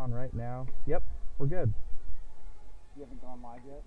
on right now. Yep, we're good. You haven't gone live yet?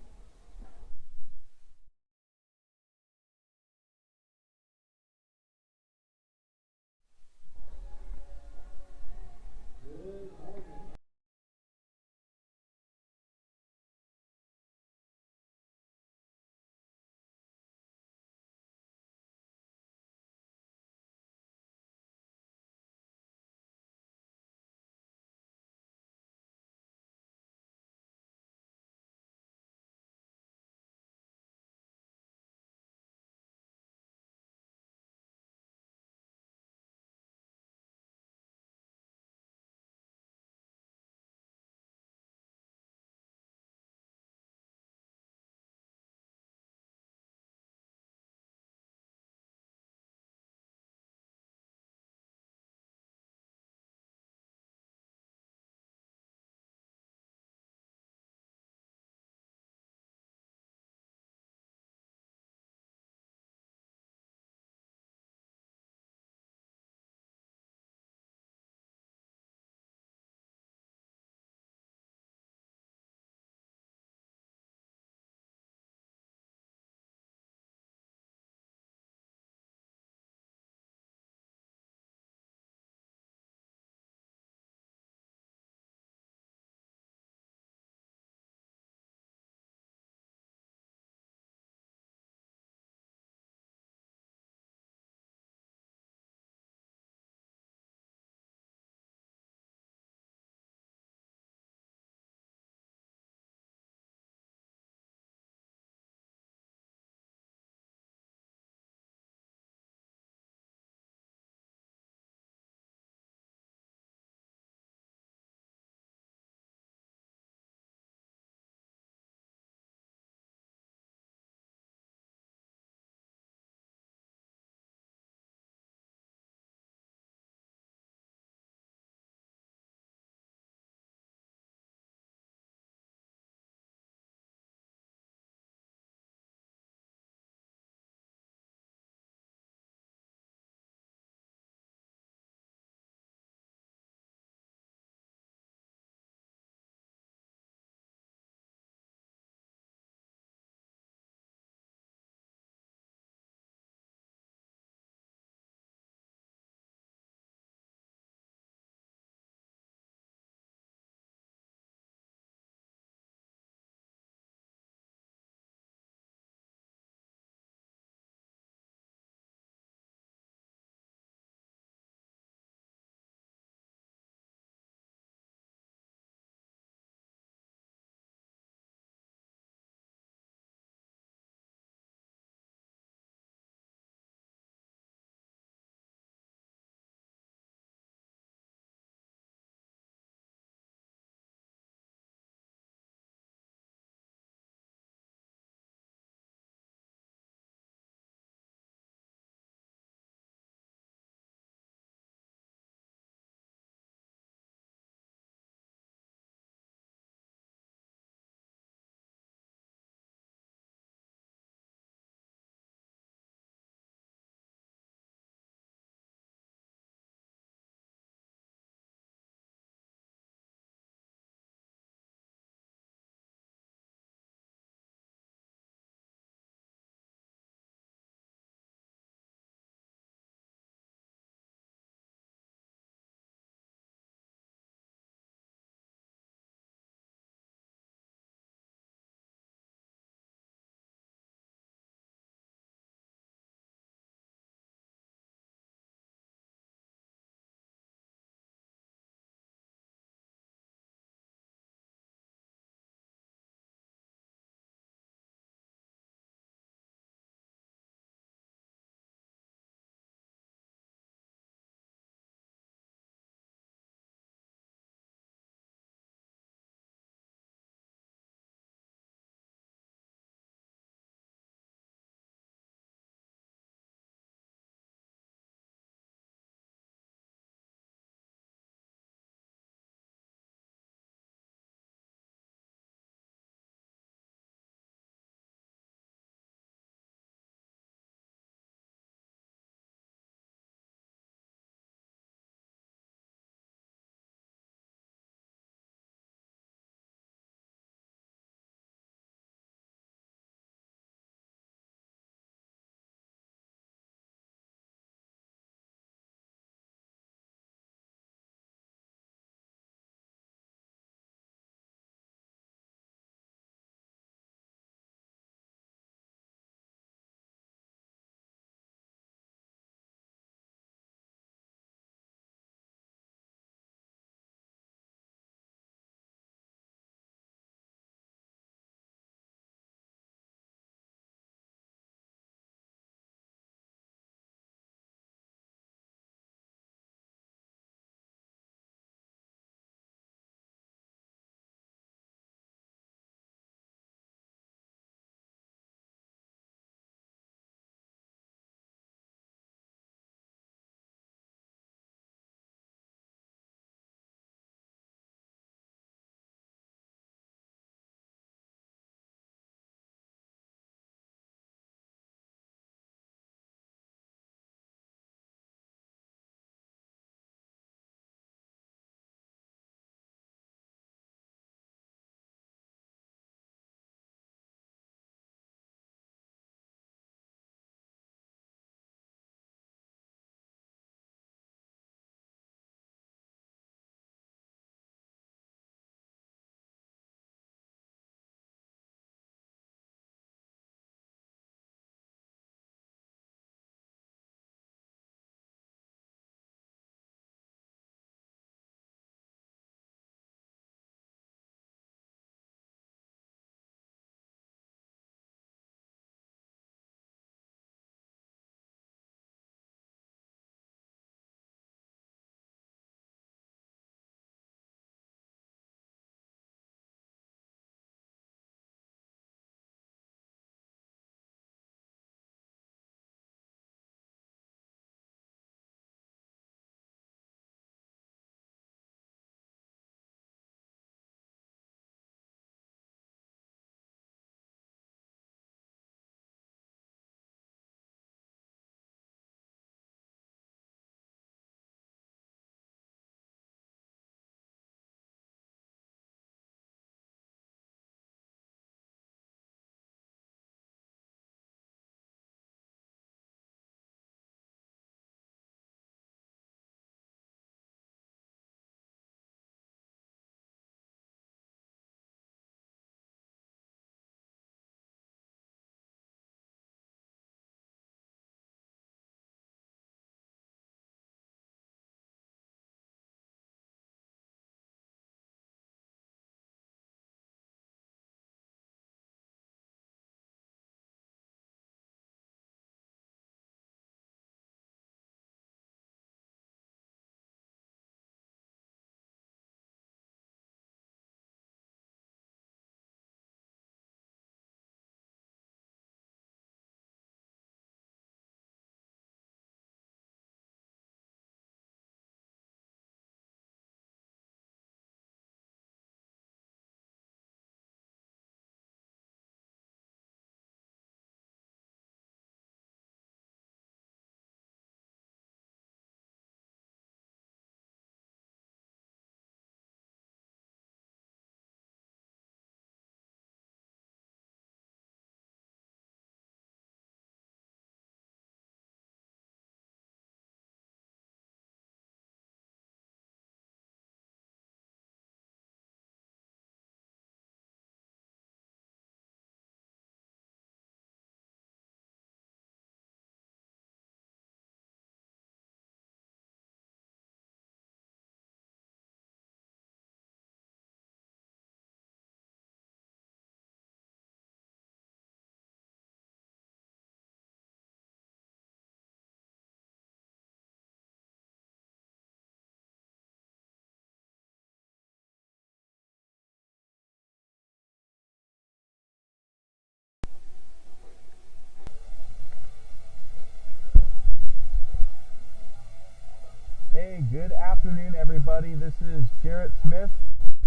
Good afternoon, everybody. This is Jarrett Smith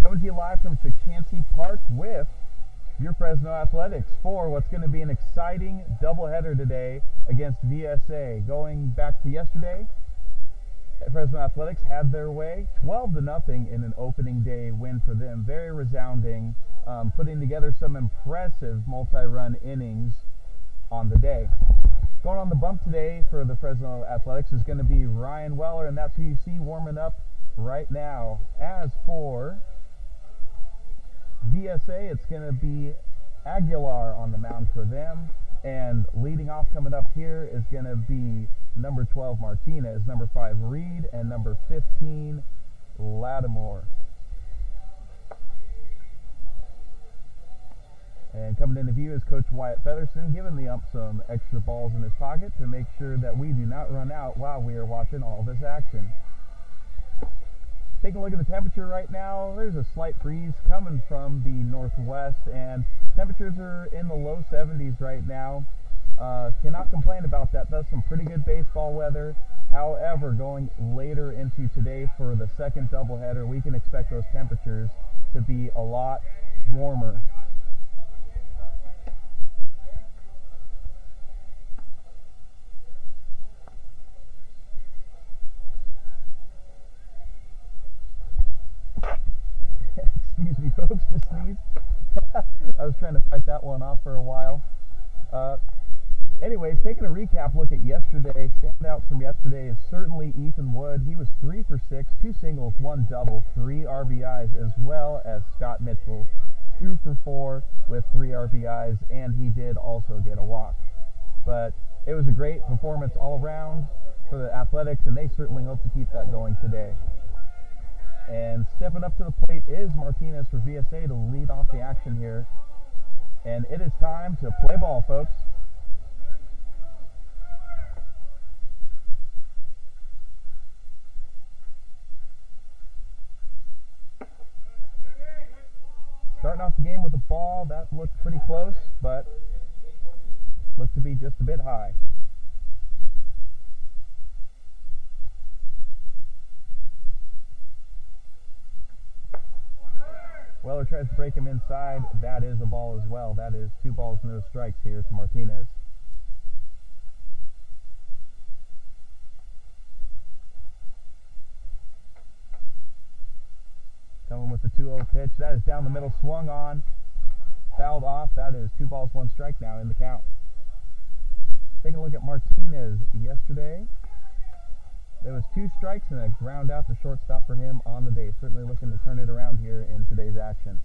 coming to you live from Chickansee Park with your Fresno Athletics for what's going to be an exciting doubleheader today against VSA. Going back to yesterday, Fresno Athletics had their way 12-0 in an opening day win for them. Very resounding, putting together some impressive multi-run innings on the day. Going on the bump today for the Fresno Athletics is going to be Ryan Weller, and that's who you see warming up right now. As for VSA, it's going to be Aguilar on the mound for them, and leading off coming up here is going to be number 12 Martinez, number 5 Reed, and number 15 Lattimore. And coming into view is Coach Wyatt Featherson, giving the ump some extra balls in his pocket to make sure that we do not run out while we are watching all this action. Taking a look at the temperature right now, there's a slight breeze coming from the northwest, and temperatures are in the low 70s right now. Cannot complain about that. That's some pretty good baseball weather. However, going later into today for the second doubleheader, we can expect those temperatures to be a lot warmer. Excuse me, folks, just sneezed. I was trying to fight that one off for a while. Anyways, taking a recap look at yesterday, standouts from yesterday is certainly Ethan Wood. He was 3 for 6, 2 singles, 1 double, 3 RBIs, as well as Scott Mitchell, 2 for 4 with 3 RBIs, and he did also get a walk. But it was a great performance all around for the Athletics, and they certainly hope to keep that going today. And stepping up to the plate is Martinez for VSA to lead off the action here. And it is time to play ball, folks. Starting off the game with a ball that looked pretty close, but looked to be just a bit high. Weller tries to break him inside. That is a ball as well. That is 2 balls, no strikes here to Martinez. Coming with the 2-0 pitch. That is down the middle, swung on, fouled off. That is 2 balls, 1 strike now in the count. Taking a look at Martinez yesterday. There was 2 strikes and a ground out to shortstop for him on the day. Certainly looking to turn it around here in today's action.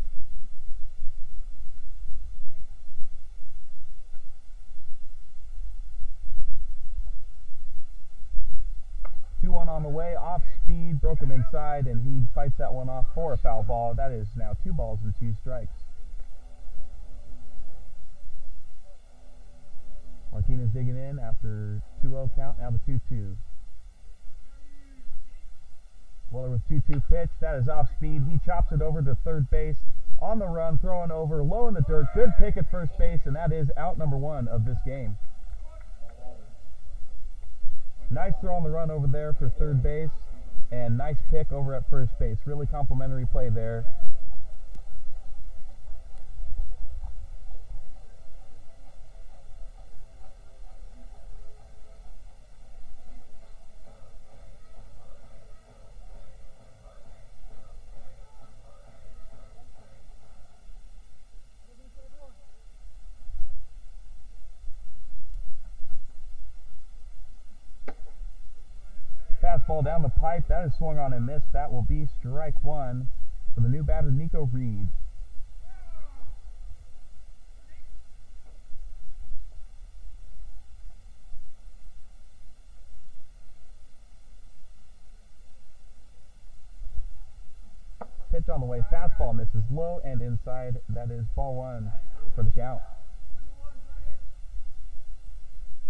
Two-one on the way, off speed, broke him inside, and he fights that one off for a foul ball. That is now 2 balls and 2 strikes. Martinez digging in after 2-0 count, now the 2-2. Weller with 2-2 pitch. That is off speed. He chops it over to third base. On the run, throwing over, low in the dirt. Good pick at first base, and that is out number 1 of this game. Nice throw on the run over there for third base, and nice pick over at first base. Really complimentary play there. Fastball down the pipe. That is swung on and missed. That will be strike 1 for the new batter, Nico Reed. Pitch on the way. Fastball misses low and inside. That is ball 1 for the count.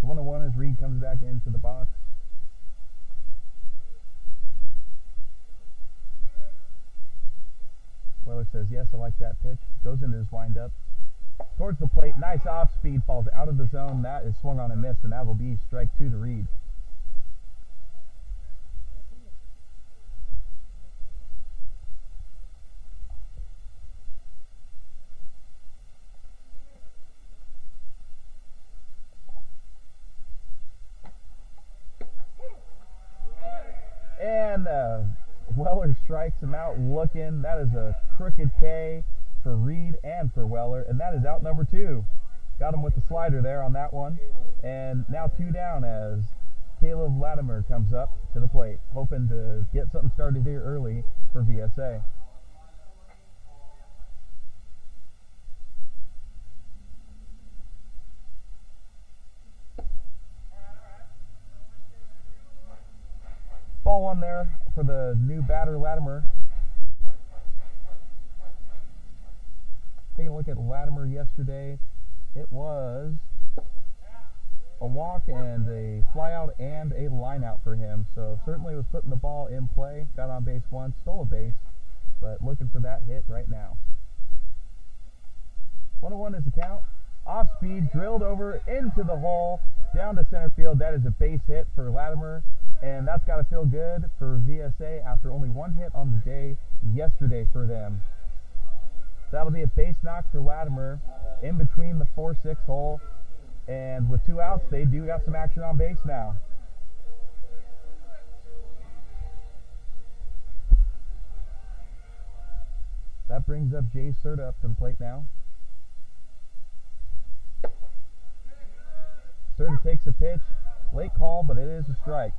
The 1-1 as Reed comes back into the box. Weller says, yes, I like that pitch. Goes into his windup. Towards the plate. Nice off speed. Falls out of the zone. That is swung on and missed, and that will be strike 2 to Reed. And Weller strikes him out looking. That is a crooked K for Reed and for Weller, and that is out number 2. Got him with the slider there on that one. And now 2 down as Caleb Latimer comes up to the plate, hoping to get something started here early for VSA. Ball 1 there for the new batter Latimer. Taking a look at Latimer yesterday, it was a walk and a flyout and a line out for him. So certainly was putting the ball in play. Got on base once, stole a base, but looking for that hit right now. 1-1 is the count. Off speed, drilled over into the hole, down to center field. That is a base hit for Latimer, and that's got to feel good for VSA after only 1 hit on the day yesterday for them. That'll be a base knock for Latimer in between the 4-6 hole. And with 2 outs, they do got some action on base now. That brings up Jay Serta up to the plate now. Serta takes a pitch. Late call, but it is a strike.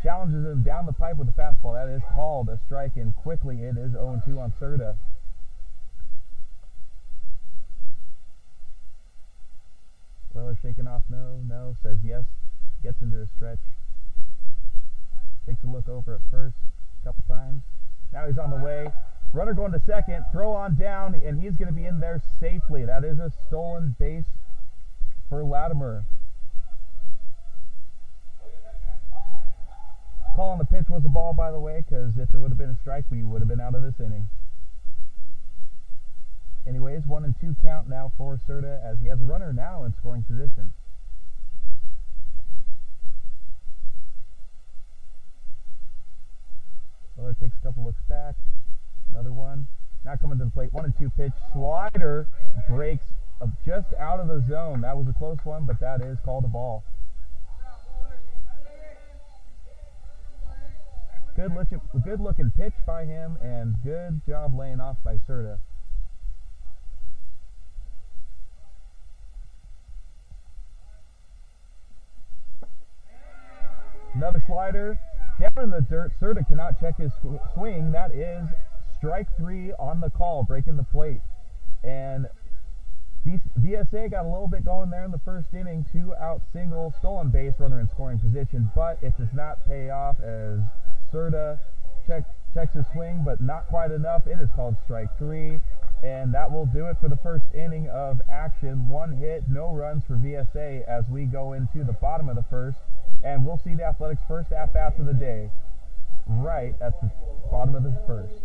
Challenges him down the pipe with a fastball. That is called a strike, and quickly it is 0-2 on Serta. Weller shaking off no, says yes, gets into a stretch. Takes a look over at first a couple times. Now he's on the way. Runner going to second, throw on down, and he's going to be in there safely. That is a stolen base for Latimer. Call on the pitch was a ball, by the way, because if it would have been a strike, we would have been out of this inning. Anyways, 1-2 count now for Serta as he has a runner now in scoring position. Weller takes a couple looks back. Another one. Now coming to the plate. 1-2 pitch. Slider breaks just out of the zone. That was a close one, but that is called a ball. Good looking pitch by him, and good job laying off by Serta. Another slider down in the dirt. Serta cannot check his swing. That is strike 3 on the call, breaking the plate. And VSA got a little bit going there in the first inning. 2-out single, stolen base, runner in scoring position, but it does not pay off as Serta checks his swing, but not quite enough. It is called strike 3, and that will do it for the first inning of action. 1 hit, no runs for VSA as we go into the bottom of the first, and we'll see the Athletics' first at-bats of the day right at the bottom of the first.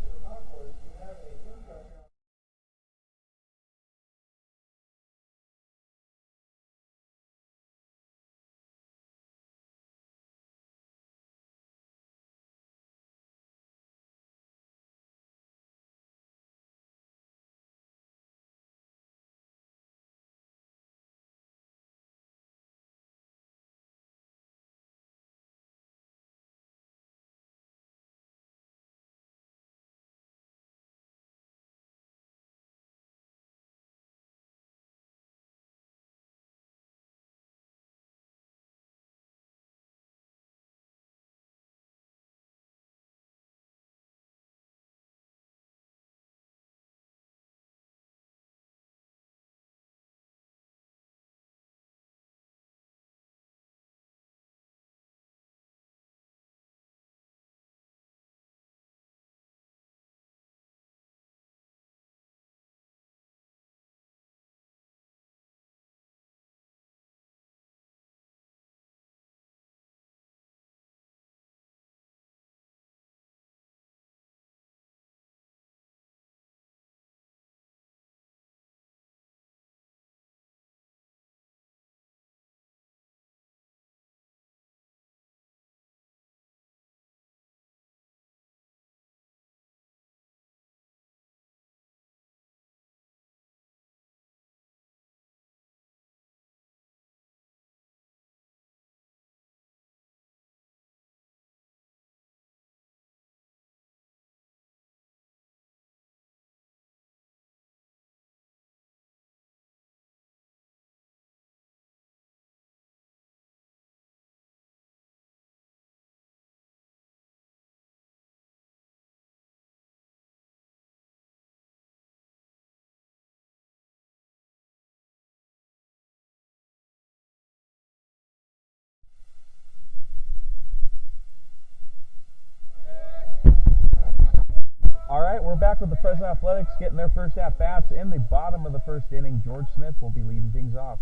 right, we're back with the Fresno Athletics getting their first at-bats in the bottom of the first inning. George Smith will be leading things off.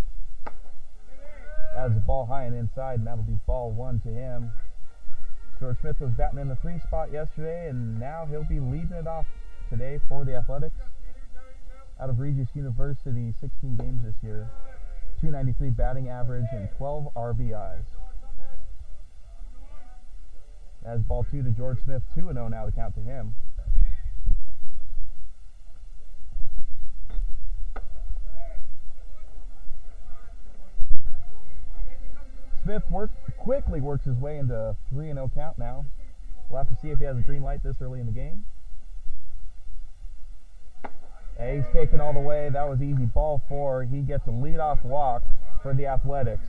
That is a ball high and inside, and that'll be ball one to him. George Smith was batting in the 3 spot yesterday, and now he'll be leading it off today for the Athletics. Out of Regis University, 16 games this year, 293 batting average and 12 RBIs. That is ball 2 to George Smith, 2-0 now the count to him. Smith quickly works his way into a 3-0 count now. We'll have to see if he has a green light this early in the game. And he's taken all the way. That was easy. Ball 4. He gets a leadoff walk for the Athletics.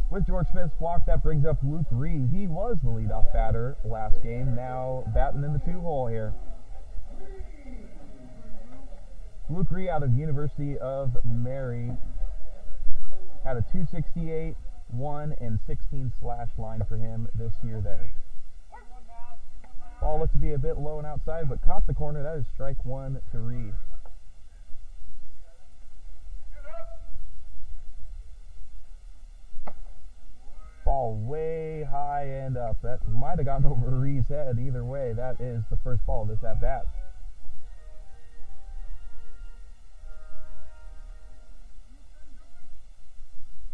With George Smith's walk, that brings up Luke Reed. He was the leadoff batter last game, now batting in the 2-hole here. Luke Reed out of University of Mary had a 268, 1, and 16 slash line for him this year there. Ball looked to be a bit low and outside, but caught the corner. That is strike 1 to Reed. Ball way high and up. That might have gone over Reed's head. Either way, that is the first ball of this at-bat.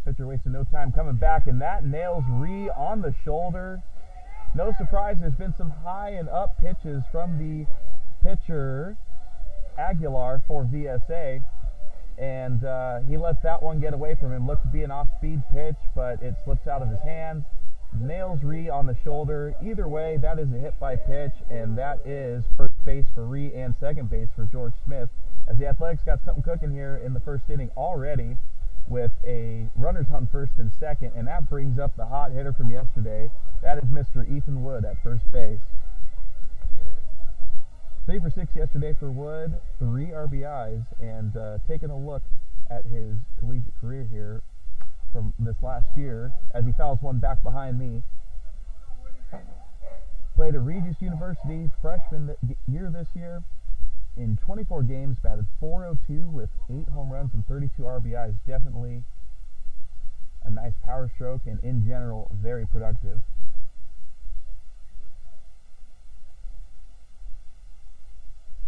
Pitcher wasting no time coming back, and that nails Reed on the shoulder. No surprise, there's been some high and up pitches from the pitcher, Aguilar, for VSA. And he lets that one get away from him. Looked to be an off-speed pitch, but it slips out of his hands. Nails Reed on the shoulder. Either way, that is a hit by pitch, and that is first base for Reed and second base for George Smith. As the Athletics got something cooking here in the first inning already with a runners on first and second, and that brings up the hot hitter from yesterday. That is Mr. Ethan Wood at first base. 3 for 6 yesterday for Wood, 3 RBIs, and taking a look at his collegiate career here from this last year as he fouls one back behind me. Played at Regis University freshman year this year. In 24 games, batted .402 with 8 home runs and 32 RBIs. Definitely a nice power stroke and in general very productive.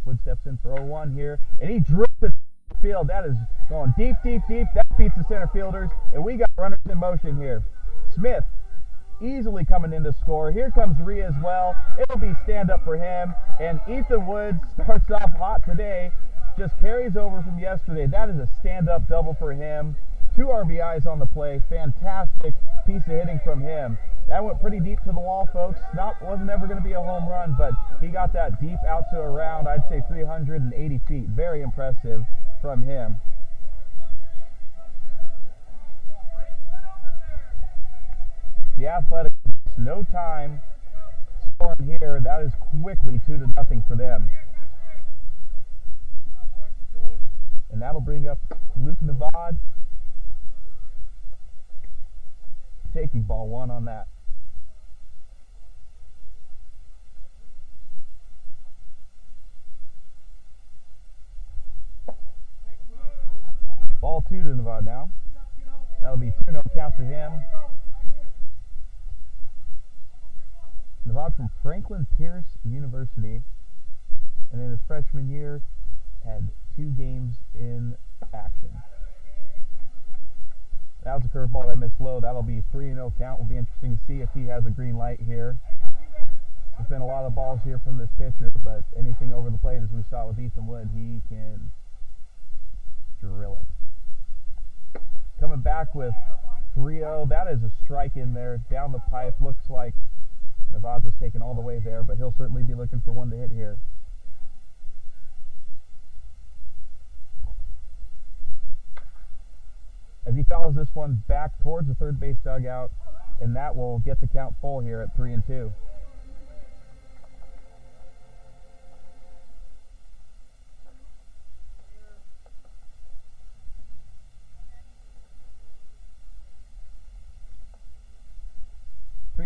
Wood steps in for 0-1 here, and he drills it to the field. That is going deep, deep, deep. That beats the center fielders, and we got runners in motion here. Smith easily coming in to score. Here comes Rhea as well. It'll be stand up for him, and Ethan Wood starts off hot today. Just carries over from yesterday. That is a stand-up double for him. 2 RBIs on the play. Fantastic piece of hitting from him. That went pretty deep to the wall, folks. Wasn't ever going to be a home run, but he got that deep out to around, I'd say 380 feet. Very impressive from him. The Athletics, no time scoring here. That is quickly 2-0 for them. And that'll bring up Luke Navad, taking ball 1 on that. Ball 2 to Navad now. That'll be 2-0 count to him. Navad from Franklin Pierce University, and in his freshman year had 2 games in action. That was a curveball that missed low. That'll be 3-0 count. Will be interesting to see if he has a green light here. There's been a lot of balls here from this pitcher, but anything over the plate, as we saw with Ethan Wood, he can drill it. Coming back with 3-0. That is a strike in there. Down the pipe. Looks like Navad was taken all the way there, but he'll certainly be looking for one to hit here. As he fouls this one back towards the third base dugout, and that will get the count full here at 3-2.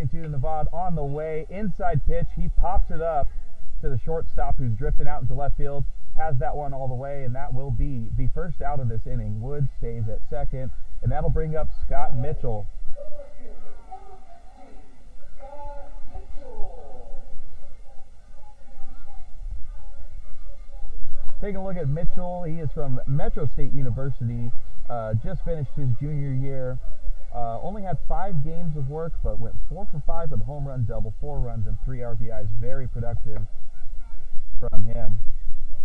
3-2 to Nevada on the way. Inside pitch. He pops it up to the shortstop who's drifting out into left field. Has that one all the way, and that will be the first out of this inning. Wood stays at second, and that'll bring up Scott Mitchell. Taking a look at Mitchell, he is from Metro State University, just finished his junior year. Only had 5 games of work, but went 4 for 5 with a home run, double, 4 runs, and 3 RBIs. Very productive from him.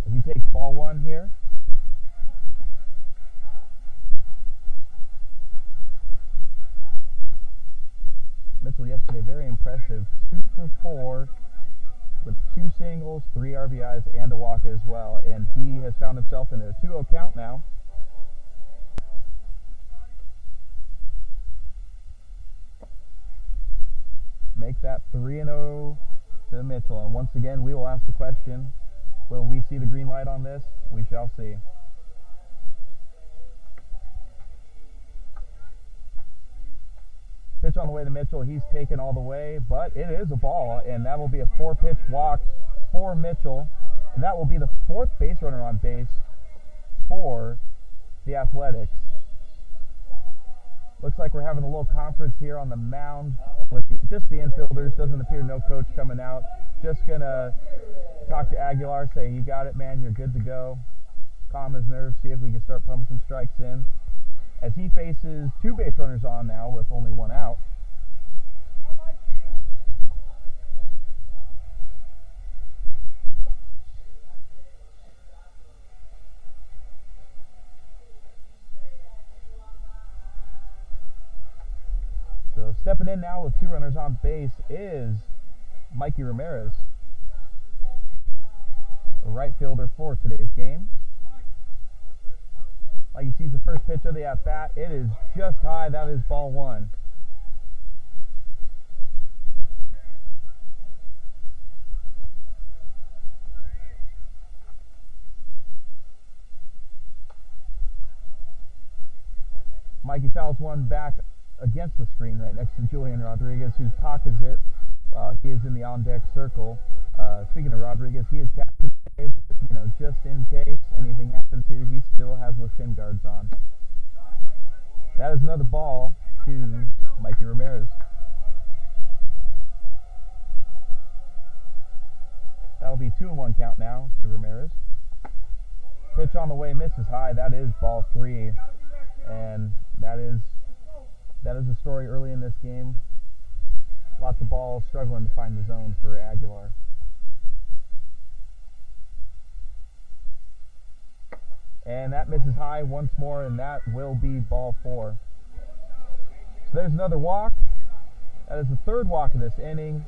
As he takes ball 1 here. Mitchell yesterday, very impressive. 2 for 4 with 2 singles, 3 RBIs, and a walk as well. And he has found himself in a 2-0 count now. Make that 3-0 to Mitchell. And once again, we will ask the question, will we see the green light on this? We shall see. Pitch on the way to Mitchell. He's taken all the way, but it is a ball, and that will be a 4-pitch walk for Mitchell. And that will be the 4th base runner on base for the Athletics. Looks like we're having a little conference here on the mound with just the infielders. Doesn't appear no coach coming out. Just going to talk to Aguilar, say, you got it, man, you're good to go. Calm his nerves, see if we can start pumping some strikes in. As he faces 2 base runners on now with only 1 out. So stepping in now with 2 runners on base is Mikey Ramirez, the right fielder for today's game. Mikey sees the first pitch of the at-bat. It is just high. That is ball 1. Mikey fouls one back against the screen right next to Julian Rodriguez, who pockets it while he is in the on-deck circle. Speaking of Rodriguez, he is captain today, but, just in case anything happens here, he still has those shin guards on. That is another ball to Mikey Ramirez. That will be 2-1 count now to Ramirez. Pitch on the way, misses high. That is ball 3, and that is a story early in this game. Lots of balls struggling to find the zone for Aguilar. And that misses high once more, and that will be ball 4. So there's another walk. That is the 3rd walk of this inning.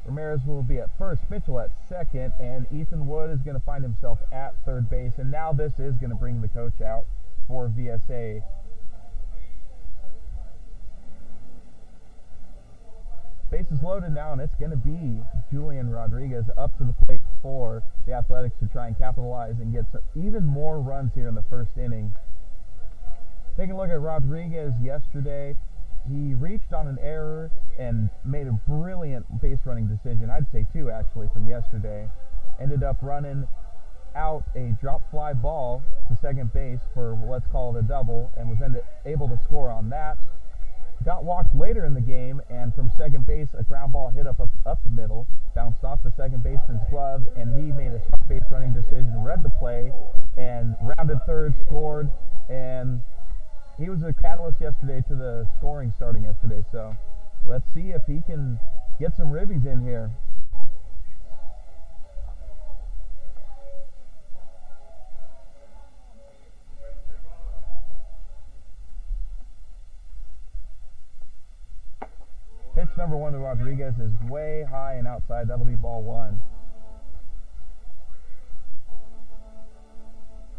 Ramirez will be at first, Mitchell at second, and Ethan Wood is going to find himself at third base. And now this is going to bring the coach out for VSA. Bases loaded now, and it's going to be Julian Rodriguez up to the plate for the Athletics to try and capitalize and get even more runs here in the first inning. Taking a look at Rodriguez yesterday, he reached on an error and made a brilliant base running decision. I'd say 2 actually from yesterday. Ended up running out a drop fly ball to second base for, let's call it a double, and was able to score on that. Got walked later in the game, and from second base, a ground ball hit up the middle, bounced off the second baseman's glove, and he made a smart base running decision, read the play, and rounded third, scored, and he was a catalyst yesterday to the scoring starting yesterday. So let's see if he can get some ribbies in here. Pitch number 1 to Rodriguez is way high and outside. That'll be ball 1.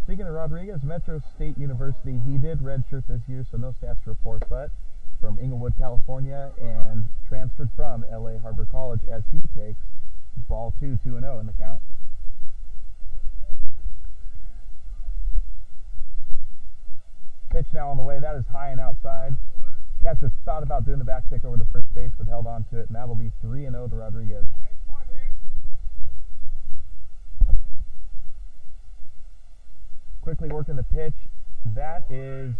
Speaking of Rodriguez, Metro State University, he did redshirt this year, so no stats to report, but from Inglewood, California, and transferred from LA Harbor College as he takes ball 2, 2-0 in the count. Pitch now on the way. That is high and outside. Catcher thought about doing the back pick over to first base, but held on to it, and that'll be 3-0 to Rodriguez. Quickly working the pitch. That is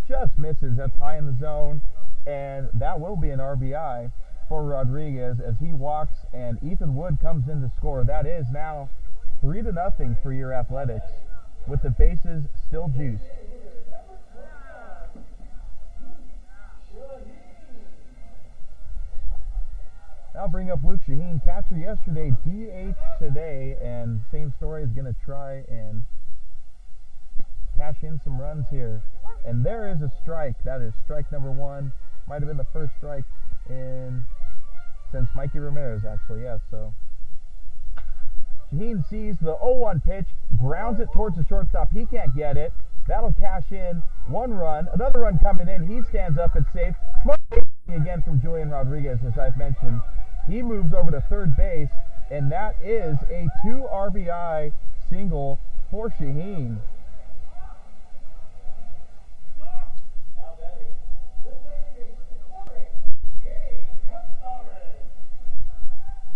just misses. That's high in the zone, and that will be an RBI for Rodriguez as he walks, and Ethan Wood comes in to score. That is now 3-0 for your Athletics, with the bases still juiced. I'll bring up Luke Shaheen, catcher yesterday, DH today, and same story, is going to try and cash in some runs here. And there is a strike. That is strike number 1. Might have been the first strike since Mikey Ramirez, actually, yes. So Shaheen sees the 0-1 pitch, grounds it towards the shortstop. He can't get it. That'll cash in 1 run. Another run coming in. He stands up and safe. Smart again from Julian Rodriguez, as I've mentioned. He moves over to third base, and that is a 2 RBI single for Shaheen.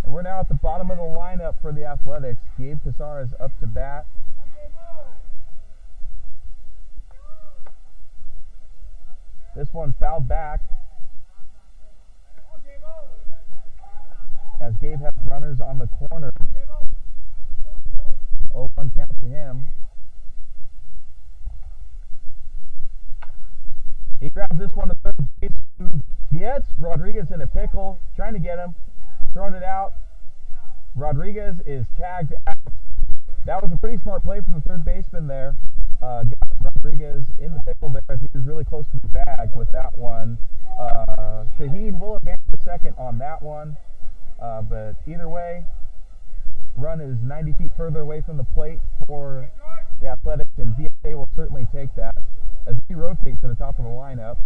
And we're now at the bottom of the lineup for the Athletics. Gabe Casares up to bat. This one fouled back, as Gabe has runners on the corner. 0-1 count to him. He grabs this one to third base, who gets Rodriguez in a pickle, trying to get him, throwing it out. Rodriguez is tagged out. That was a pretty smart play from the third baseman there. Got Rodriguez in the pickle there as he was really close to the bag with that one. Shaheen will advance to second on that one. But either way, run is 90 feet further away from the plate for the Athletics, and VSA will certainly take that as we rotate to the top of the lineup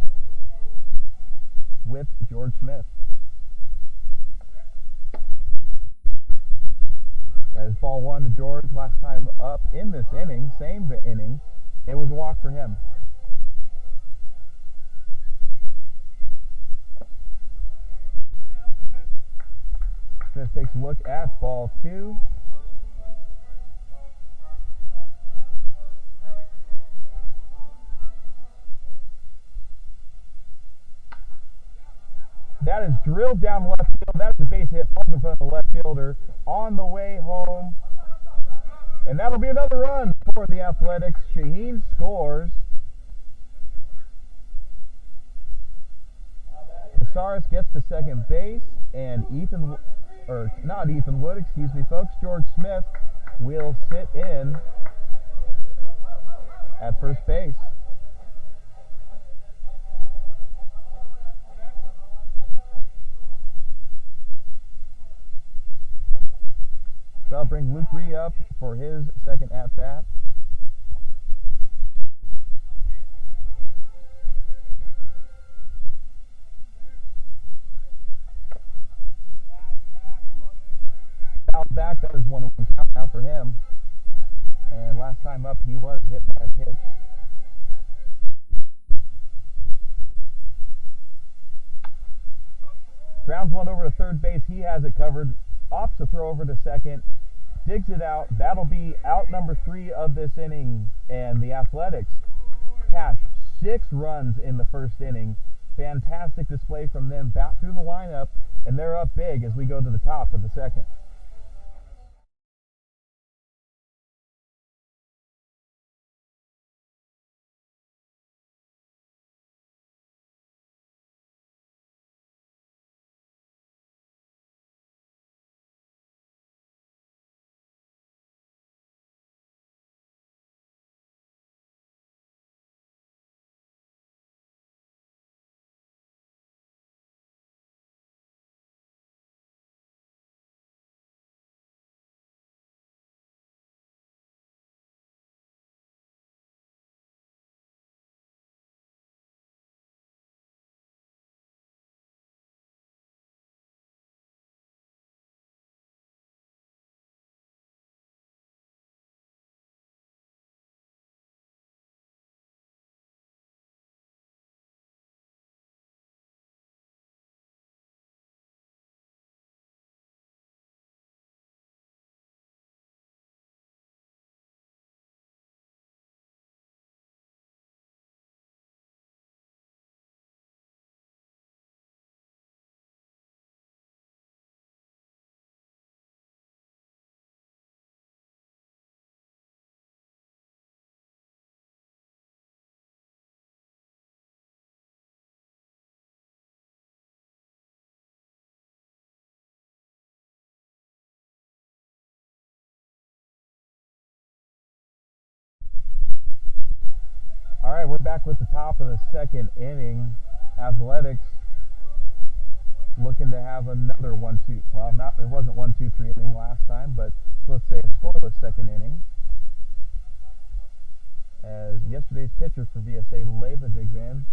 with George Smith. That is ball 1 to George. Last time up in this inning, same inning, it was a walk for him. Smith takes a look at ball 2. That is drilled down left field. That is a base hit. Falls in front of the left fielder on the way home. And that'll be another run for the Athletics. Shaheen scores. Casares gets to second base, and George Smith will sit in at first base. So I'll bring Luke Ree up for his second at-bat. Fouled back, that is 1-1 count now for him. And last time up, he was hit by a pitch. Grounds one over to third base. He has it covered. Opts to throw over to second. Digs it out. That'll be out number 3 of this inning. And the Athletics cash 6 runs in the first inning. Fantastic display from them. Bat through the lineup, and they're up big as we go to the top of the second. we're back with the top of the second inning. Athletics looking to have another 1-2. Well, it wasn't 1-2-3 inning last time, but let's say a scoreless second inning. As yesterday's pitcher for VSA, Leyva, digs in.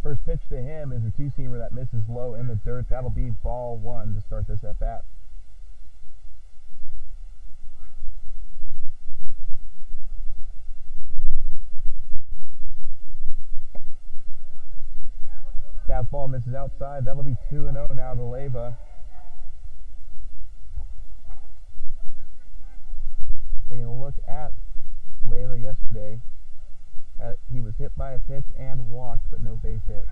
First pitch to him is a two-seamer that misses low in the dirt. That'll be ball one to start this at-bat. Fastball misses outside. That'll be 2-0 now to Leyva. Taking a look at Leyva yesterday. He was hit by a pitch and walked, but no base hit.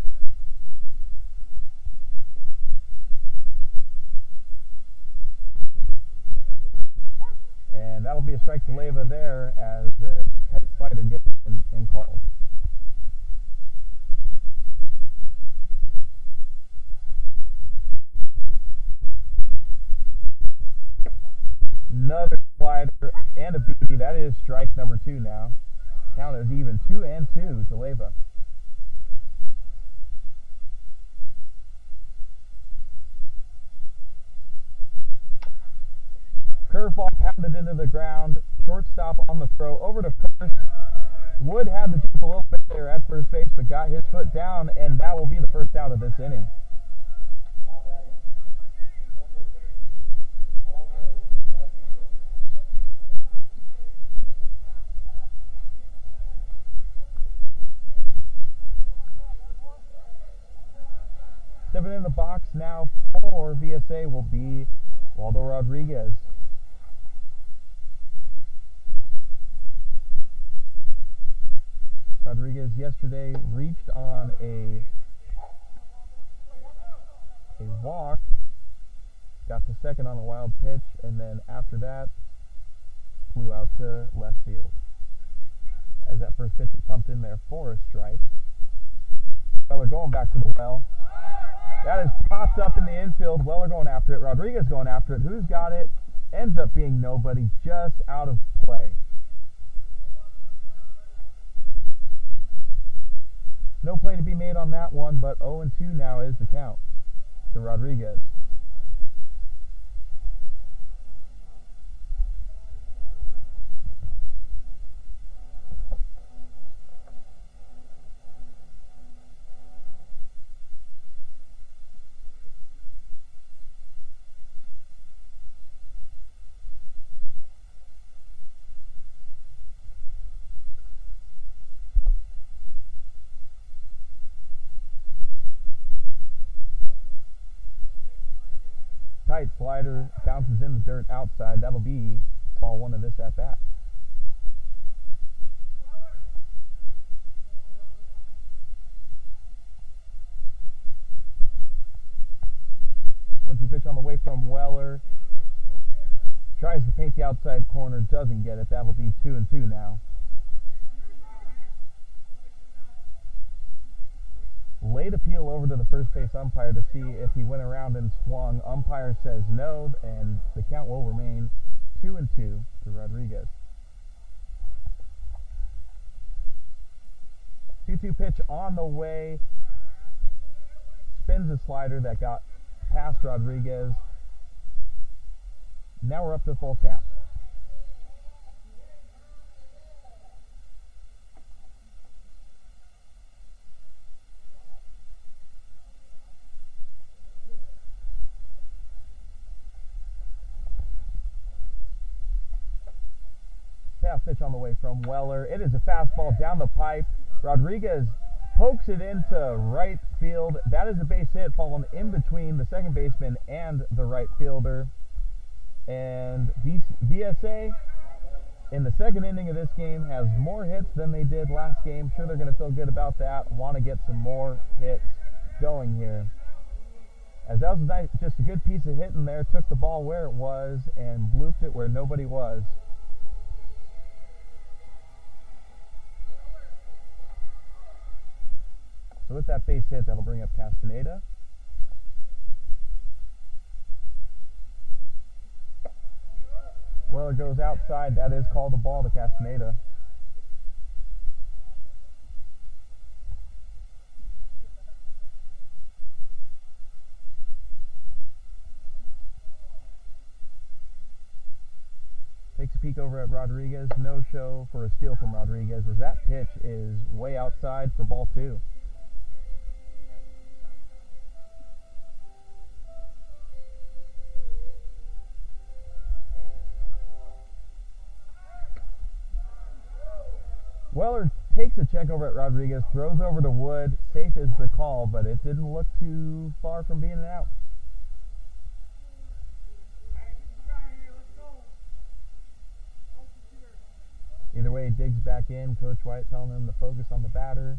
And that'll be a strike to Leyva there as a tight slider gets in called. Another slider and a beauty. That is strike number 2 now. Count is even 2-2 to Leyva. Curveball pounded into the ground. Shortstop on the throw over to first. Wood had to jump a little bit there at first base, but got his foot down, and that will be the first out of this inning. Stepping in the box now for VSA will be Waldo Rodriguez. Rodriguez yesterday reached on a walk, got to second on a wild pitch, and then after that flew out to left field. As that first pitch was pumped in there for a strike. Weller going back to the well. That is popped up in the infield. Weller going after it. Rodriguez going after it. Who's got it? Ends up being nobody, just out of play. No play to be made on that one, but 0-2 now is the count to Rodriguez. Tight slider, bounces in the dirt outside. That'll be ball one of this at-bat. One-two pitch on the way from Weller. Tries to paint the outside corner, doesn't get it. That'll be 2-2 now. Late appeal over to the first base umpire to see if he went around and swung. Umpire says no, and the count will remain 2-2 to Rodriguez. 2-2 pitch on the way. Spins a slider that got past Rodriguez. Now we're up to full count. Pitch on the way from Weller. It is a fastball down the pipe. Rodriguez pokes it into right field. That is a base hit, falling in between the second baseman and the right fielder. And VSA in the second inning of this game has more hits than they did last game. Sure, they're going to feel good about that. Want to get some more hits going here. As that was just a good piece of hitting there. Took the ball where it was and blooped it where nobody was. So with that base hit, that'll bring up Castaneda. Weller goes outside. That is called a ball to Castaneda. Takes a peek over at Rodriguez. No show for a steal from Rodriguez as that pitch is way outside for ball 2. Weller takes a check over at Rodriguez, throws over to Wood. Safe is the call, but it didn't look too far from being an out. Either way, Diggs back in. Coach White telling him to focus on the batter.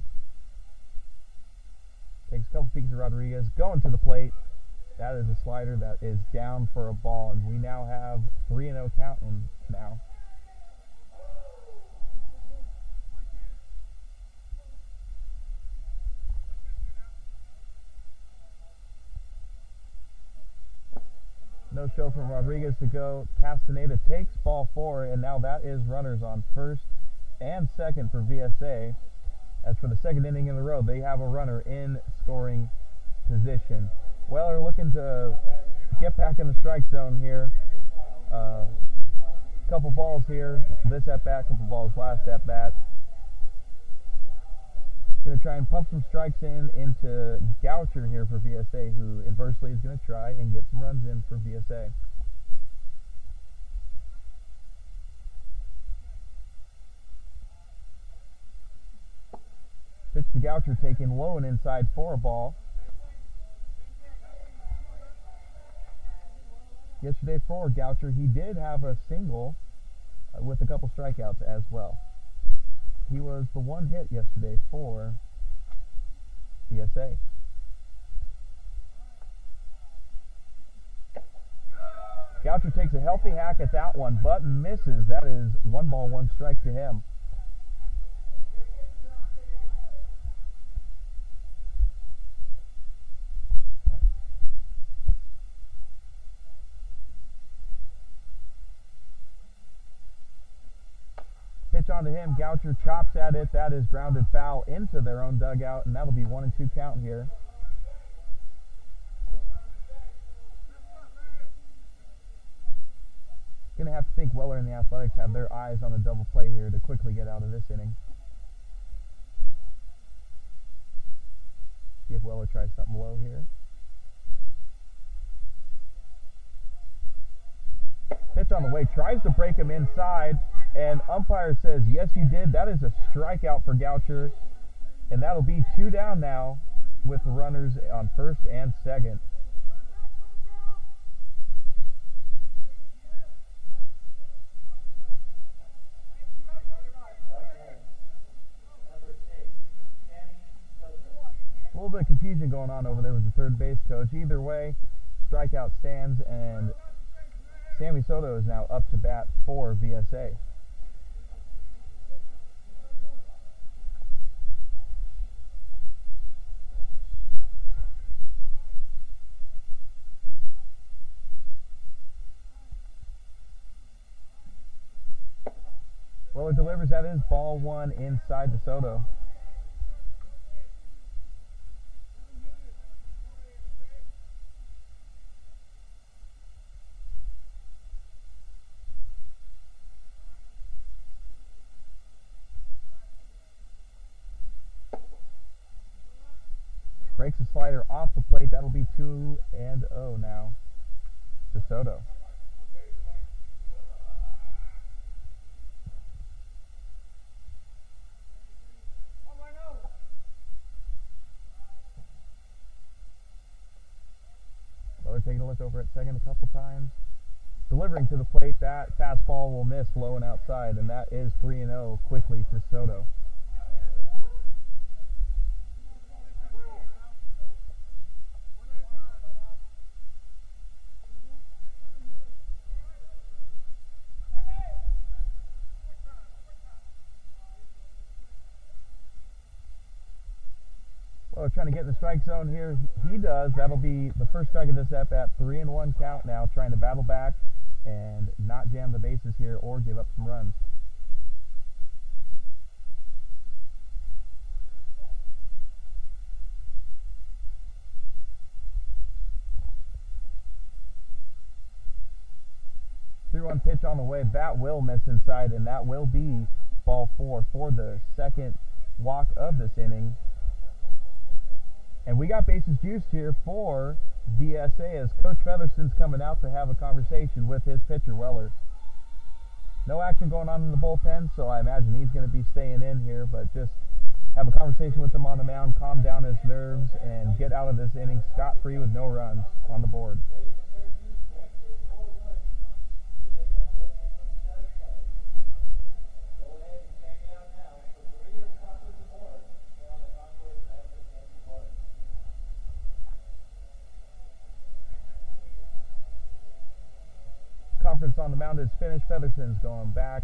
Takes a couple peeks at Rodriguez. Going to the plate. That is a slider that is down for a ball, and we now have 3-0 counting now. No show from Rodriguez to go. Castaneda takes ball 4, and now that is runners on first and second for VSA. As for the second inning in a row, they have a runner in scoring position. Weller looking to get back in the strike zone here. Couple balls here this at bat, couple balls last at bat. Going to try and pump some strikes into Goucher here for VSA, who inversely is going to try and get some runs in for VSA. Pitch to Goucher, taken low and inside for a ball. Yesterday for Goucher, he did have a single with a couple strikeouts as well. He was the one hit yesterday for VSA. Goucher takes a healthy hack at that one, but misses. That is 1 ball, 1 strike to him. Pitch onto him. Goucher chops at it. That is grounded foul into their own dugout, and that'll be 1-2 count here. Going to have to think Weller and the Athletics have their eyes on the double play here to quickly get out of this inning. See if Weller tries something low here. Pitch on the way. Tries to break him inside. And umpire says, yes, you did. That is a strikeout for Goucher. And that'll be 2 down now with the runners on first and second. A little bit of confusion going on over there with the third base coach. Either way, strikeout stands, and Sammy Soto is now up to bat for VSA. Weller delivers. That is ball 1 inside to Soto. Breaks the slider off the plate. That'll be 2-0 now to Soto. Weller taking a look over at second a couple times. Delivering to the plate. That fastball will miss low and outside, and that is 3-0 quickly to Soto. Well, trying to get in the strike zone here. He does. That'll be the first strike of this at-bat. 3-1 count now, trying to battle back and not jam the bases here or give up some runs. Three-one pitch on the way. That will miss inside, and that will be ball 4 for the second walk of this inning. And we got bases juiced here for VSA as Coach Featherston's coming out to have a conversation with his pitcher, Weller. No action going on in the bullpen, so I imagine he's going to be staying in here, but just have a conversation with him on the mound, calm down his nerves, and get out of this inning scot-free with no runs on the board. Conference on the mound is finished. Featherston's going back.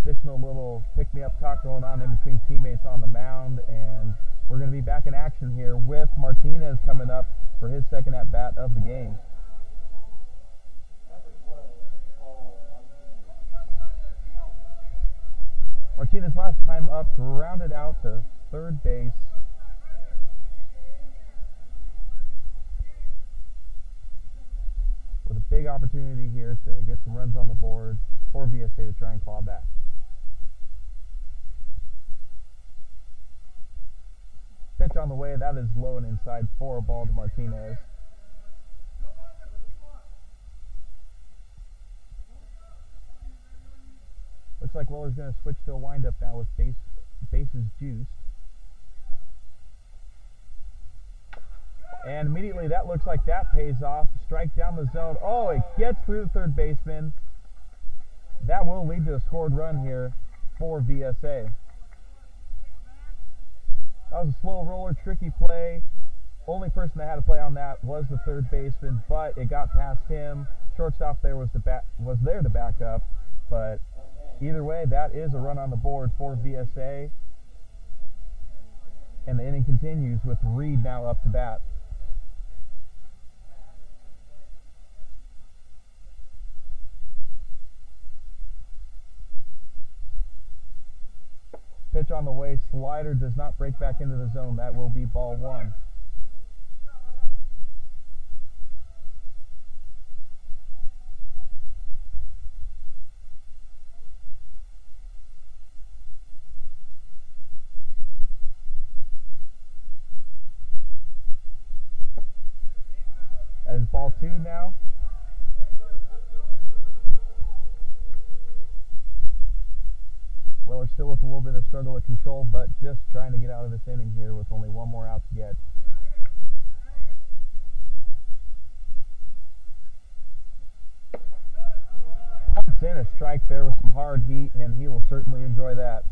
Additional little pick-me-up talk going on in between teammates on the mound, and we're going to be back in action here with Martinez coming up for his second at-bat of the game. Martinez last time up grounded out to third base. With a big opportunity here to get some runs on the board for VSA to try and claw back. Pitch on the way, that is low and inside for a ball to Martinez. Looks like Weller's going to switch to a windup now with bases juiced. And immediately that looks like that pays off. Strike down the zone. Oh, it gets through the third baseman. That will lead to a scored run here for VSA. That was a slow roller, tricky play. Only person that had to play on that was the third baseman, but it got past him. Shortstop there was there to back up, but either way, that is a run on the board for VSA. And the inning continues with Reed now up to bat. Pitch on the way, slider does not break back into the zone. That will be ball 1. That is ball 2 now. Weller still with a little bit of struggle at control, but just trying to get out of this inning here with only one more out to get. Pumps in a strike there with some hard heat, and he will certainly enjoy that.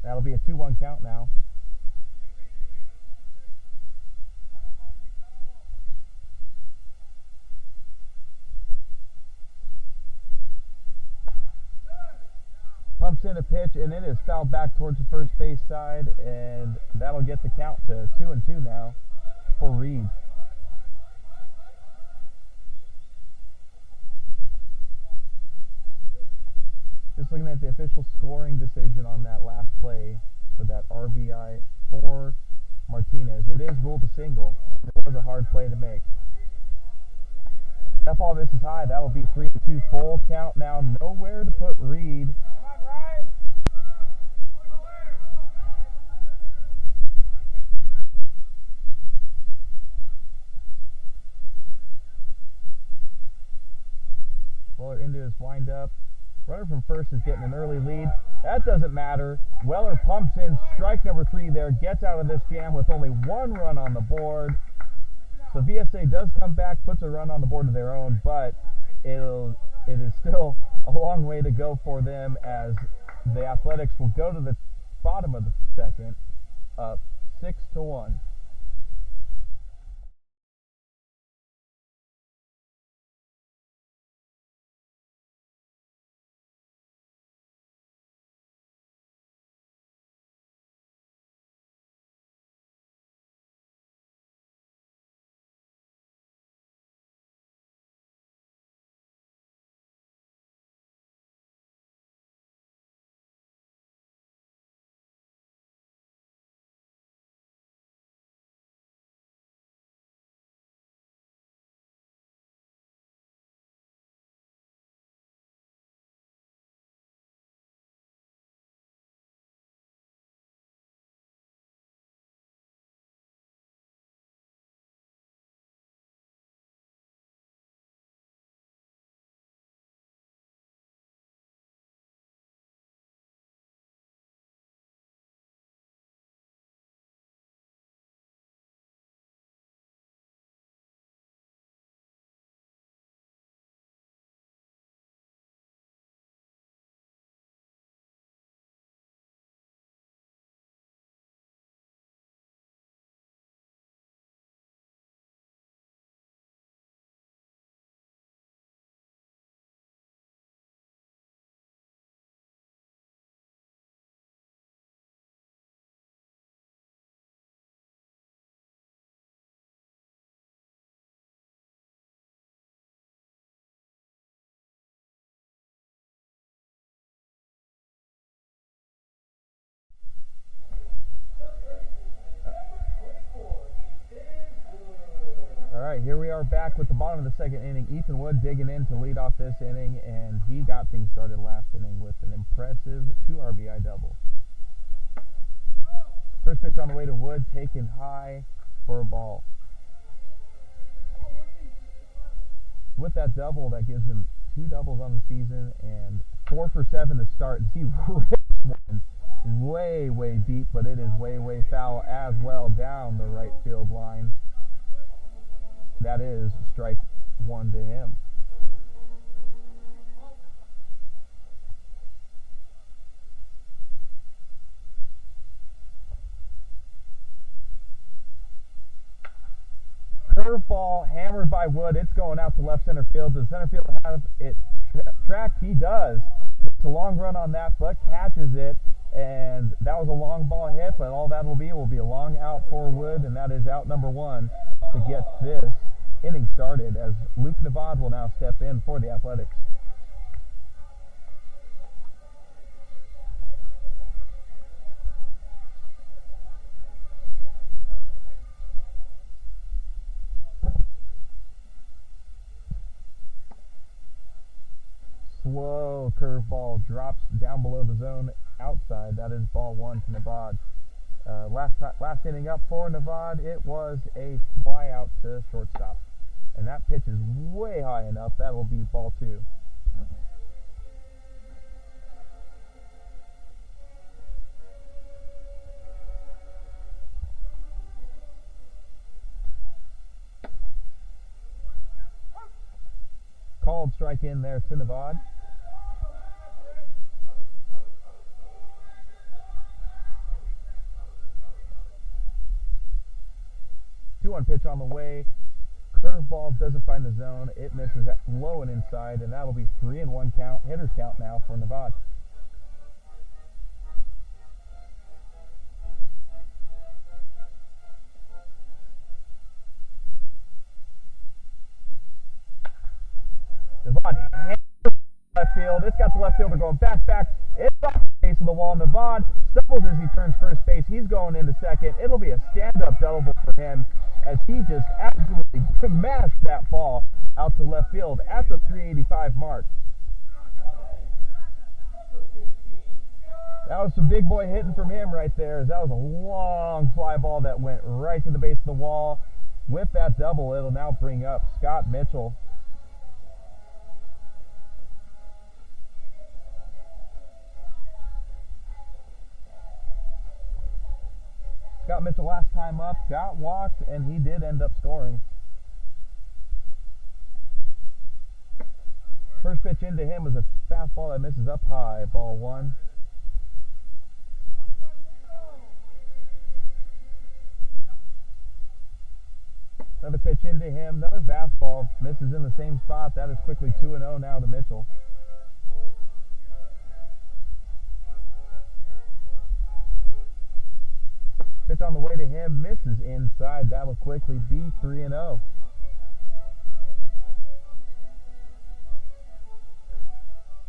That'll be a 2-1 count now. Pumps in a pitch, and it is fouled back towards the first base side, and that'll get the count to 2-2 now for Reed. Just looking at the official scoring decision on that last play for that RBI for Martinez, it is ruled a single. It was a hard play to make. That ball misses high. That'll be 3-2 full count now. Nowhere to put Reed. Weller into his windup. Runner from first is getting an early lead. That doesn't matter. Weller pumps in strike number 3 there. Gets out of this jam with only 1 run on the board. So VSA does come back, puts a run on the board of their own, but it is still a long way to go for them as the Athletics will go to the bottom of the second up 6-1. here we are back with the bottom of the second inning. Ethan Wood digging in to lead off this inning, and he got things started last inning with an impressive 2 RBI double. First pitch on the way to Wood, taken high for a ball. With that double, that gives him 2 doubles on the season and 4 for 7 to start. And he rips one way, way deep, but it is way, way foul as well down the right field line. That is strike 1 to him. Curveball hammered by Wood. It's going out to left center field. Does center field have it tracked? He does. It's a long run on that, but catches it. And that was a long ball hit, but all that will be a long out for Wood, and that is out number 1 to get this inning started as Luke Navad will now step in for the Athletics. Slow curveball drops down below the zone outside. That is ball 1 to Navad. Last inning up for Navad, it was a fly out to shortstop. And that pitch is way high enough. That will be ball 2. Called strike in there to Navad. Two-one pitch on the way. Curveball doesn't find the zone. It misses low and inside, and that'll be 3-1 count. Hitters count now for Navad. Navad hands left field. It's got the left fielder going back. It's off the base of the wall. Navad stumbles as he turns first base. He's going into second. It'll be a stand-up double for him as he just absolutely smashed that ball out to left field at the 385 mark. That was some big boy hitting from him right there, as that was a long fly ball that went right to the base of the wall. With that double, it'll now bring up Scott Mitchell. Scott Mitchell last time up got walked, and he did end up scoring. First pitch into him was a fastball that misses up high, ball 1. Another pitch into him, another fastball, misses in the same spot. That is quickly 2-0 now to Mitchell. Pitch on the way to him, misses inside. That'll quickly be 3-0.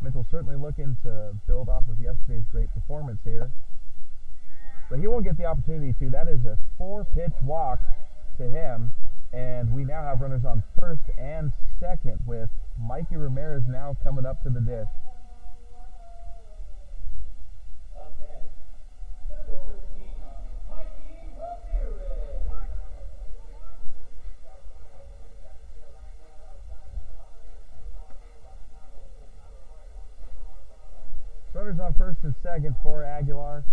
Mitchell certainly looking to build off of yesterday's great performance here. But he won't get the opportunity to. That is a 4-pitch walk to him. And we now have runners on first and second with Mikey Ramirez now coming up to the dish. Runners on first and second for Aguilar.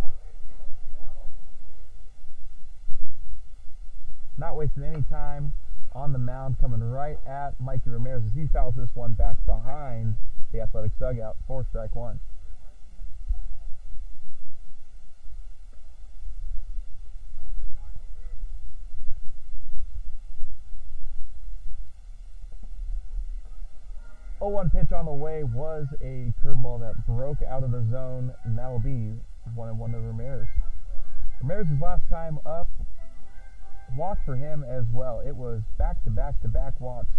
Not wasting any time on the mound, coming right at Mikey Ramirez as he fouls this one back behind the Athletics dugout for strike 1. Oh, 1 pitch on the way was a curveball that broke out of the zone, and that will be 1-1 to Ramirez. Ramirez's last time up, walk for him as well. It was back-to-back-to-back walks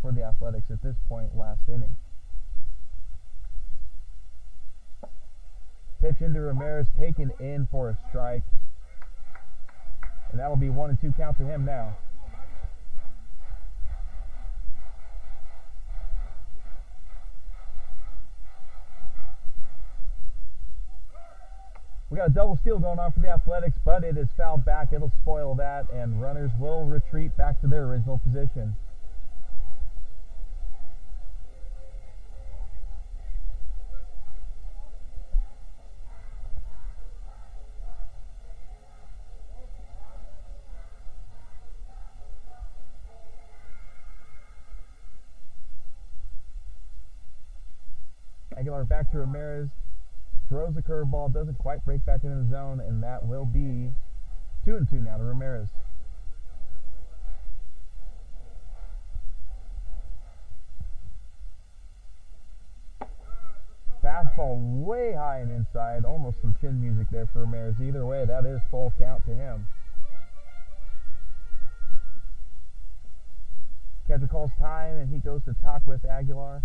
for the Athletics at this point last inning. Pitch into Ramirez, taken in for a strike, and that'll be 1-2 count to him now. We got a double steal going on for the Athletics, but it is fouled back. It'll spoil that, and runners will retreat back to their original position. Aguilar back to Ramirez. Throws a curveball, doesn't quite break back into the zone, and that will be 2-2 now to Ramirez. Fastball way high and inside, almost some chin music there for Ramirez. Either way, that is full count to him. Catcher calls time, and he goes to talk with Aguilar.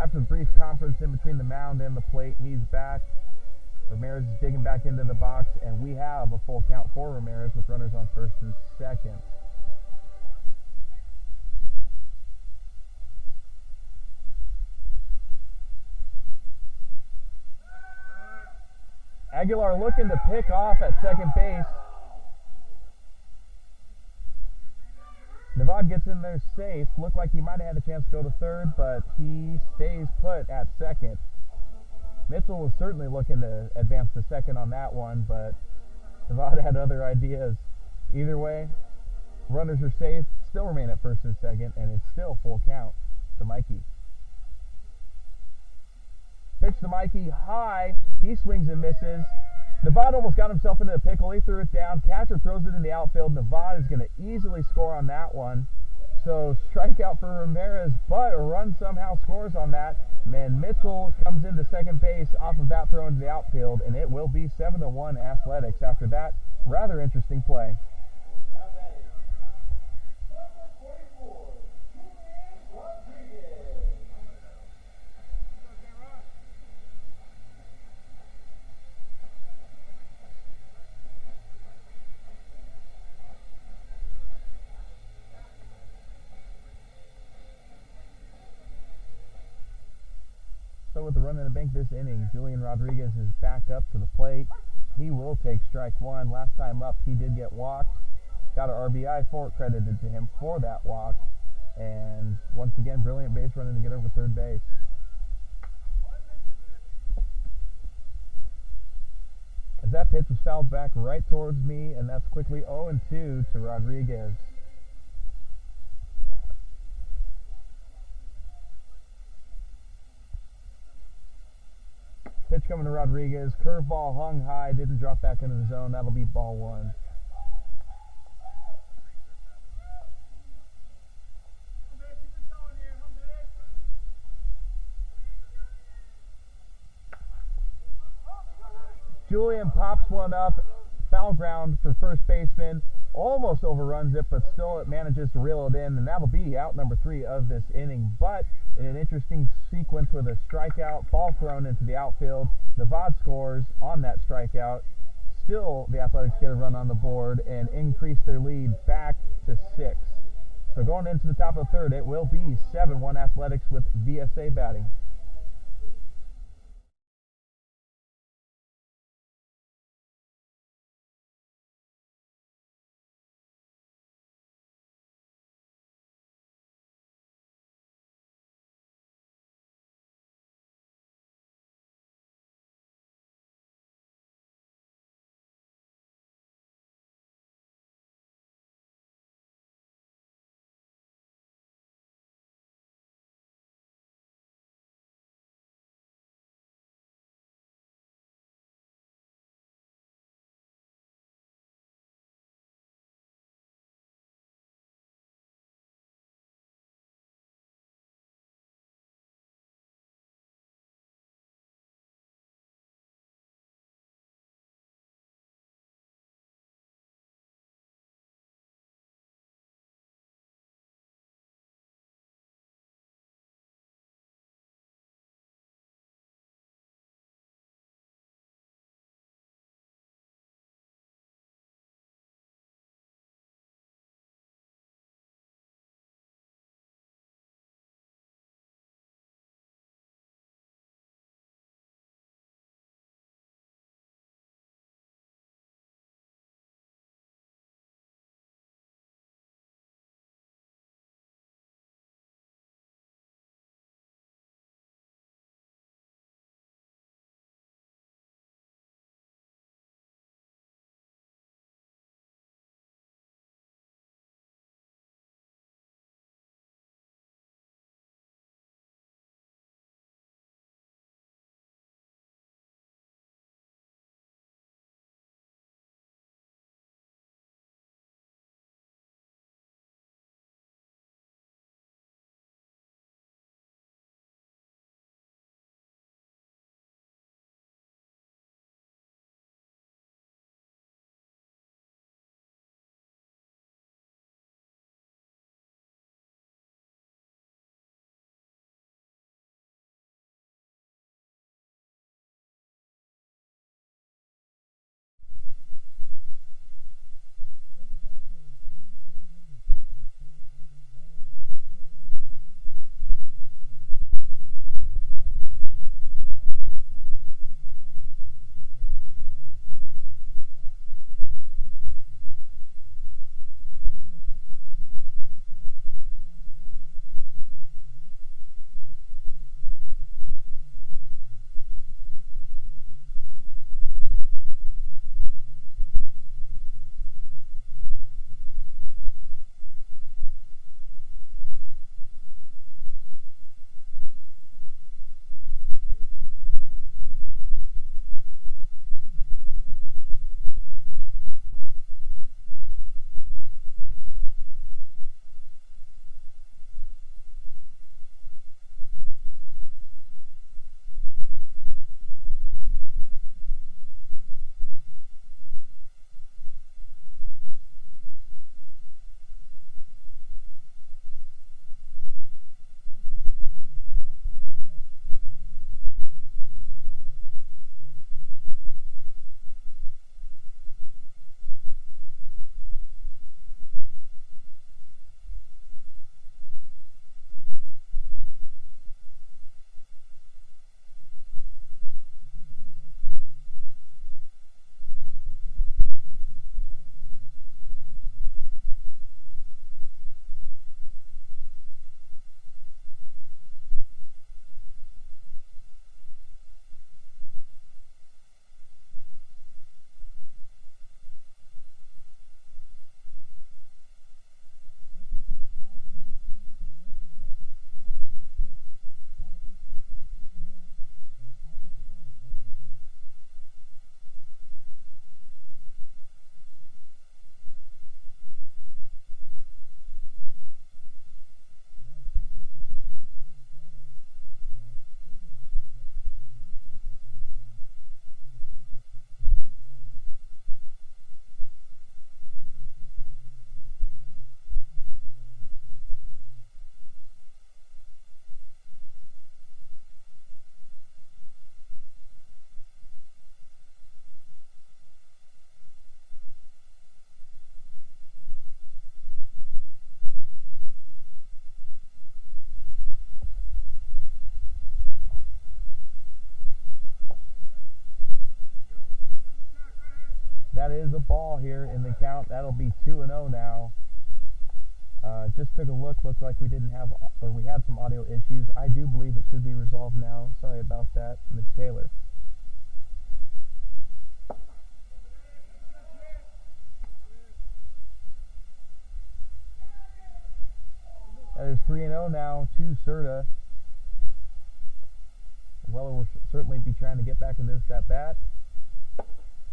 After the brief conference in between the mound and the plate, he's back. Ramirez is digging back into the box, and we have a full count for Ramirez with runners on first and second. Aguilar looking to pick off at second base. Navad gets in there safe. Looked like he might have had a chance to go to third, but he stays put at second. Mitchell was certainly looking to advance to second on that one, but Navad had other ideas. Either way, runners are safe, still remain at first and second, and it's still full count to Mikey. Pitch to Mikey, high. He swings and misses. Navad almost got himself into a pickle. He threw it down. Catcher throws it in the outfield. Navad is going to easily score on that one. So strikeout for Ramirez, but a run somehow scores on that. Man, Mitchell comes into second base off of that throw into the outfield, and it will be 7-1 Athletics after that rather interesting play. So with the run in the bank this inning, Julian Rodriguez is back up to the plate. He will take strike one. Last time up, he did get walked. Got an RBI for it, credited to him for that walk. And once again, brilliant base running to get over third base. As that pitch was fouled back right towards me, and that's quickly 0-2 to Rodriguez. Pitch coming to Rodriguez. Curveball hung high, didn't drop back into the zone. That'll be ball one. Julian pops one up. Foul ground for first baseman. Almost overruns it, but still it manages to reel it in, and that'll be out number 3 of this inning. But in an interesting sequence with a strikeout, ball thrown into the outfield, Navad scores on that strikeout. Still, the Athletics get a run on the board and increase their lead back to 6. So going into the top of the third, it will be 7-1 Athletics with VSA batting. that is a ball here in the count. That'll be 2-0 now. Just took a look. Looks like we didn't have, or we had some audio issues. I do believe it should be resolved now. Sorry about that, Miss Taylor. That is 3-0 now to Serta. Weller will certainly be trying to get back into this at bat.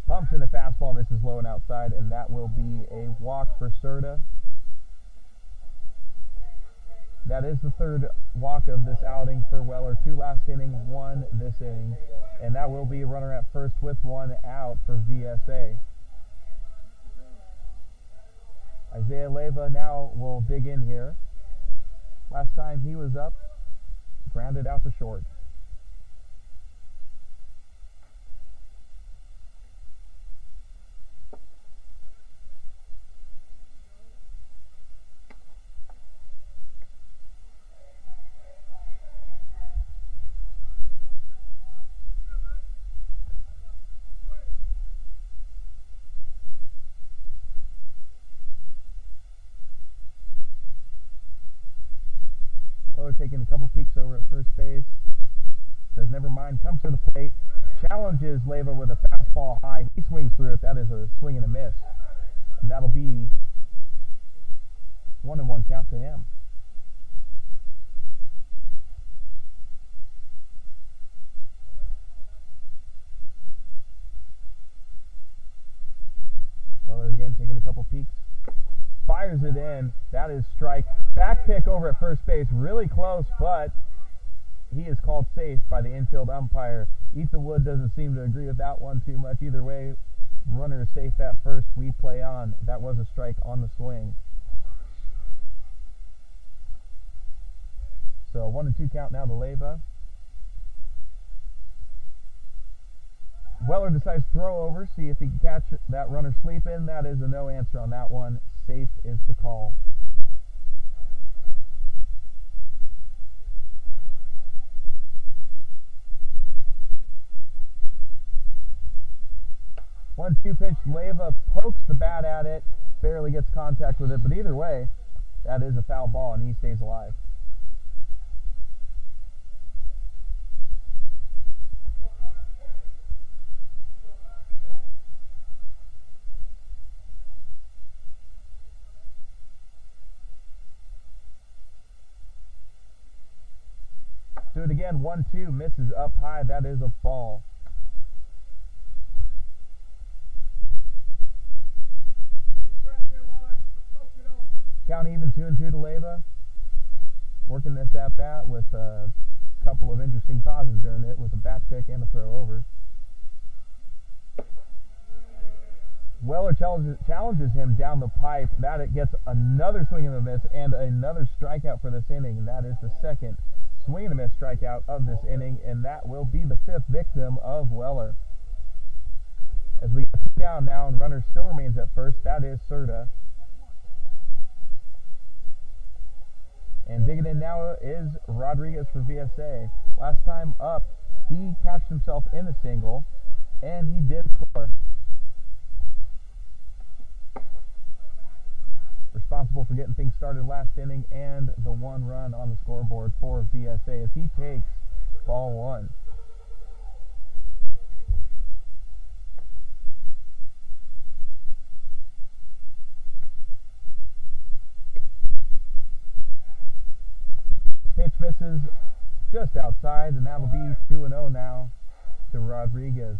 Pumps in a fastball, misses low and outside, and that will be a walk for Serta. That is the third walk of this outing for Weller. 2 last inning, 1 this inning, and that will be a runner at first with 1 out for VSA. Isaiah Leyva now will dig in here. Last time he was up, grounded out to short. Taking a couple peeks over at first base. Says never mind, comes to the plate, challenges Leyva with a fastball high. He swings through it. That is a swing and a miss. And that'll be 1-1 count to him. Weller again taking a couple peeks. Fires it in. That is strike. Back pick over at first base. Really close, but he is called safe by the infield umpire. Ethan Wood doesn't seem to agree with that one too much. Either way, runner is safe at first. We play on. That was a strike on the swing. So 1-2 count now to Leyva. Weller decides to throw over, see if he can catch that runner sleeping. That is a no answer on that one. Safe is the call. One-two pitch, Leyva pokes the bat at it, barely gets contact with it, but either way, that is a foul ball and he stays alive. Do it again, 1-2, misses up high, that is a ball. Count even, 2-2 to Leyva. Working this at bat with a couple of interesting pauses during it with a back pick and a throw over. Weller challenges him down the pipe. That it gets another swing and a miss and another strikeout for this inning. And that is the second swing and a miss strikeout of this inning, and that will be the 5th victim of Weller. As we got 2 down now, and runner still remains at first. That is Serta. And digging in now is Rodriguez for VSA. Last time up, he cashed himself in a single, and he did score. Responsible for getting things started last inning and the 1 run on the scoreboard for VSA as he takes ball 1. Pitch misses just outside, and that'll be 2-0 now to Rodriguez.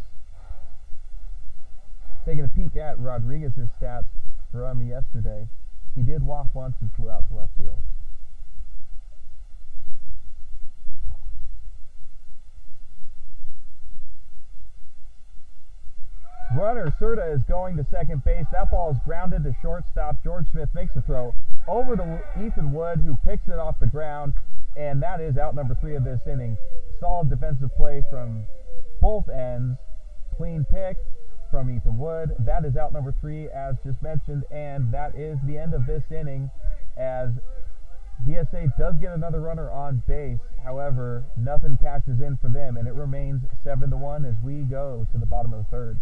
Taking a peek at Rodriguez's stats from yesterday. He did walk once and flew out to left field. Runner Serta is going to second base. That ball is grounded to shortstop. George Smith makes a throw over to Ethan Wood, who picks it off the ground, and that is out number 3 of this inning. Solid defensive play from both ends. Clean pick from Ethan Wood. That is out number 3, as just mentioned, and that is the end of this inning, as VSA does get another runner on base. However, nothing cashes in for them, and it remains 7-1 as we go to the bottom of the 3rd.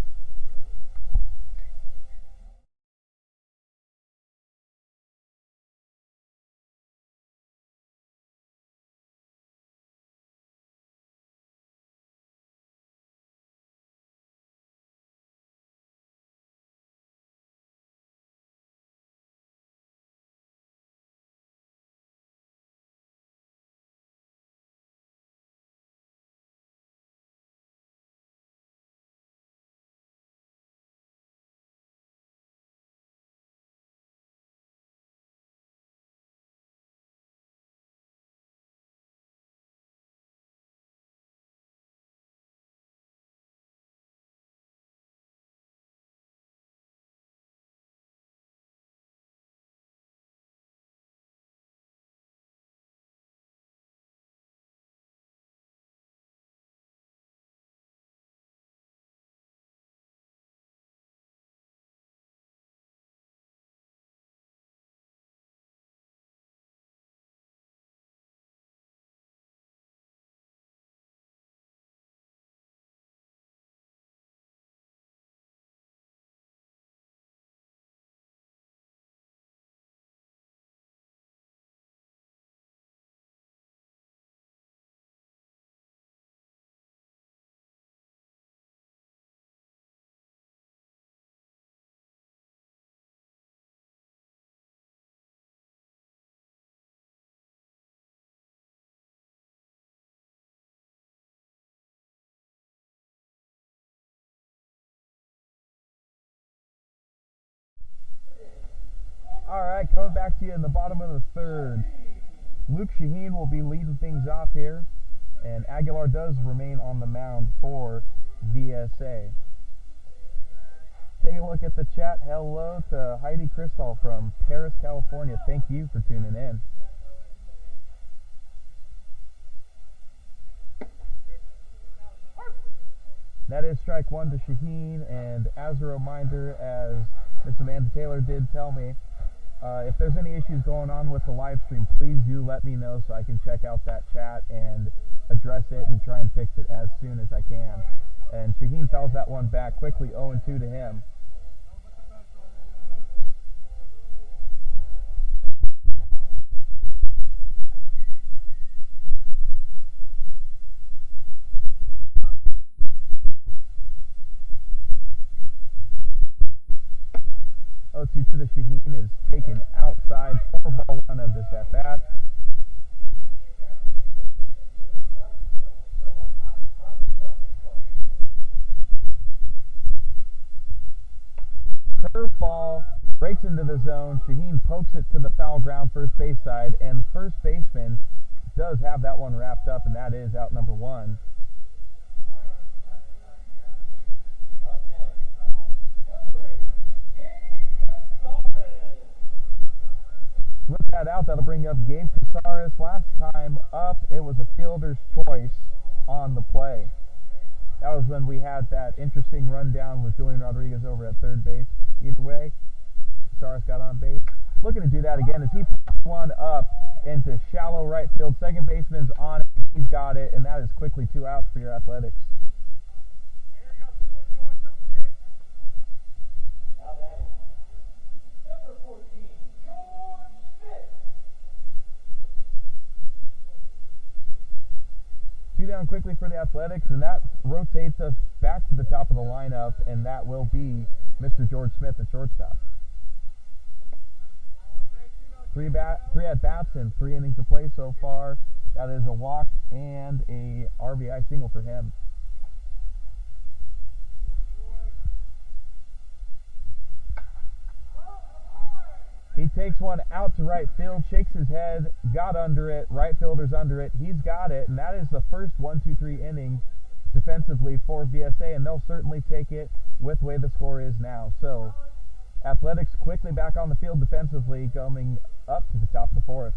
All right, coming back to you in the bottom of the third. Luke Shaheen will be leading things off here, and Aguilar does remain on the mound for VSA. Take a look at the chat. Hello to Heidi Crystal from Paris, California. Thank you for tuning in. That is strike one to Shaheen, and as a reminder, as Miss Amanda Taylor did tell me, if there's any issues going on with the live stream, please do let me know so I can check out that chat and address it and try and fix it as soon as I can. And Shaheen fouls that one back quickly, 0-2 to him. To the Shaheen is taken outside, 4-ball 1 of this at bat. Curveball breaks into the zone. Shaheen pokes it to the foul ground first base side, and the first baseman does have that one wrapped up, and that is out number 1. With that out, that'll bring up Gabe Casares. Last time up, it was a fielder's choice on the play. That was when we had that interesting rundown with Julian Rodriguez over at third base. Either way, Casares got on base. Looking to do that again as he pops one up into shallow right field. Second baseman's on it. He's got it, and that is quickly 2 outs for your Athletics. Down quickly for the Athletics, and that rotates us back to the top of the lineup, and that will be Mr. George Smith at shortstop. 3 at-bats and 3 innings to play so far. That is a walk and a RBI single for him. He takes one out to right field, shakes his head, got under it, right fielder's under it, he's got it, and that is the first 1-2-3 inning defensively for VSA, and they'll certainly take it with the way the score is now. So, Athletics quickly back on the field defensively, coming up to the top of the 4th.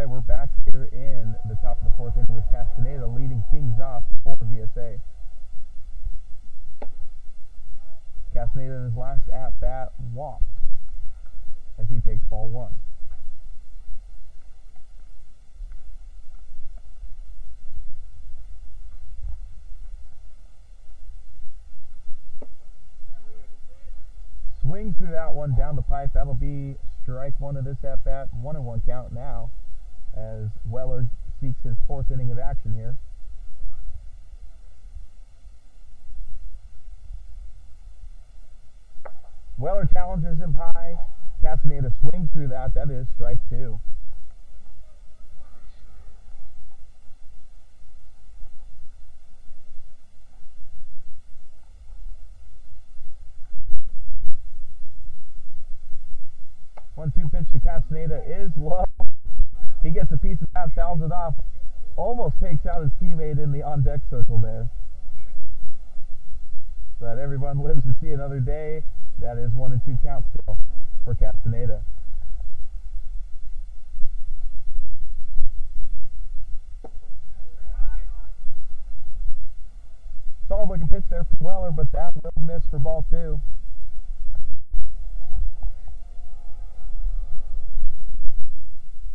We're back here in the top of the 4th inning with Castaneda leading things off for VSA. Castaneda in his last at-bat walked as he takes ball 1. swings through that one down the pipe. That'll be strike one of this at bat. 1-1 count now as Weller seeks his fourth inning of action here. Weller challenges him high. Castaneda swings through that. That is strike two. One-two pitch to Castaneda is low. He gets a piece of that, fouls it off. Almost takes out his teammate in the on-deck circle there. But everyone lives to see another day. That is 1-2 count still for Castaneda. Solid looking pitch there for Weller, but that will miss for ball two.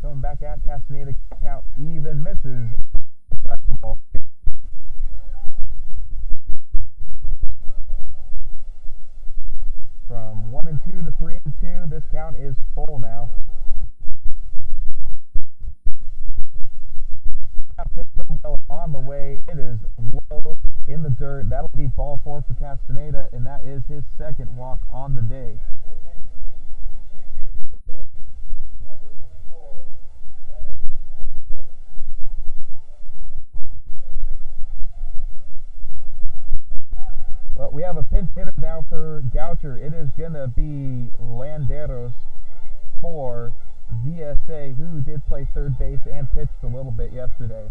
Coming back at Castaneda, count even, misses. From 1-2 to 3-2, this count is full now. Pitch from Weller on the way. It is low in the dirt. That'll be ball four for Castaneda, and that is his second walk on the day. Well, we have a pinch hitter now for Goucher. It is going to be Landeros for VSA, who did play third base and pitched a little bit yesterday.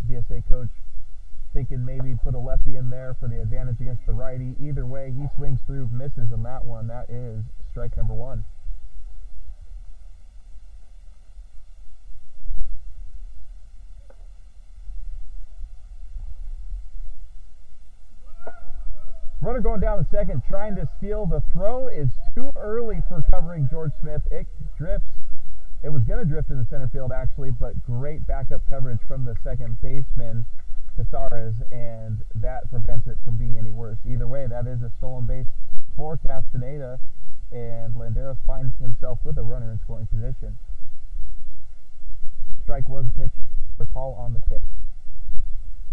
VSA coach thinking maybe put a lefty in there for the advantage against the righty. Either way, he swings through, misses on that one. That is strike number one. Runner going down the second, trying to steal. The throw is too early for covering George Smith. It drifts. It was going to drift in the center field, actually, but great backup coverage from the second baseman, Casares, and that prevents it from being any worse. Either way, that is a stolen base for Castaneda, and Landeros finds himself with a runner in scoring position. Strike was pitched for call on the pitch.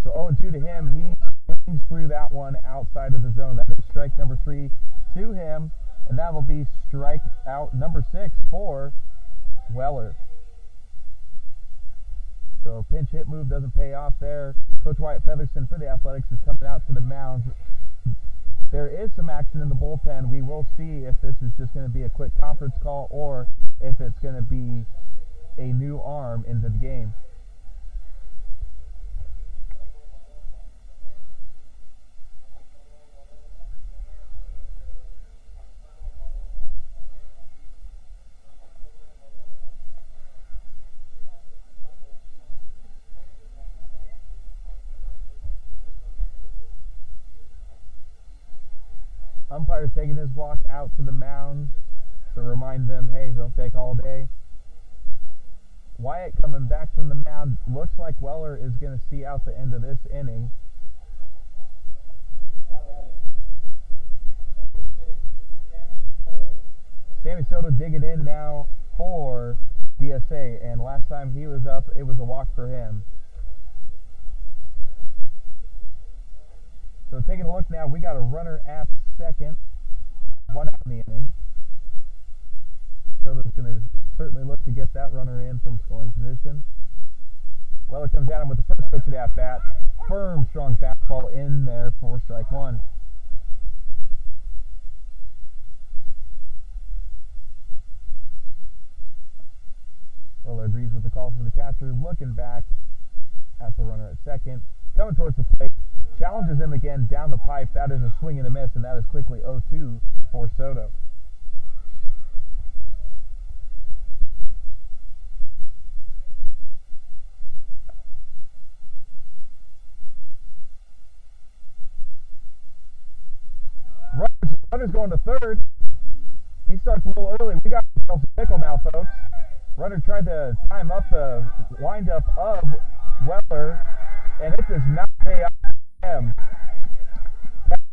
So 0-2 to him. He swings through that one outside of the zone. That is strike number 3 to him, and that will be strike out number 6 for Weller. So pinch hit move doesn't pay off there. Coach Wyatt Featherston for the Athletics is coming out to the mound. There is some action in the bullpen. We will see if this is just going to be a quick conference call or if it's going to be a new arm into the game. Umpire's taking his walk out to the mound to remind them, hey, don't take all day. Wyatt coming back from the mound. Looks like Weller is going to see out the end of this inning. Sammy Soto digging in now for VSA, and last time he was up, it was a walk for him. So taking a look now, we got a runner at second, one out in the inning. Soto's going to certainly look to get that runner in from scoring position. Weller comes at him with the first pitch of that bat. Firm, strong fastball in there for strike one. Weller agrees with the call from the catcher, looking back at the runner at second. Coming towards the plate, challenges him again down the pipe. That is a swing and a miss, and that is quickly 0-2 for Soto. Runner's going to third. He starts a little early. We got ourselves a pickle now, folks. Runner tried to time up the windup of Weller, and it does not pay off for him.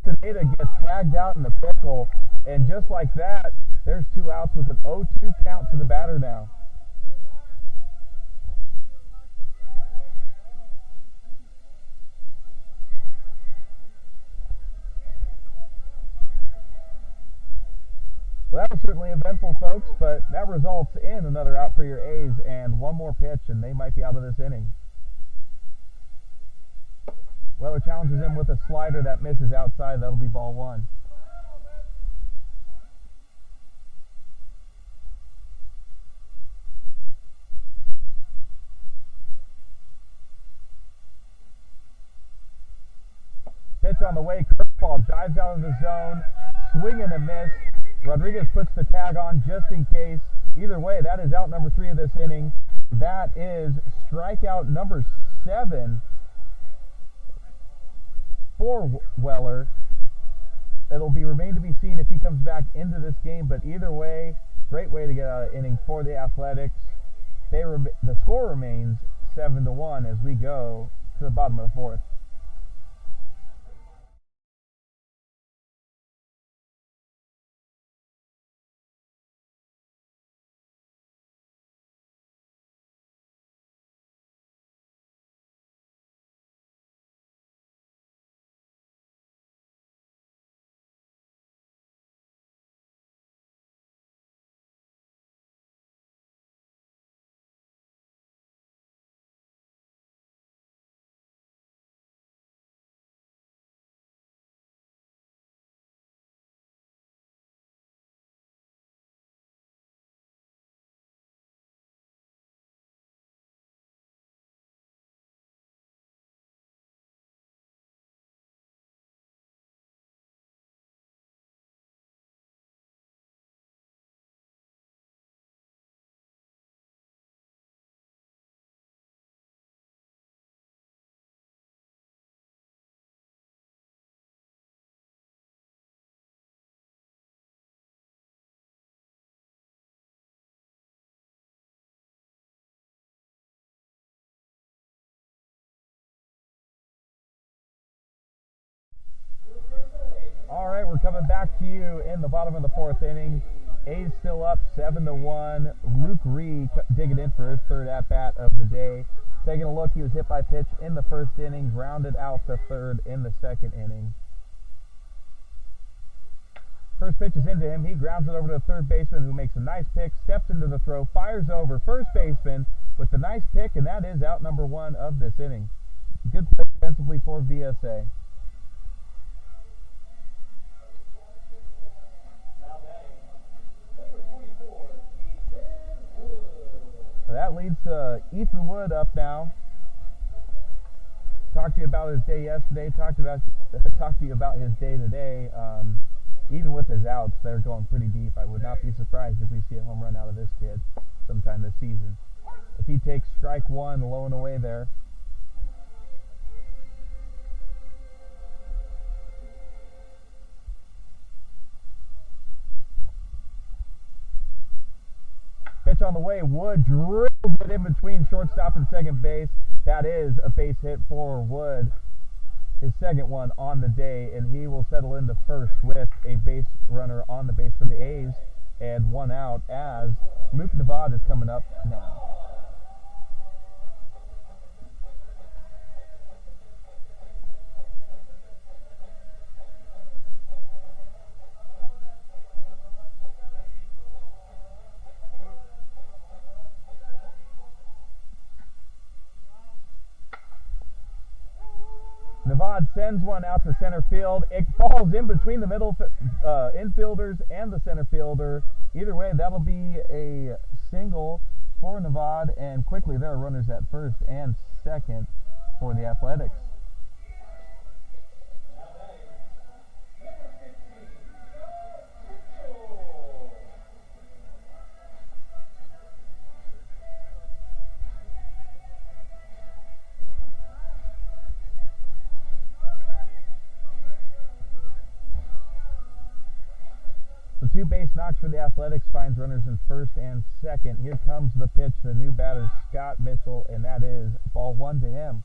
Castaneda gets tagged out in the pickle, and just like that, there's 2 outs with an 0-2 count to the batter now. Well, that was certainly eventful, folks, but that results in another out for your A's and one more pitch, and they might be out of this inning. Weller challenges him with a slider that misses outside. That'll be ball 1. Pitch on the way, curveball dives out of the zone, swing and a miss. Rodriguez puts the tag on just in case. Either way, that is out number 3 of this inning. That is strikeout number 7 for Weller. It'll be remain to be seen if he comes back into this game, but either way, great way to get out of inning for the Athletics. The score remains 7-1 as we go to the bottom of the 4th. All right, we're coming back to you in the bottom of the 4th inning. A's still up 7-1. Luke Ree digging in for his 3rd at-bat of the day. Taking a look, he was hit by pitch in the 1st inning, grounded out to 3rd in the 2nd inning. First pitch is into him. He grounds it over to the 3rd baseman, who makes a nice pick, steps into the throw, fires over first baseman with the nice pick, and that is out number 1 of this inning. Good play defensively for VSA. That leads to Ethan Wood up now. Talked to you about his day yesterday. Talked to you about his day today. Even with his outs, they're going pretty deep. I would not be surprised if we see a home run out of this kid sometime this season. As he takes strike 1 low and away there. Pitch on the way. Wood drills it in between shortstop and second base. That is a base hit for Wood, his 2nd one on the day, and he will settle into first with a base runner on the base for the A's and 1 out as Luke Nevada is coming up now. Nevada sends one out to center field. It falls in between the middle infielders and the center fielder. Either way, that'll be a single for Nevada, and quickly there are runners at 1st and 2nd for the Athletics. So 2 base knocks for the Athletics, finds runners in first and second. Here comes the pitch to the new batter, Scott Mitchell, and that is ball 1 to him.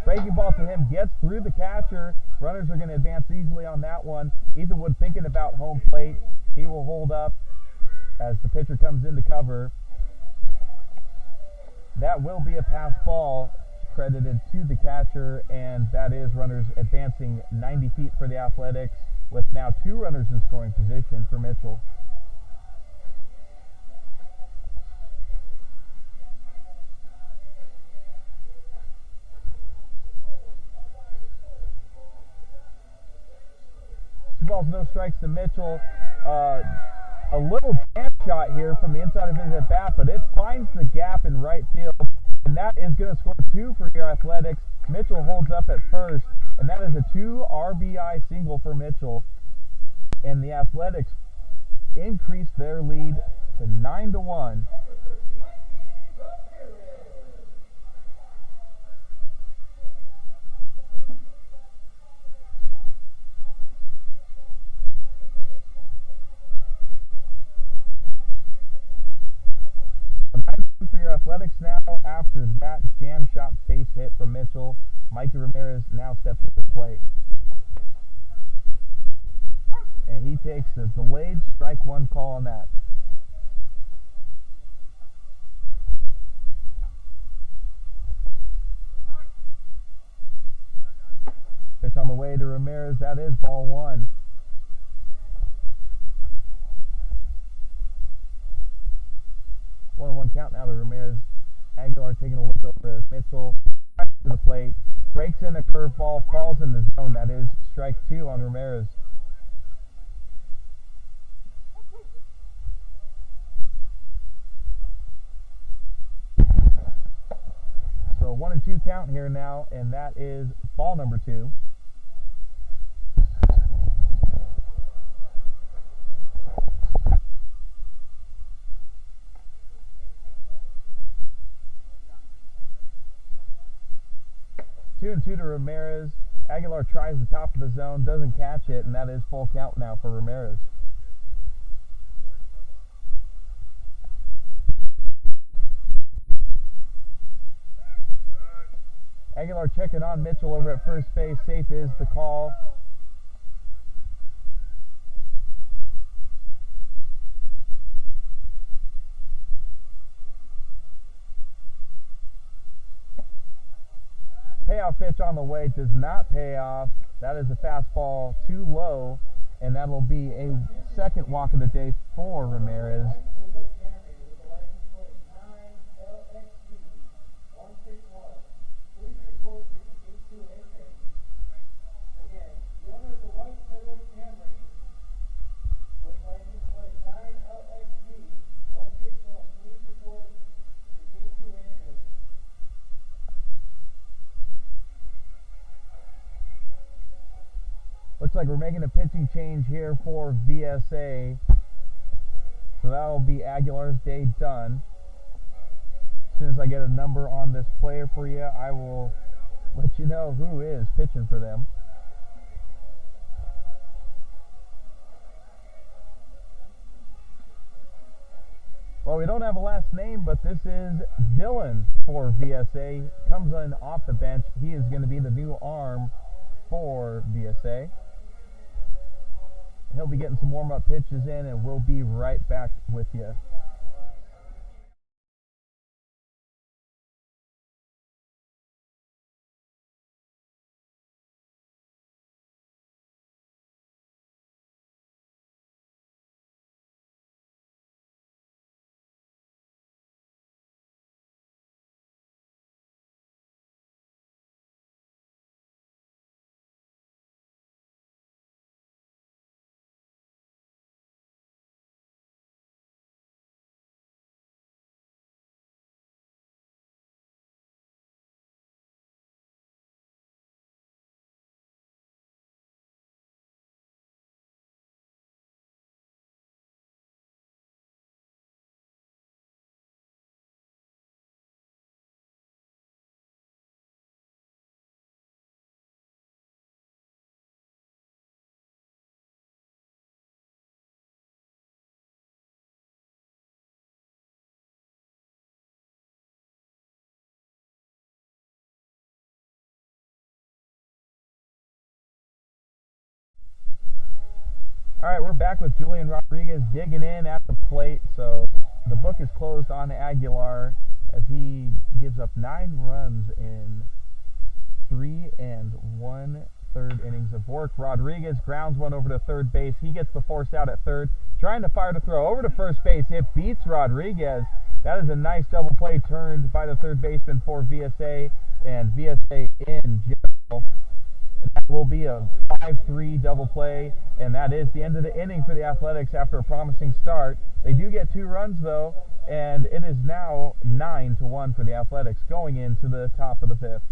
Breaking ball to him, gets through the catcher. Runners are going to advance easily on that one. Ethan Wood thinking about home plate. He will hold up as the pitcher comes into cover. That will be a pass ball credited to the catcher, and that is runners advancing 90 feet for the Athletics, with now 2 runners in scoring position for Mitchell. Balls, no strikes to Mitchell. A little jam shot here from the inside of his at bat, but it finds the gap in right field, and that is going to score 2 for your Athletics. Mitchell holds up at first, and that is a 2 RBI single for Mitchell, and the Athletics increase their lead to 9-1. For your Athletics now, after that jam shot base hit from Mitchell, Mikey Ramirez now steps at the plate. And he takes the delayed strike 1 call on that. Pitch on the way to Ramirez, that is ball 1. One count now to Ramirez. Aguilar taking a look over at Mitchell, to the plate, breaks in a curveball, falls in the zone. That is strike 2 on Ramirez. So 1-2 count here now, and that is ball number 2. Two and 2 to Ramirez. Aguilar tries the top of the zone, doesn't catch it, and that is full count now for Ramirez. Aguilar checking on Mitchell over at first base. Safe is the call. Payoff pitch on the way, does not pay off. That is a fastball too low, and that'll be a second walk of the day for Ramirez. Looks like we're making a pitching change here for VSA. So that'll be Aguilar's day done. As soon as I get a number on this player for you, I will let you know who is pitching for them. Well, we don't have a last name, but this is Dylan for VSA. Comes in off the bench. He is going to be the new arm for VSA. He'll be getting some warm-up pitches in, and we'll be right back with you. All right, we're back with Julian Rodriguez digging in at the plate. So the book is closed on Aguilar as he gives up 9 runs in 3 1/3 innings of work. Rodriguez grounds one over to third base. He gets the force out at third, trying to fire to throw over to first base. It beats Rodriguez. That is a nice double play turned by the third baseman for VSA and VSA in general. That will be a 5-3 double play, and that is the end of the inning for the Athletics after a promising start. They do get 2 runs though, and it is now 9-1 for the Athletics going into the top of the 5th.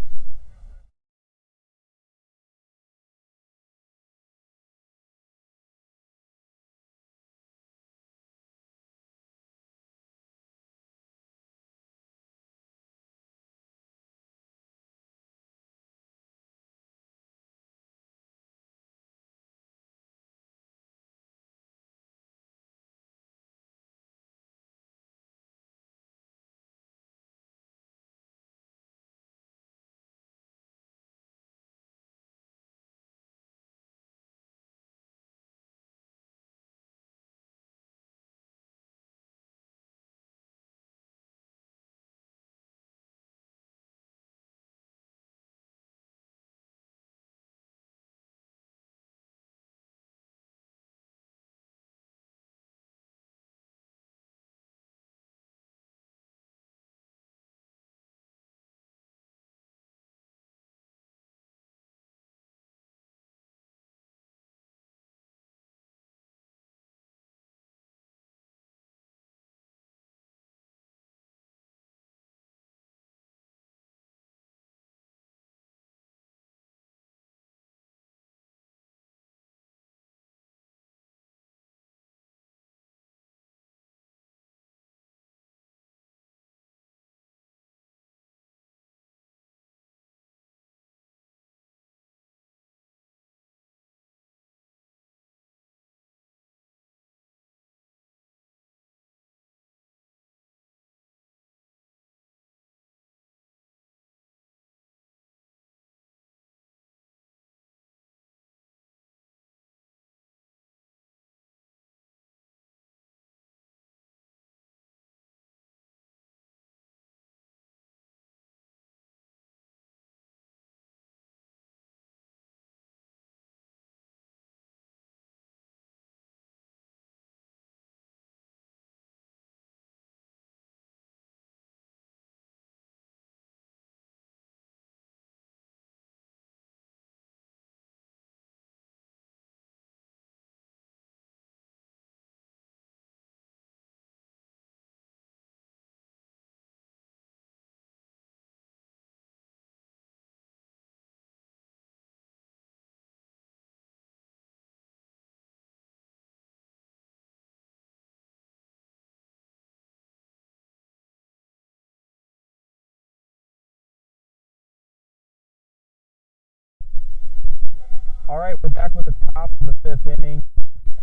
All right, we're back with the top of the 5th inning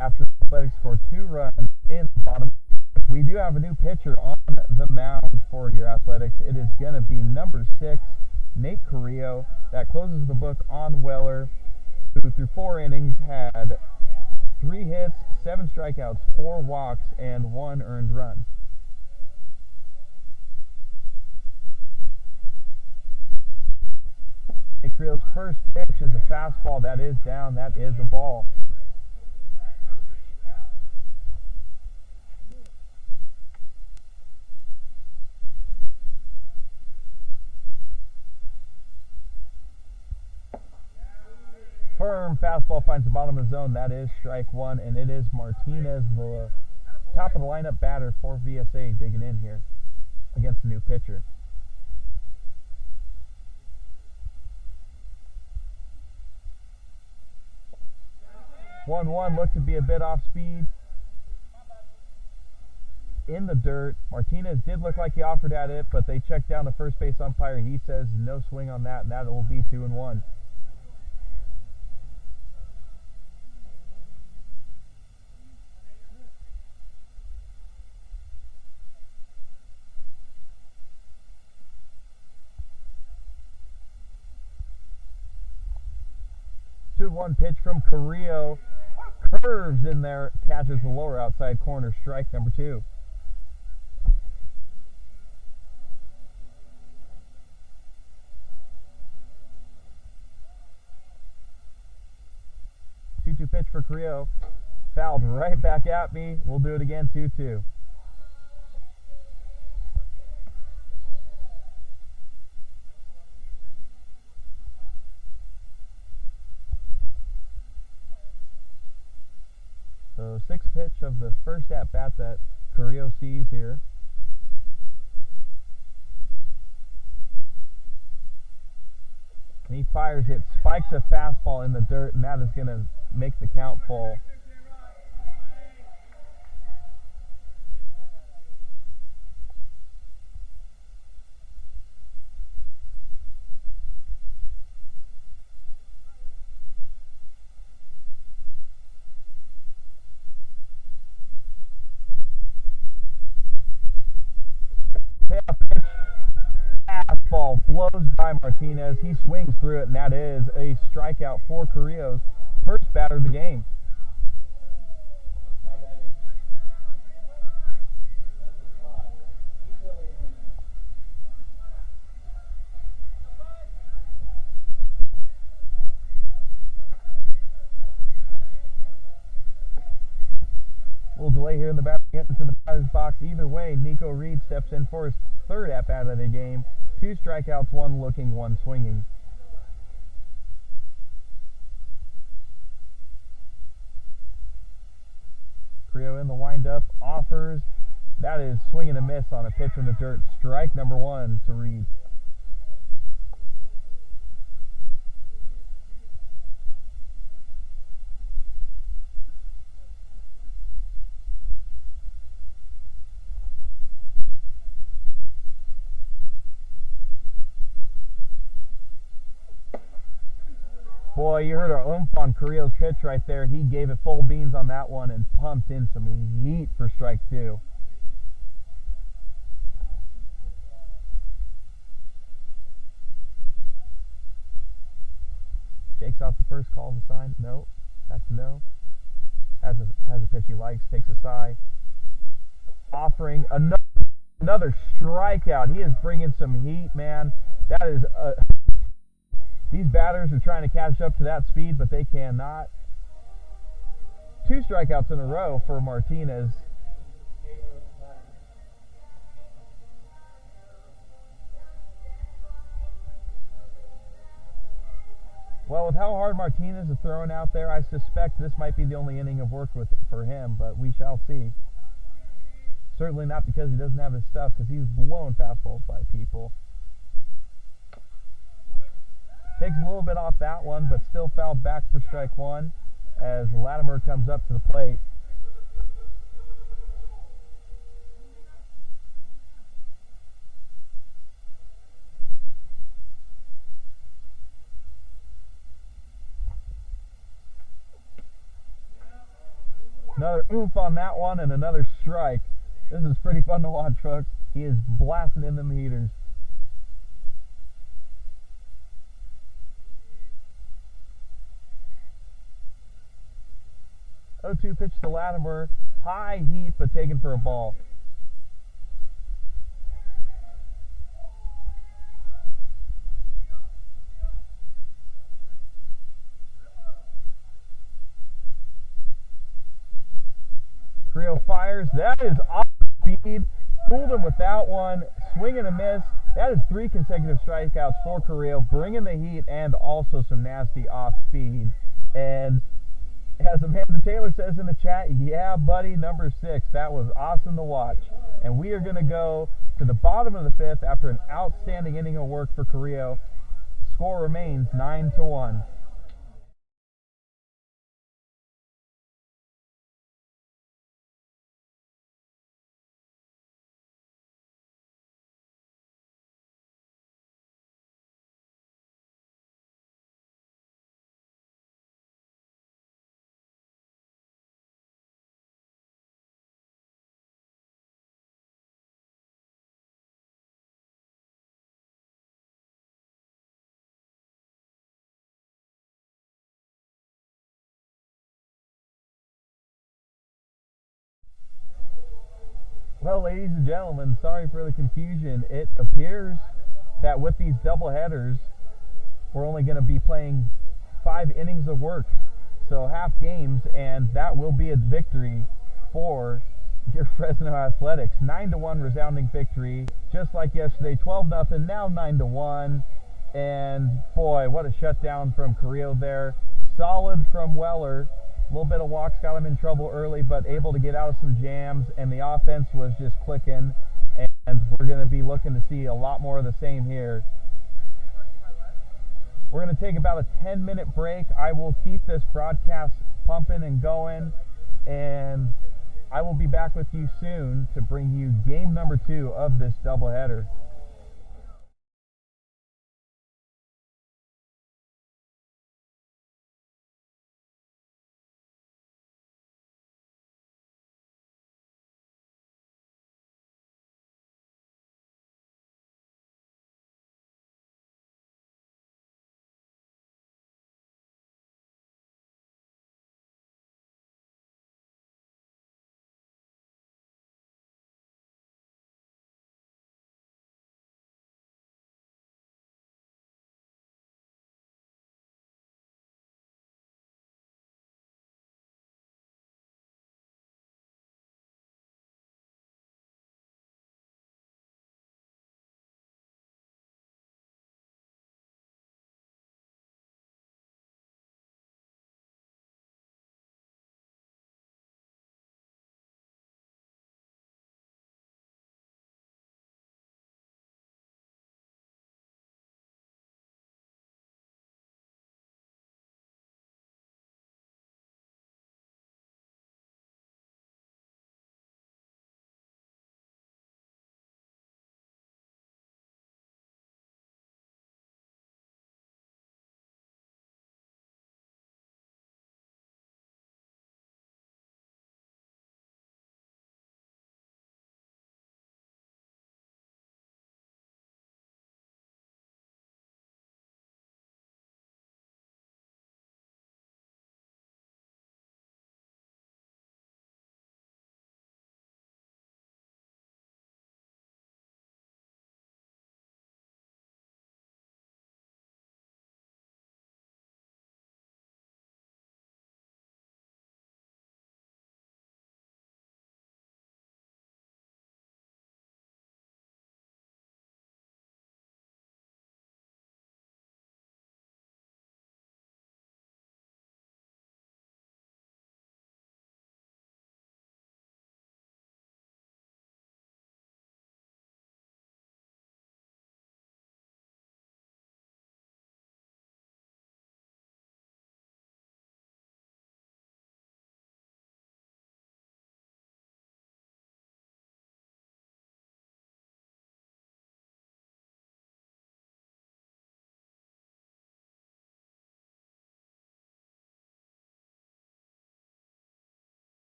after the Athletics scored 2 runs in the bottom. We do have a new pitcher on the mound for your Athletics. It is going to be number 6, Nate Carrillo. That closes the book on Weller, who through 4 innings had 3 hits, 7 strikeouts, 4 walks, and 1 earned run. Nate Carrillo's first pitch is a fastball. That is down. That is a ball. Firm fastball finds the bottom of the zone. That is strike 1, and it is Martinez, the top of the lineup batter for VSA, digging in here against the new pitcher. 1-1 looked to be a bit off speed. In the dirt. Martinez did look like he offered at it, but they checked down the first base umpire. He says no swing on that, and that will be 2-1. One pitch from Carrillo. curves in there, catches the lower outside corner, strike number 2. Two pitch for Carrillo. Fouled right back at me. We'll do it again, 2-2. So 6th pitch of the first at-bat that Carrillo sees here. And he fires it, spikes a fastball in the dirt, and that is going to make the count full. Payoff pitch, fastball blows by Martinez. He swings through it, and that is a strikeout for Carrillo's first batter of the game. We'll delay here in the batter, get into the batter's box. Either way, Nico Reed steps in for his third at-bat of the game. 2 strikeouts, 1 looking, 1 swinging. Carrillo in the windup, offers. That is swing and a miss on a pitch in the dirt. Strike number 1 to Reed. Boy, you heard our oomph on Carrillo's pitch right there. He gave it full beans on that one and pumped in some heat for strike 2. Shakes off the first call of the sign. No, that's no. Has a pitch he likes, takes a sigh. Offering another strikeout. He is bringing some heat, man. That is these batters are trying to catch up to that speed, but they cannot. 2 strikeouts in a row for Martinez. Well, with how hard Martinez is throwing out there, I suspect this might be the only inning of work for him, but we shall see. Certainly not because he doesn't have his stuff, because he's blowing fastballs by people. Takes a little bit off that one, but still fouled back for strike 1 as Latimer comes up to the plate. Another oomph on that one and another strike. This is pretty fun to watch, folks. He is blasting in them heaters. 0-2 pitch to Latimer. High heat, but taken for a ball. Carrillo fires. That is off speed. Fooled him with that one. Swing and a miss. That is 3 consecutive strikeouts for Carrillo, bringing the heat and also some nasty off speed. And as Amanda Taylor says in the chat, yeah, buddy, number 6. That was awesome to watch. And we are going to go to the bottom of the 5th after an outstanding inning of work for Carrillo. Score remains 9-1. Well, ladies and gentlemen, sorry for the confusion. It appears that with these double headers, we're only going to be playing 5 innings of work, so half games, and that will be a victory for your Fresno Athletics. 9-1 resounding victory, just like yesterday. 12-0, now 9-1. And boy, what a shutdown from Carrillo there. Solid from Weller. A little bit of walks got him in trouble early, but able to get out of some jams, and the offense was just clicking. And we're going to be looking to see a lot more of the same here. We're going to take about a 10-minute break. I will keep this broadcast pumping and going, and I will be back with you soon to bring you game number 2 of this doubleheader.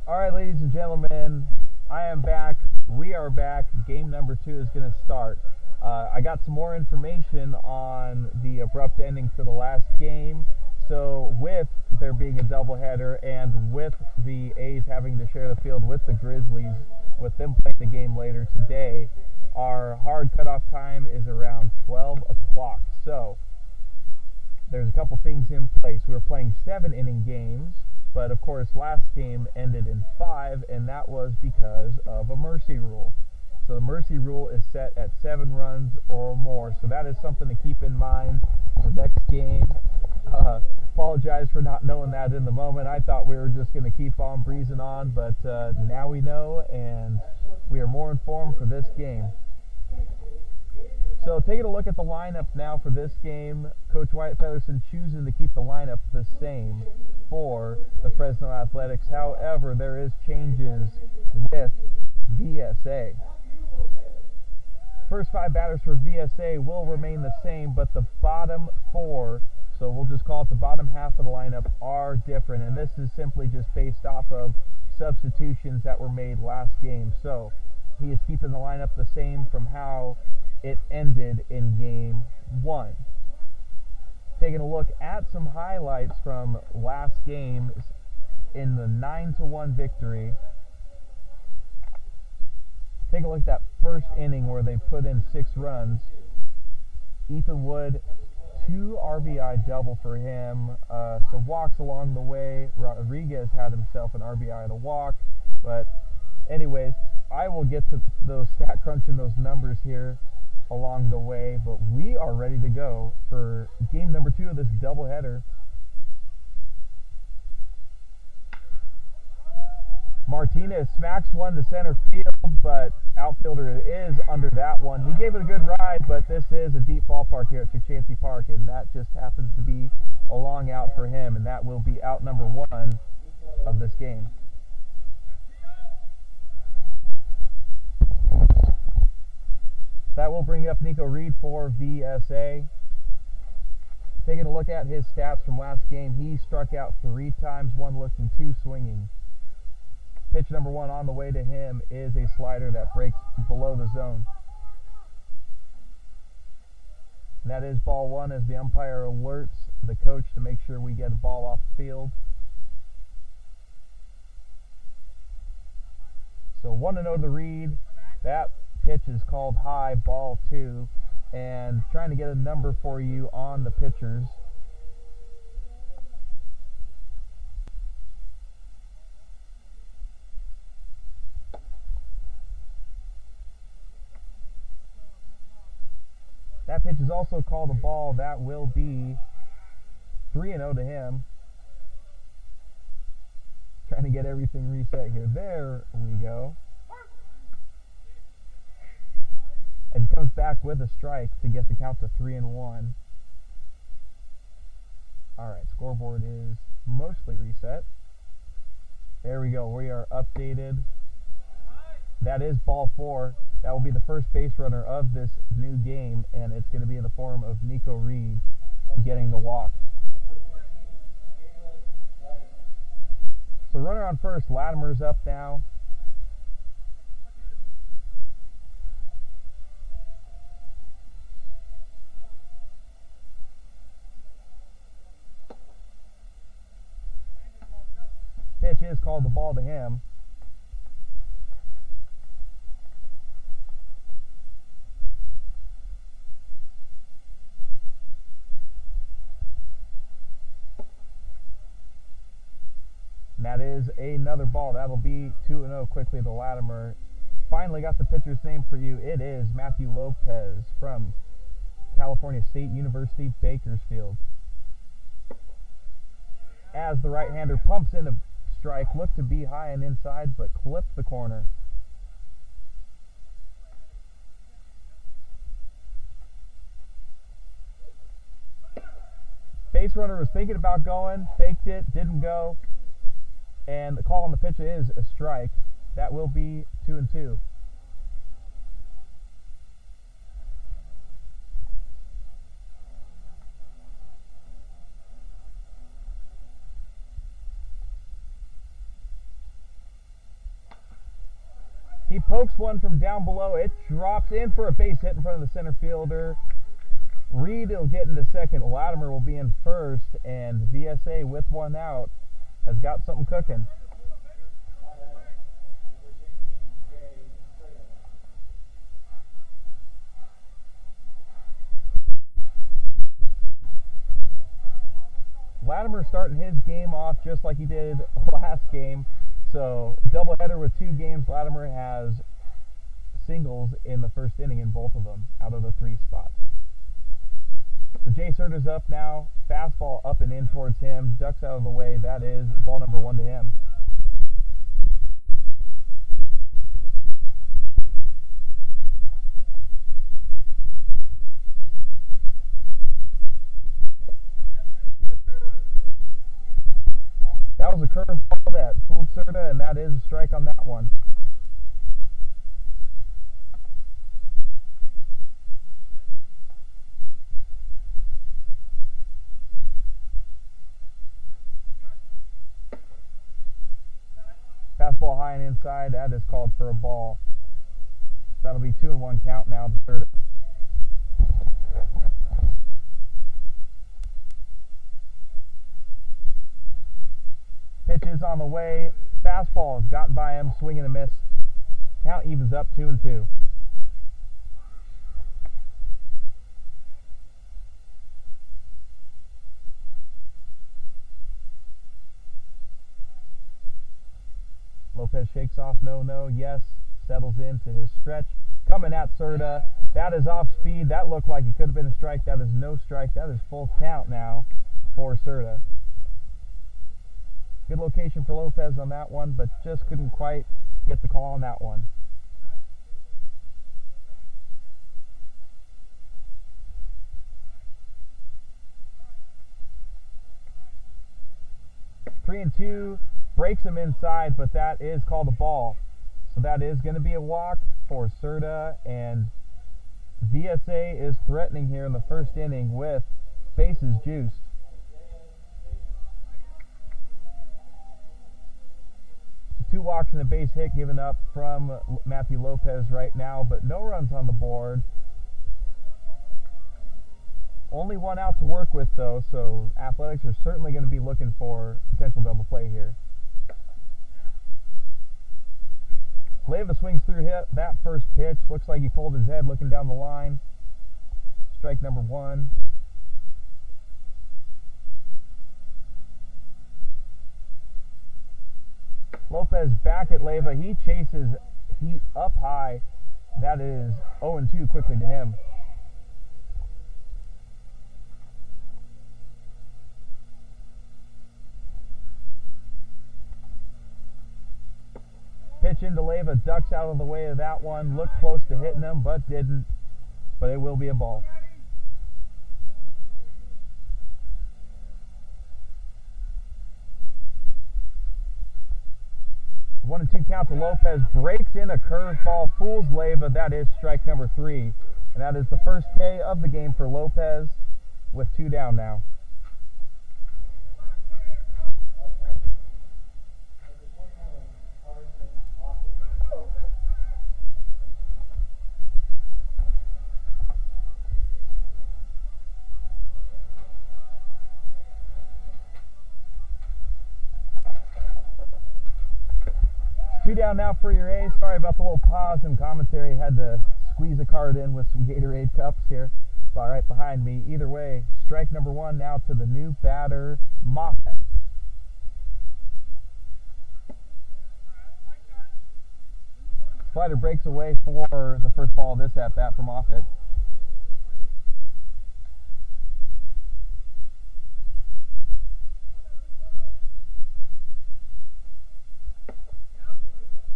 All right, ladies and gentlemen, I am back. We are back. Game number 2 is going to start. I got some more information on the abrupt ending to the last game. So with there being a doubleheader and with the A's having to share the field with the Grizzlies, with them playing the game later today, our hard cutoff time is around 12 o'clock. So there's a couple things in place. We were playing 7-inning games, but of course last game ended in 5, and that was because of a mercy rule. So the mercy rule is set at 7 runs or more. So that is something to keep in mind for next game. Apologize for not knowing that in the moment. I thought we were just going to keep on breezing on, but now we know, and we are more informed for this game. So taking a look at the lineup now for this game, Coach Wyatt Featherson choosing to keep the lineup the same for the Fresno Athletics. However, there is changes with VSA. First 5 batters for VSA will remain the same, but the bottom 4, so we'll just call it the bottom half of the lineup, are different. And this is simply just based off of substitutions that were made last game. So he is keeping the lineup the same from how it ended in game 1. Taking a look at some highlights from last game in the 9-1 victory. Take a look at that first inning where they put in 6 runs. Ethan Wood, 2 RBI double for him. Some walks along the way. Rodriguez had himself an RBI and a walk. But anyways, I will get to those stat crunching those numbers here along the way. But we are ready to go for game number 2 of this doubleheader. Martinez smacks one to center field, but outfielder is under that one. He gave it a good ride, but this is a deep ballpark here at Chachansey Park, and that just happens to be a long out for him, and that will be out number 1 of this game. That will bring up Nico Reed for VSA. Taking a look at his stats from last game, he struck out 3 times, 1 looking, 2 swinging. Pitch number 1 on the way to him is a slider that breaks below the zone. And that is ball 1 as the umpire alerts the coach to make sure we get a ball off the field. So 1-0 to Reed. That pitch is called high, ball 2. And trying to get a number for you on the pitchers. That pitch is also called a ball. That will be 3-0 to him. Trying to get everything reset here. There we go. As he comes back with a strike to get the count to 3-1. Alright, scoreboard is mostly reset. There we go. We are updated. That is ball 4. That will be the first base runner of this new game, and it's going to be in the form of Nico Reed getting the walk. So runner on first, Latimer's up now. Pitch is called the ball to him. That is another ball. That'll be 2-0 quickly to Latimer. Finally got the pitcher's name for you. It is Matthew Lopez from California State University, Bakersfield. As the right-hander pumps in a strike, looked to be high and inside, but clipped the corner. Base runner was thinking about going, faked it, didn't go. And the call on the pitch is a strike. That will be 2-2. pokes one from down below. It drops in for a base hit in front of the center fielder. Reed will get into second. Latimer will be in first, and VSA with one out has got something cooking. Latimer starting his game off just like he did last game. So doubleheader with 2 games. Latimer has singles in the first inning in both of them out of the 3 spots. So Jay Serta's up now. Fastball up and in towards him. Ducks out of the way. That is ball number 1 to him. That was a curveball that fooled Serta, and that is a strike on that one. Fastball high and inside, that is called for a ball. That'll be 2-1 count now to Serta. Pitch is on the way. Fastball got by him, swing and a miss. Count evens up 2-2. Lopez shakes off no, yes, settles into his stretch. Coming at Serta. That is off speed. That looked like it could have been a strike. That is no strike. That is full count now for Serta. Good location for Lopez on that one, but just couldn't quite get the call on that one. Three and two, breaks him inside, but that is called a ball. So that is going to be a walk for Serta, and VSA is threatening here in the first inning with bases juiced. Two walks and a base hit given up from Matthew Lopez right now, but no runs on the board. Only one out to work with, though, so Athletics are certainly going to be looking for potential double play here. Leyva swings through that first pitch. Looks like he pulled his head looking down the line. Strike number 1. Lopez back at Leyva. He chases heat up high. That is 0-2 quickly to him. Pitch into Leyva. Ducks out of the way of that one. Looked close to hitting him, but didn't. But it will be a ball. 1-2 count to Lopez. Breaks in a curveball. Fools Leyva. That is strike number 3. And that is the first K of the game for Lopez with 2 down now. Two down now for your A's. Sorry about the little pause in commentary. Had to squeeze a card in with some Gatorade cups here. All right, behind me. Either way, strike number 1 now to the new batter, Moffitt. Slider breaks away for the first ball of this at-bat for Moffitt.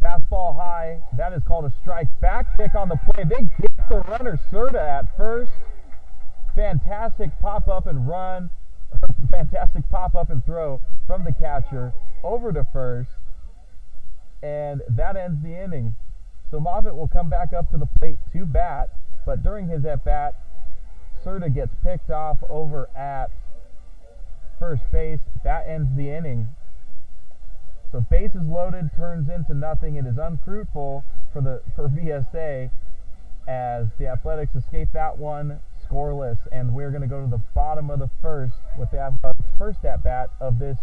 Fastball high. That is called a strike. Back pick on the play. They get the runner Serta at first. Fantastic pop-up and run. Fantastic pop-up and throw from the catcher over to first. And that ends the inning. So Moffitt will come back up to the plate to bat. But during his at-bat, Serta gets picked off over at first base. That ends the inning. So bases loaded turns into nothing. It is unfruitful for VSA, as the Athletics escape that one scoreless, and we're going to go to the bottom of the first with the Athletics' first at bat of this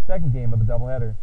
second game of the doubleheader.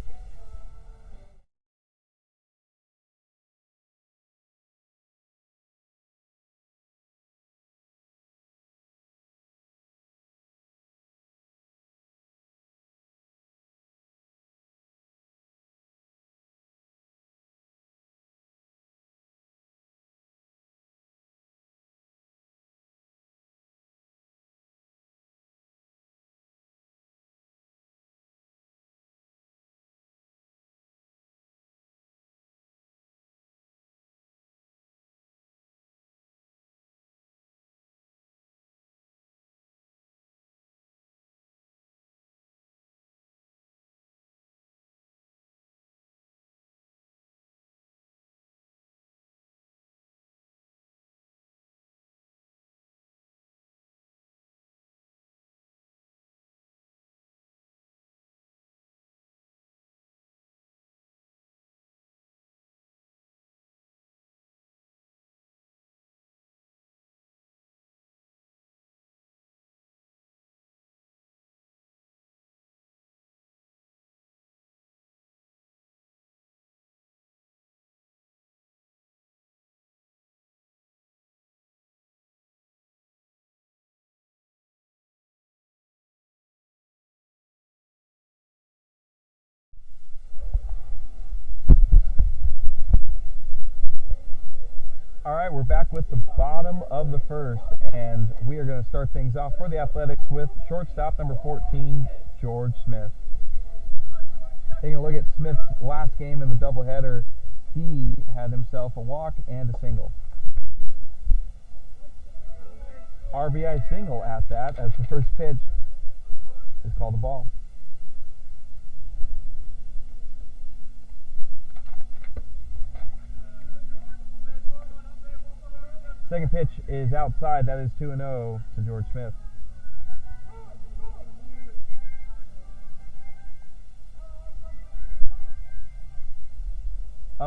All right, we're back with the bottom of the first, and we are going to start things off for the Athletics with shortstop number 14, George Smith. Taking a look at Smith's last game in the doubleheader, he had himself a walk and a single. RBI single at that, as the first pitch is called a ball. Second pitch is outside. That is 2-0 to George Smith.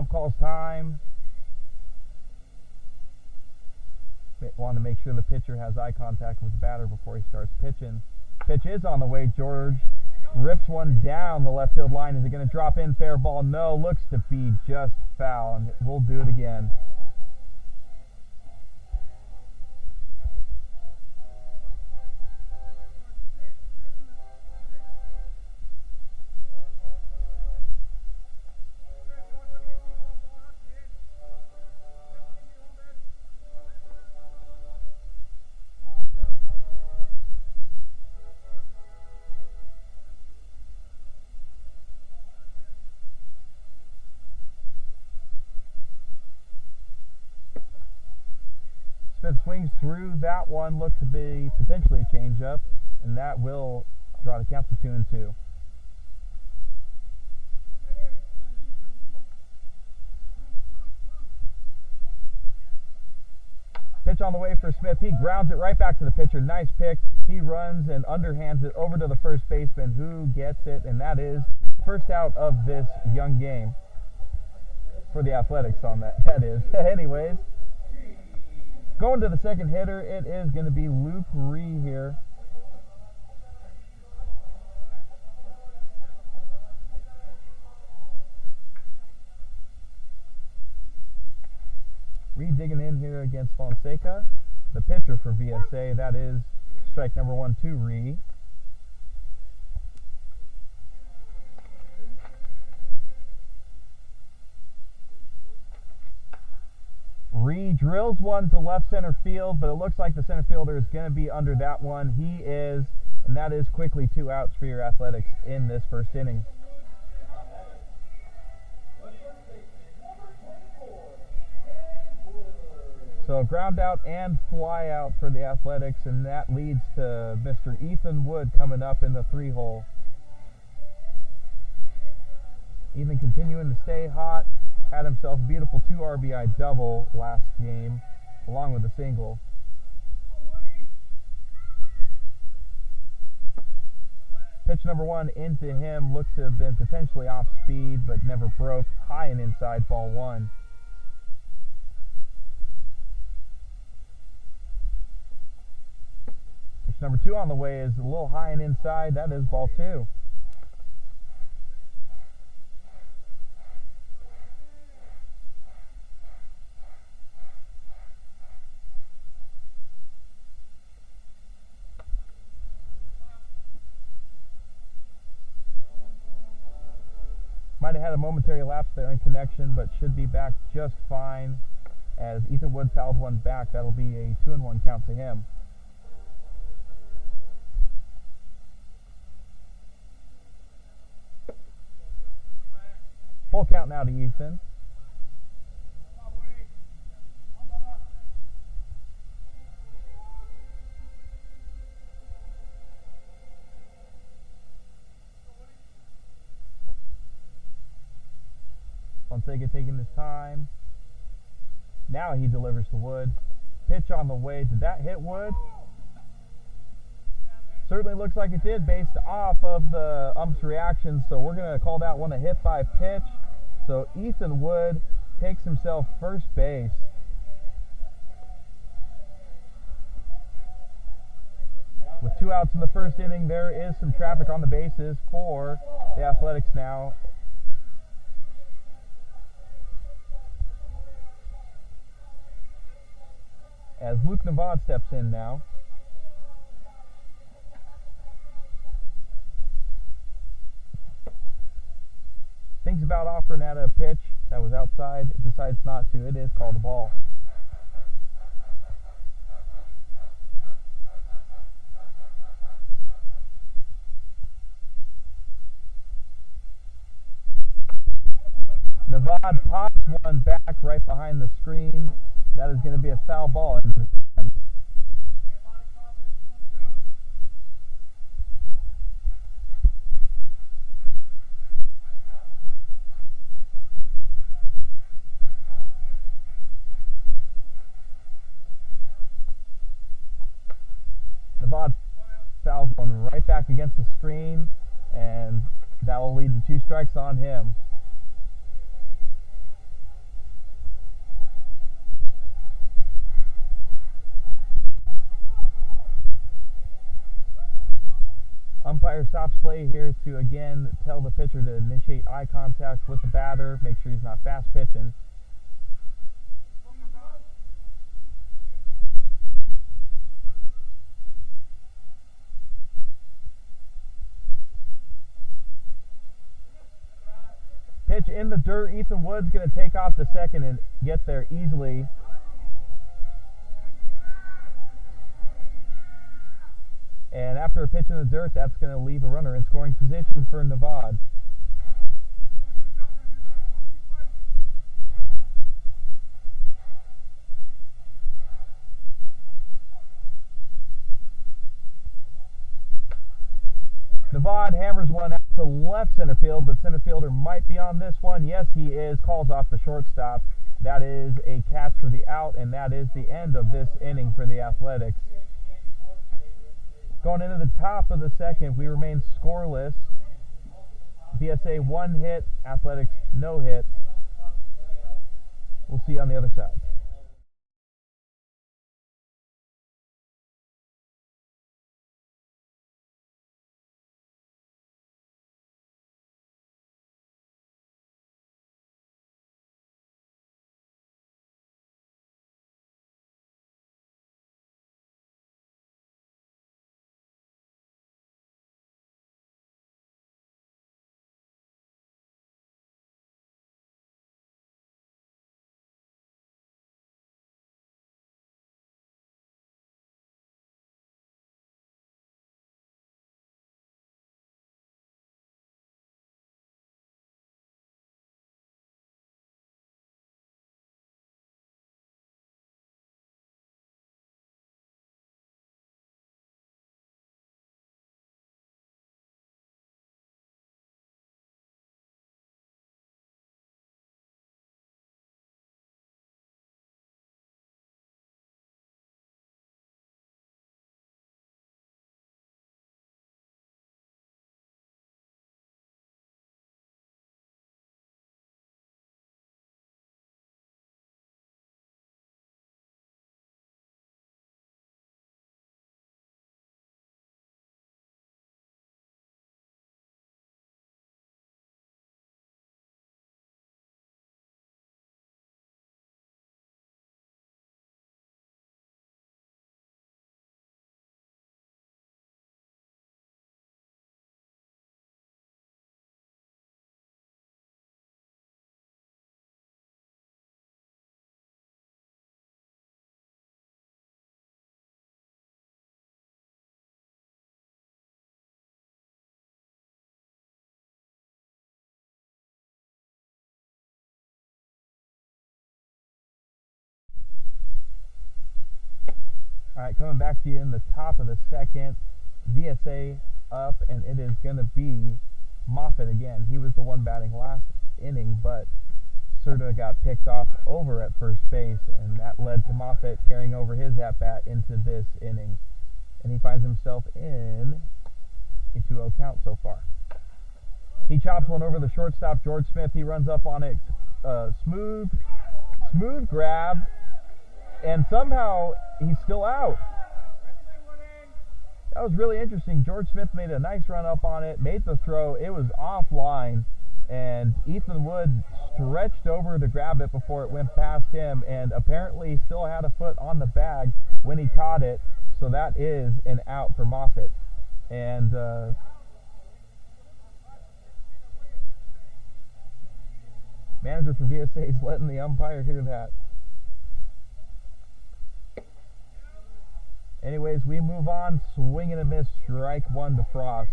Calls time. Want to make sure the pitcher has eye contact with the batter before he starts pitching. Pitch is on the way. George rips one down the left field line. Is it going to drop in? Fair ball? No. Looks to be just foul, and we'll do it again. Smith swings through that one, looked to be potentially a changeup, and that will draw the count to 2-2. Pitch on the way for Smith. He grounds it right back to the pitcher. Nice pick. He runs and underhands it over to the first baseman, who gets it, and that is first out of this young game for the Athletics on that. That is. Anyways. Going to the second hitter, it is going to be Luke Ree here. Ree digging in here against Fonseca, the pitcher for VSA. That is strike number 1 to Ree. Ree drills one to left center field, but it looks like the center fielder is going to be under that one. He is, and that is quickly 2 outs for your Athletics in this first inning. So ground out and fly out for the Athletics, and that leads to Mr. Ethan Wood coming up in the 3-hole. Ethan continuing to stay hot. Had himself a beautiful 2 RBI double last game, along with a single. Pitch number 1 into him, looked to have been potentially off speed, but never broke. High and inside, ball 1. Number 2 on the way is a little high and inside. That is ball 2. Might have had a momentary lapse there in connection, but should be back just fine. As Ethan Wood fouled one back, that'll be a 2-1 count to him. Full count now to Ethan. Fonseca taking his time. Now he delivers to Wood. Pitch on the way. Did that hit Wood? Certainly looks like it did based off of the ump's reaction, so we're going to call that one a hit by pitch. So Ethan Wood takes himself first base. With 2 outs in the first inning, there is some traffic on the bases for the Athletics now. As Luke Navad steps in now. Thinks about offering at a pitch that was outside, decides not to. It is called a ball. Navad pops one back right behind the screen. That is going to be a foul ball into the stands. Navad fouls one right back against the screen, and that will lead to 2 strikes on him. Umpire stops play here to again tell the pitcher to initiate eye contact with the batter, make sure he's not fast pitching. Pitch in the dirt. Ethan Wood's going to take off the second and get there easily. And after a pitch in the dirt, that's going to leave a runner in scoring position for Navad. Navad hammers one out to left center field, but center fielder might be on this one. Yes, he is. Calls off the shortstop. That is a catch for the out, and that is the end of this inning for the Athletics. Going into the top of the second, we remain scoreless. VSA 1 hit, Athletics no hits. We'll see you on the other side. All right, coming back to you in the top of the second. VSA up, and it is going to be Moffitt again. He was the one batting last inning, but Serta got picked off over at first base, and that led to Moffitt carrying over his at-bat into this inning. And he finds himself in a 2-0 count so far. He chops one over the shortstop, George Smith. He runs up on it, smooth grab, and somehow he's still out. That was really interesting. George Smith made a nice run up on it, made the throw. It was offline, and Ethan Wood stretched over to grab it before it went past him, and apparently still had a foot on the bag when he caught it. So that is an out for Moffitt. And manager for VSA is letting the umpire hear that. Anyways, we move on. Swing and a miss, strike one to Frost.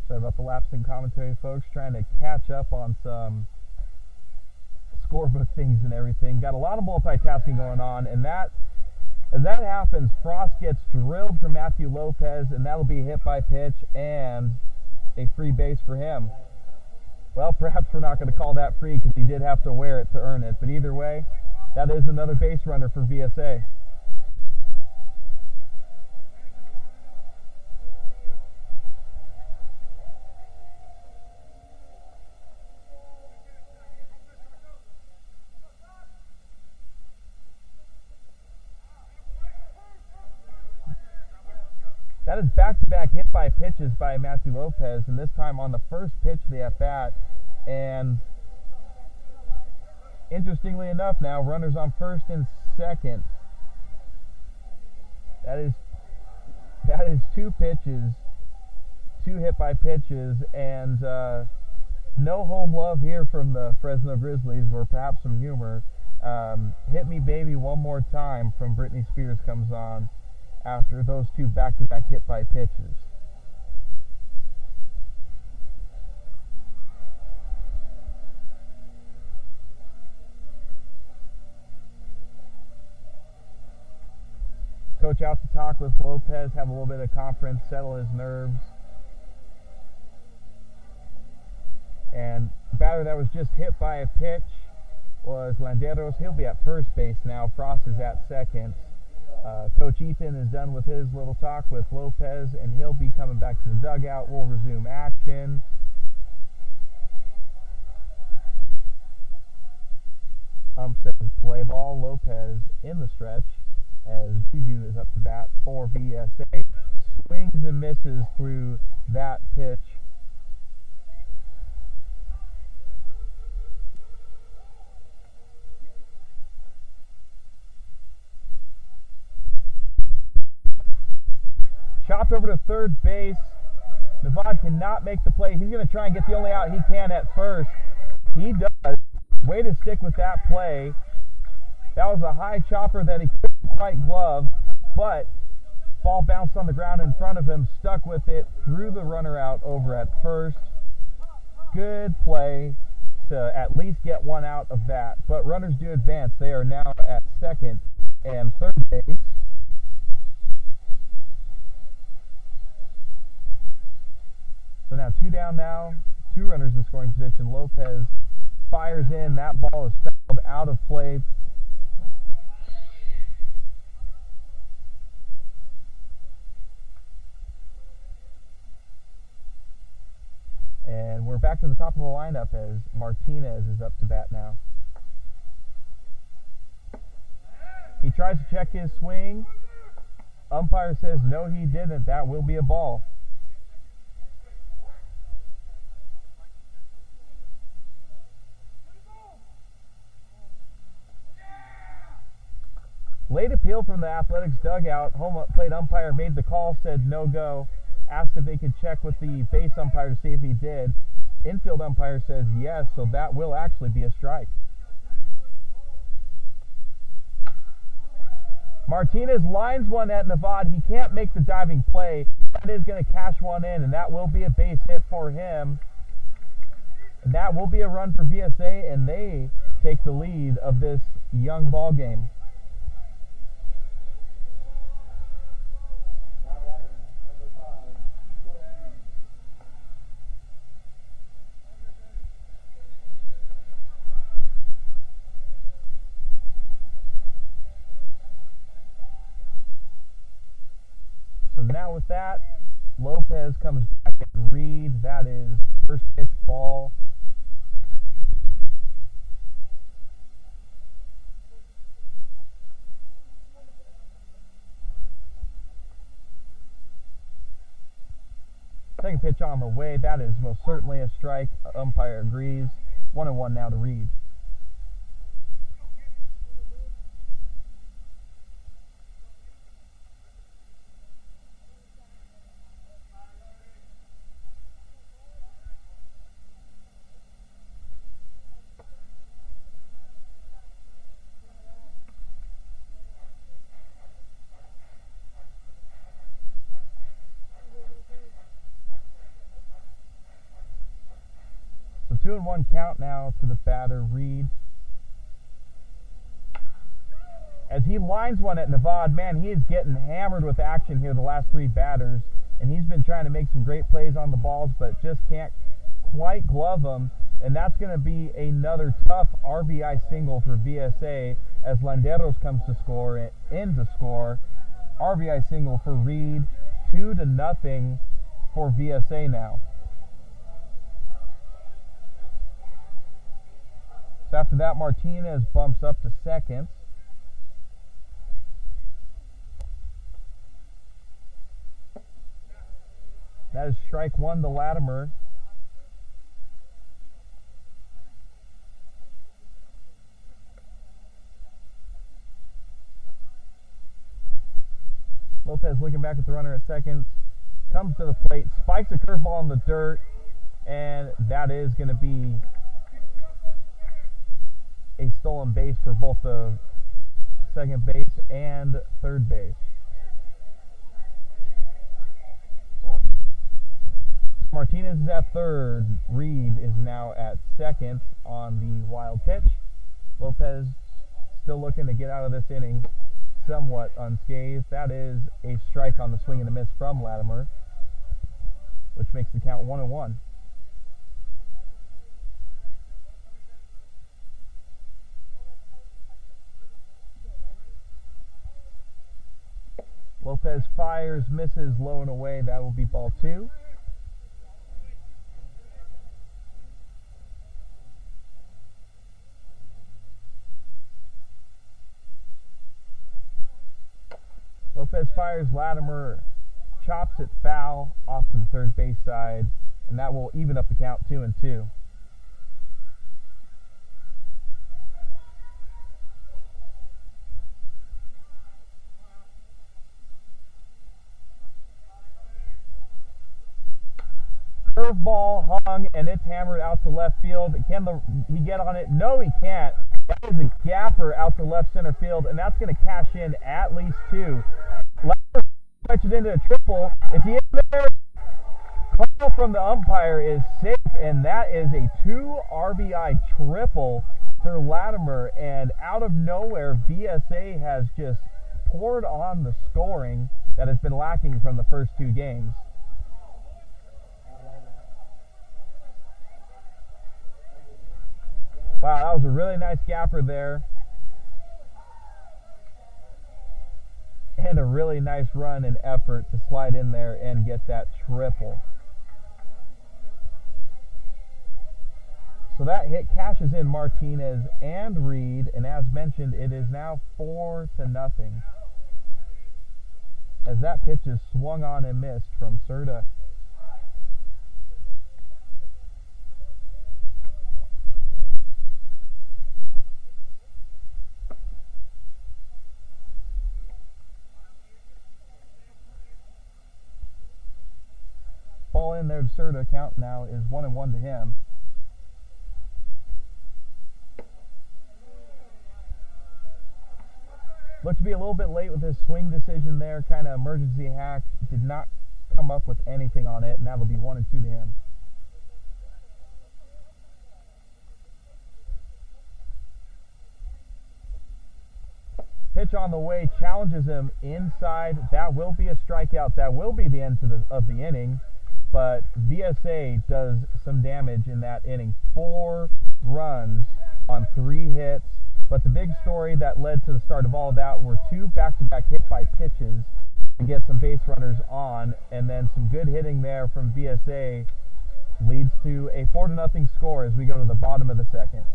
Sorry about the lapse in commentary, folks. Trying to catch up on some scorebook things and everything. Got a lot of multitasking going on, and as that happens, Frost gets drilled from Matthew Lopez, and that'll be hit by pitch and a free base for him. Well, perhaps we're not going to call that free because he did have to wear it to earn it. But either way, that is another base runner for VSA. That is back-to-back hit by pitches by Matthew Lopez, and this time on the first pitch of the at-bat. And interestingly enough now, runners on first and second. That is two pitches, two hit by pitches, and no home love here from the Fresno Grizzlies, or perhaps some humor. Hit Me Baby One More Time from Britney Spears comes on after those two back-to-back hit by pitches. Coach out to talk with Lopez, have a little bit of conference, settle his nerves. And batter that was just hit by a pitch was Landeros. He'll be at first base now. Frost is at second. Coach Ethan is done with his little talk with Lopez, and he'll be coming back to the dugout. We'll resume action. Says play ball. Lopez in the stretch as Juju is up to bat for VSA. Swings and misses through that pitch. Chopped over to third base. Navad cannot make the play. He's going to try and get the only out he can at first. He does. Way to stick with that play. That was a high chopper that he couldn't quite glove, but ball bounced on the ground in front of him, stuck with it, threw the runner out over at first. Good play to at least get one out of that. But runners do advance. They are now at second and third base. So now two down now, two runners in scoring position. Lopez fires in. That ball is fouled out of play. And we're back to the top of the lineup as Martinez is up to bat now. He tries to check his swing. Umpire says no, he didn't. That will be a ball. Late appeal from the Athletics dugout. Home plate umpire made the call, said no go. Asked if they could check with the base umpire to see if he did. Infield umpire says yes, so that will actually be a strike. Martinez lines one at Nevada. He can't make the diving play. That is going to cash one in, and that will be a base hit for him. And that will be a run for VSA, and they take the lead of this young ball game. So now with that, Lopez comes back and Reed. That is first pitch ball. Second pitch on the way. That is most certainly a strike. Umpire agrees. 1-1 now to Reed. So 2-1 count now to the batter, Reed. As he lines one at Nevada, man, he is getting hammered with action here the last three batters. And he's been trying to make some great plays on the balls, but just can't quite glove them. And that's going to be another tough RBI single for VSA as Landeros comes to score, in to score. RBI single for Reed, 2-0 for VSA now. So after that, Martinez bumps up to second. That is strike one to Latimer. Lopez looking back at the runner at second. Comes to the plate, spikes a curveball in the dirt, and that is going to be a stolen base for both the second base and third base. Martinez is at third. Reed is now at second on the wild pitch. Lopez still looking to get out of this inning somewhat unscathed. That is a strike on the swing and a miss from Latimer, which makes the count 1-1. Lopez fires, misses, low and away. That will be ball two. Lopez fires, Latimer chops it foul off to the third base side, and that will even up the count 2-2. Curveball hung, and it's hammered out to left field. Can he get on it? No, he can't. That is a gapper out to left center field, and that's going to cash in at least two. Latimer stretches into a triple. Is he in there? Call from the umpire is safe, and that is a 2 RBI triple for Latimer. And out of nowhere, VSA has just poured on the scoring that has been lacking from the first two games. Wow, that was a really nice gapper there. And a really nice run and effort to slide in there and get that triple. So that hit cashes in Martinez and Reed, and as mentioned, it is now 4-0. As that pitch is swung on and missed from Serta. ball in there to Serta. Count now is 1-1 to him. Looked to be a little bit late with his swing decision there, kind of emergency hack. Did not come up with anything on it, and that'll be 1-2 to him. Pitch on the way, challenges him inside. That will be a strikeout. That will be the end of the inning, but VSA does some damage in that inning. 4 runs on 3 hits. But the big story that led to the start of all of that were 2 back-to-back hit by pitches to get some base runners on, and then some good hitting there from VSA leads to a 4-0 score as we go to the bottom of the second.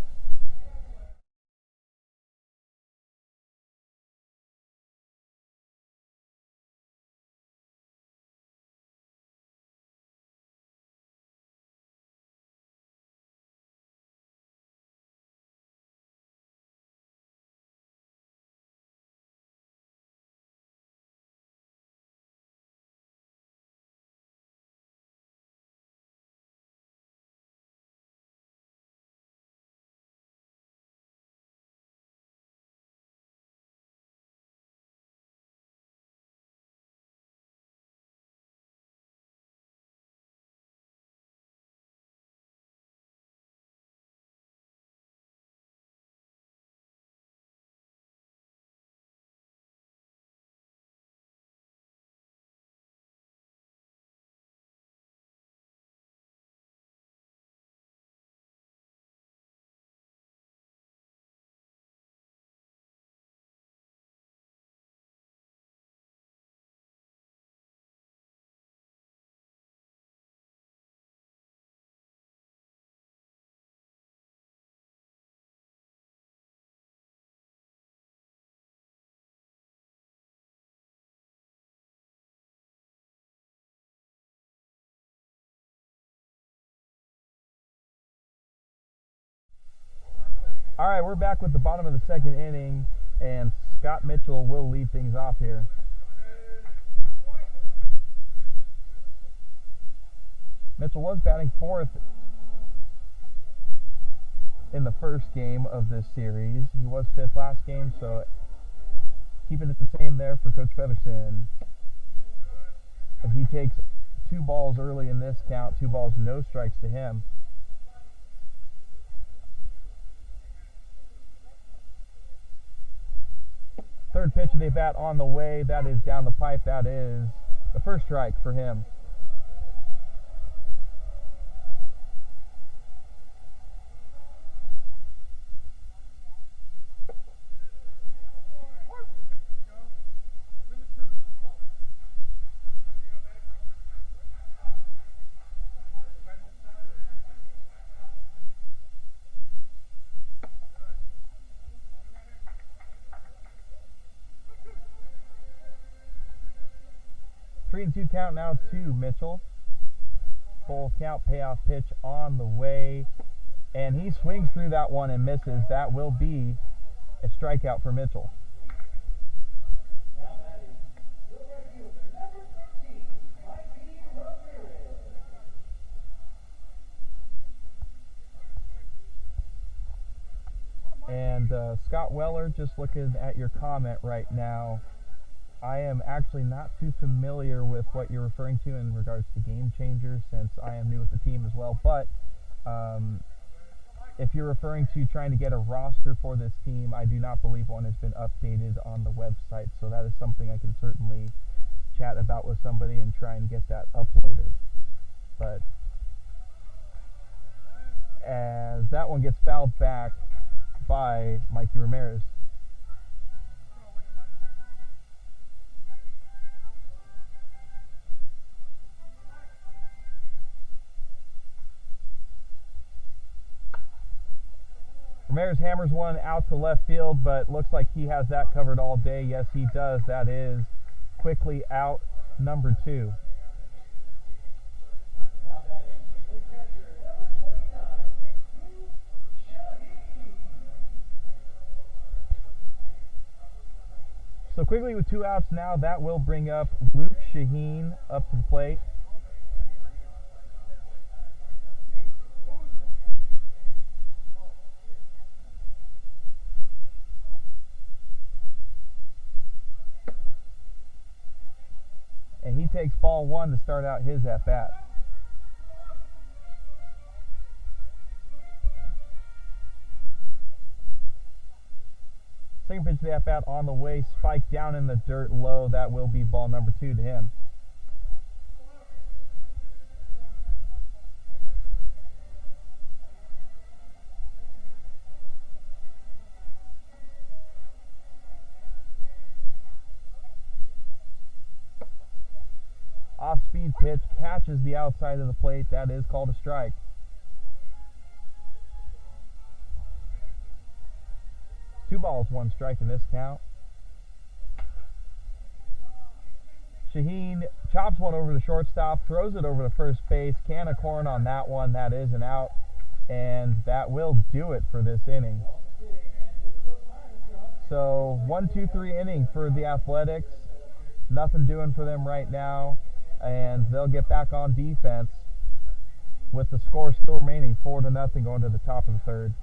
All right, we're back with the bottom of the second inning, and Scott Mitchell will lead things off here. Mitchell was batting 4th in the first game of this series. He was 5th last game, so keeping it the same there for Coach Featherson. If he takes 2 balls early in this count, 2 balls, no strikes to him. Third pitch of the bat on the way. That is down the pipe. That is the first strike for him. Three and 2 count now to Mitchell. Full count, payoff pitch on the way. And he swings through that one and misses. That will be a strikeout for Mitchell. And Scott Weller, just looking at your comment right now, I am actually not too familiar with what you're referring to in regards to game changers, since I am new with the team as well. But if you're referring to trying to get a roster for this team, I do not believe one has been updated on the website. So that is something I can certainly chat about with somebody and try and get that uploaded. But as that one gets fouled back by Mikey Ramirez. Ramirez hammers one out to left field, but looks like he has that covered all day. Yes, he does. That is quickly out, number 2. So quickly with 2 outs now, that will bring up Luke Shaheen up to the plate. takes ball one to start out his at-bat. Second pitch of the at-bat on the way, spiked down in the dirt low. That will be ball number 2 to him. Off-speed pitch, catches the outside of the plate. That is called a strike. Two balls, one strike in this count. Shaheen chops one over the shortstop, throws it over to first base. Can of corn on that one. That is an out, and that will do it for this inning. So 1-2-3 inning for the Athletics. Nothing doing for them right now, and they'll get back on defense with the score still remaining 4-0 going to the top of the third.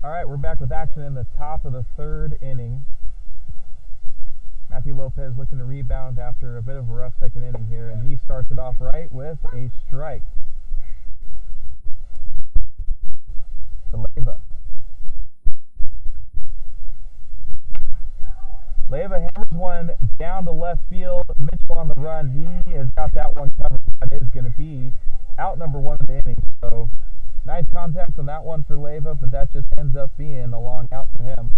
All right, we're back with action in the top of the third inning. Matthew Lopez looking to rebound after a bit of a rough second inning here, and he starts it off right with a strike. To Leyva. Leyva hammers one down to left field. Mitchell on the run. He has got that one covered. That is going to be out number 1 of the inning. So nice contact on that one for Leyva, but that just ends up being a long out for him.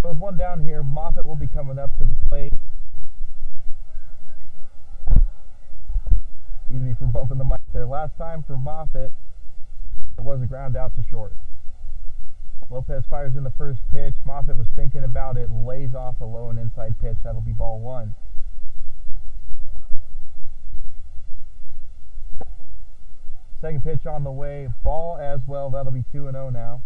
With one down here, Moffitt will be coming up to the plate. Excuse me for bumping the mic there. Last time for Moffitt, it was a ground out to short. Lopez fires in the first pitch. Moffitt was thinking about it, lays off a low and inside pitch. That'll be ball 1. Second pitch on the way, ball as well. That'll be 2-0 now.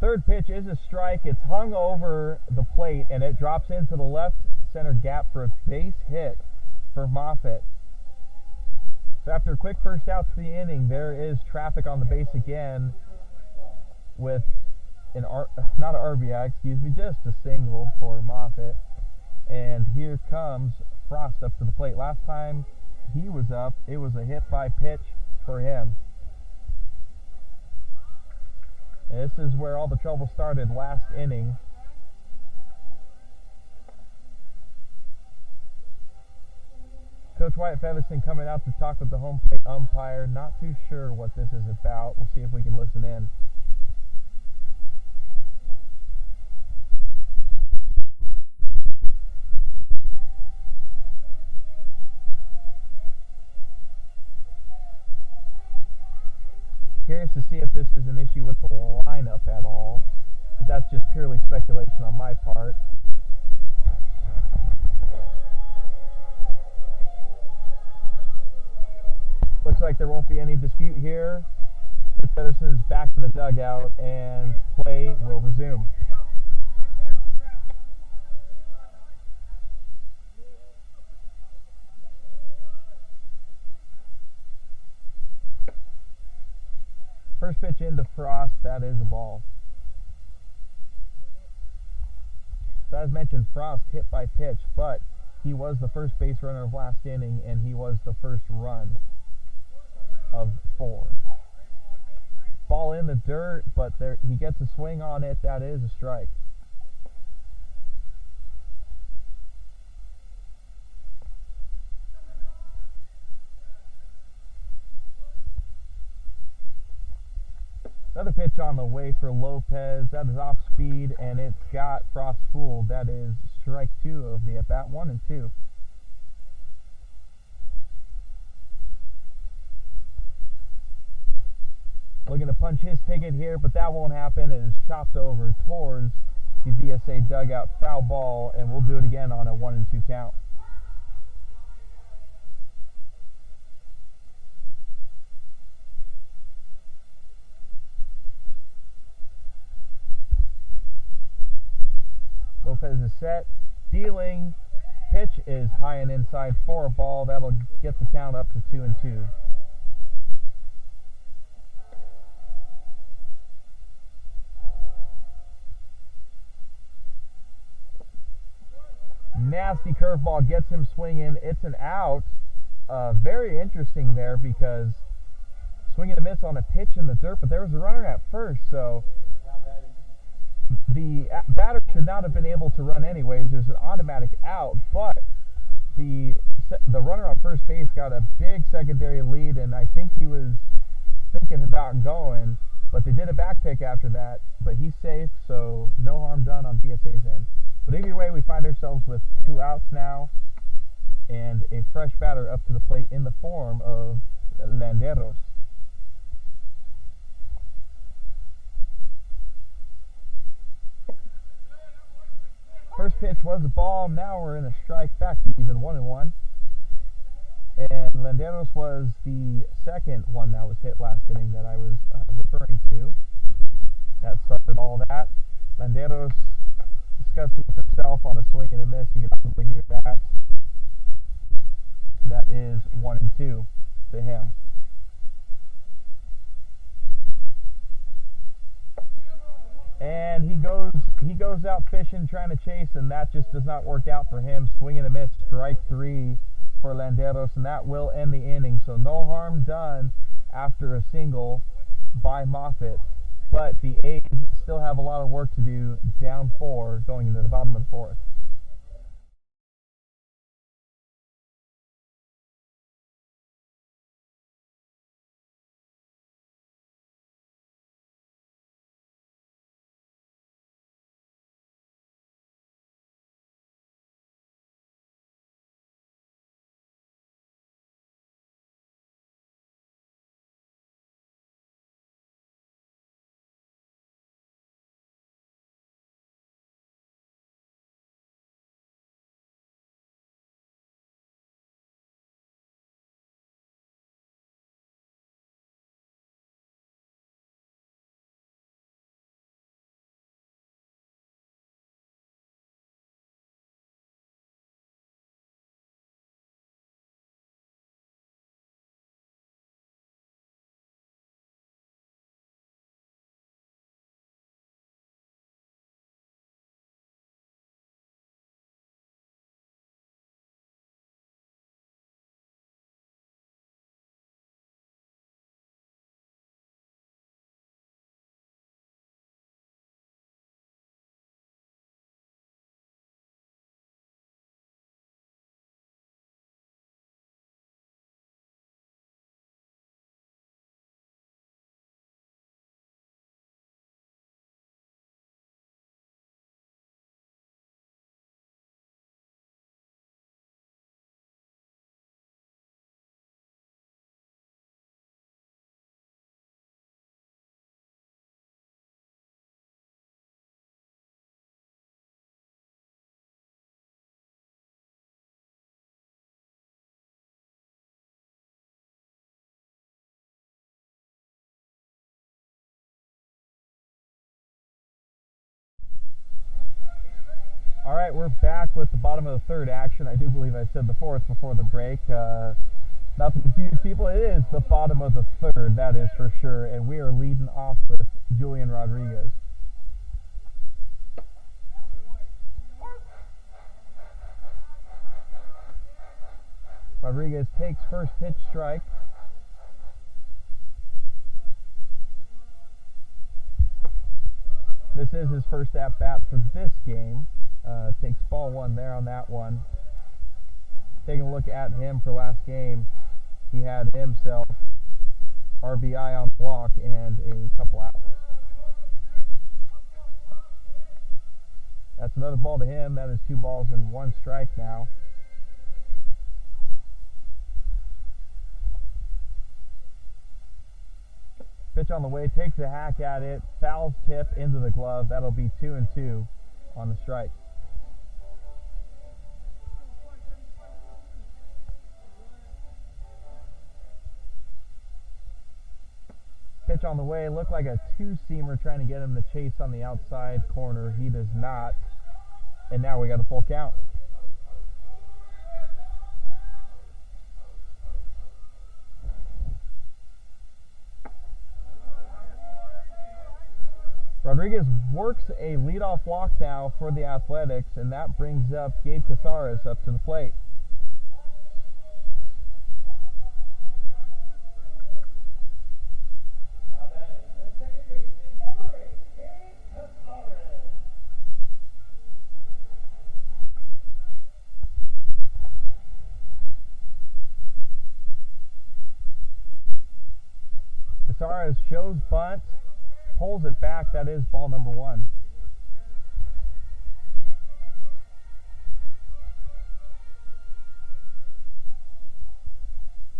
Third pitch is a strike. It's hung over the plate, and it drops into the left center gap for a base hit for Moffitt. So after a quick first out to the inning, there is traffic on the base again with not an RBI, excuse me, just a single for Moffitt. And here comes Frost up to the plate. Last time he was up, it was a hit by pitch for him. And this is where all the trouble started last inning. Coach Wyatt Featherston coming out to talk with the home plate umpire. Not too sure what this is about. We'll see if we can listen in. Curious to see if this is an issue with the lineup at all, but that's just purely speculation on my part. Looks like there won't be any dispute here. Coach Featherston is back in the dugout and play will resume. First pitch into Frost, that is a ball. So as mentioned, Frost hit by pitch, but he was the first base runner of last inning, and he was the first run of 4. Ball in the dirt, but there he gets a swing on it. That is a strike. Another pitch on the way for Lopez. That is off speed, and it's got Frost fooled. That is strike 2 of the at-bat, 1-2. Looking to punch his ticket here, but that won't happen. It is chopped over towards the VSA dugout. Foul ball, and we'll do it again on a 1-2 count. Lopez is set, dealing. Pitch is high and inside for a ball. That'll get the count up to 2-2. Nasty curveball gets him swinging. It's an out. Very interesting there because swinging a miss on a pitch in the dirt, but there was a runner at first, so the batter should not have been able to run anyways. There's an automatic out, but the runner on first base got a big secondary lead, and I think he was thinking about going, but they did a back pick after that, but he's safe, so no harm done on VSA's end. But either way, we find ourselves with 2 outs now and a fresh batter up to the plate in the form of Landeros. First pitch was a ball. Now we're in a strike, back to even 1-1. And Landeros was the second one that was hit last inning that I was referring to. That started all that. Landeros discussed with himself on a swing and a miss. You can probably hear that. That is 1-2 to him. And he goes out fishing, trying to chase, and that just does not work out for him. Swing and a miss, strike 3 for Landeros, and that will end the inning. So no harm done after a single by Moffitt. But the A's still have a lot of work to do, down 4 going into the bottom of the 4th. All right, we're back with the bottom of the third action. I do believe I said the fourth before the break. Not to confuse people, it is the bottom of the third, that is for sure. And we are leading off with Julian Rodriguez. Rodriguez takes first pitch strike. This is his first at-bat for this game. Takes ball one there on that one. Taking a look at him for last game, he had himself RBI on the walk and a couple outs. That's another ball to him. That is 2 balls and 1 strike now. Pitch on the way, takes a hack at it, fouls tip into the glove. That'll be 2-2 on the strike. Pitch on the way, looked like a 2-seamer trying to get him to chase on the outside corner. He does not. And now we got a full count. Rodriguez works a leadoff walk now for the Athletics, and that brings up Gabe Casares up to the plate. Casares shows bunt, pulls it back. That is ball number 1.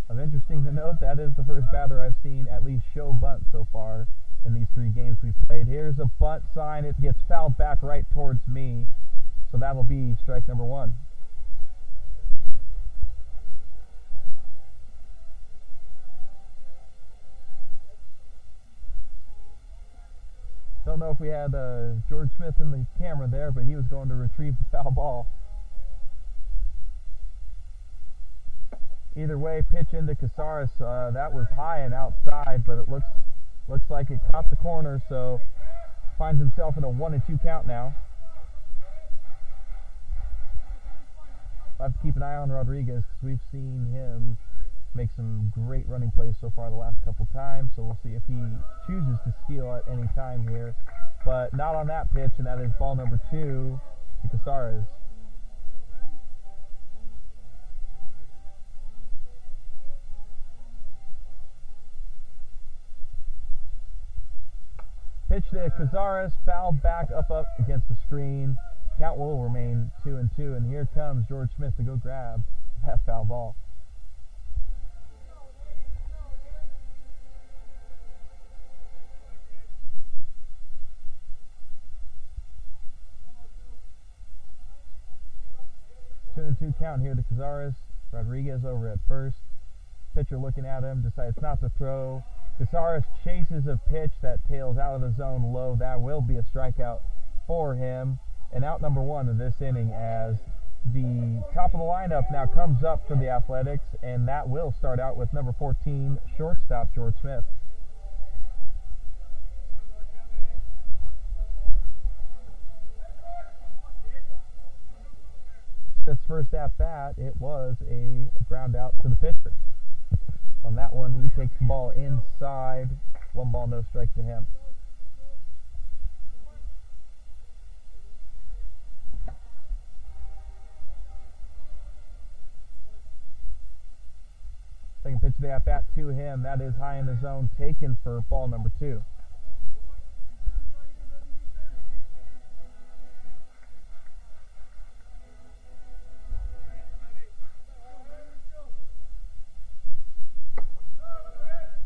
Of interesting to note, that is the first batter I've seen at least show bunt so far in these 3 games we've played. Here's a bunt sign. It gets fouled back right towards me, so that'll be strike number 1. Don't know if we had George Smith in the camera there, but he was going to retrieve the foul ball. Either way, pitch into Casares. That was high and outside, but it looks like it caught the corner, so finds himself in a 1-2 count now. I'll have to keep an eye on Rodriguez because we've seen him make some great running plays so far the last couple times, so we'll see if he chooses to steal at any time here. But not on that pitch, and that is ball number 2 to Casares. Pitch to Casares, fouled back up against the screen. Count will remain 2-2, and here comes George Smith to go grab that foul ball. Two and 2 count here to Casares. Rodriguez over at first. Pitcher looking at him, decides not to throw. Casares chases a pitch that tails out of the zone low. That will be a strikeout for him. And out number 1 of this inning, as the top of the lineup now comes up for the Athletics, and that will start out with number 14, shortstop George Smith. Smith's first at bat, it was a ground out to the pitcher. On that one, he takes the ball inside. 1 ball, no strike to him. Second pitch of the at bat to him. That is high in the zone, taken for ball number 2.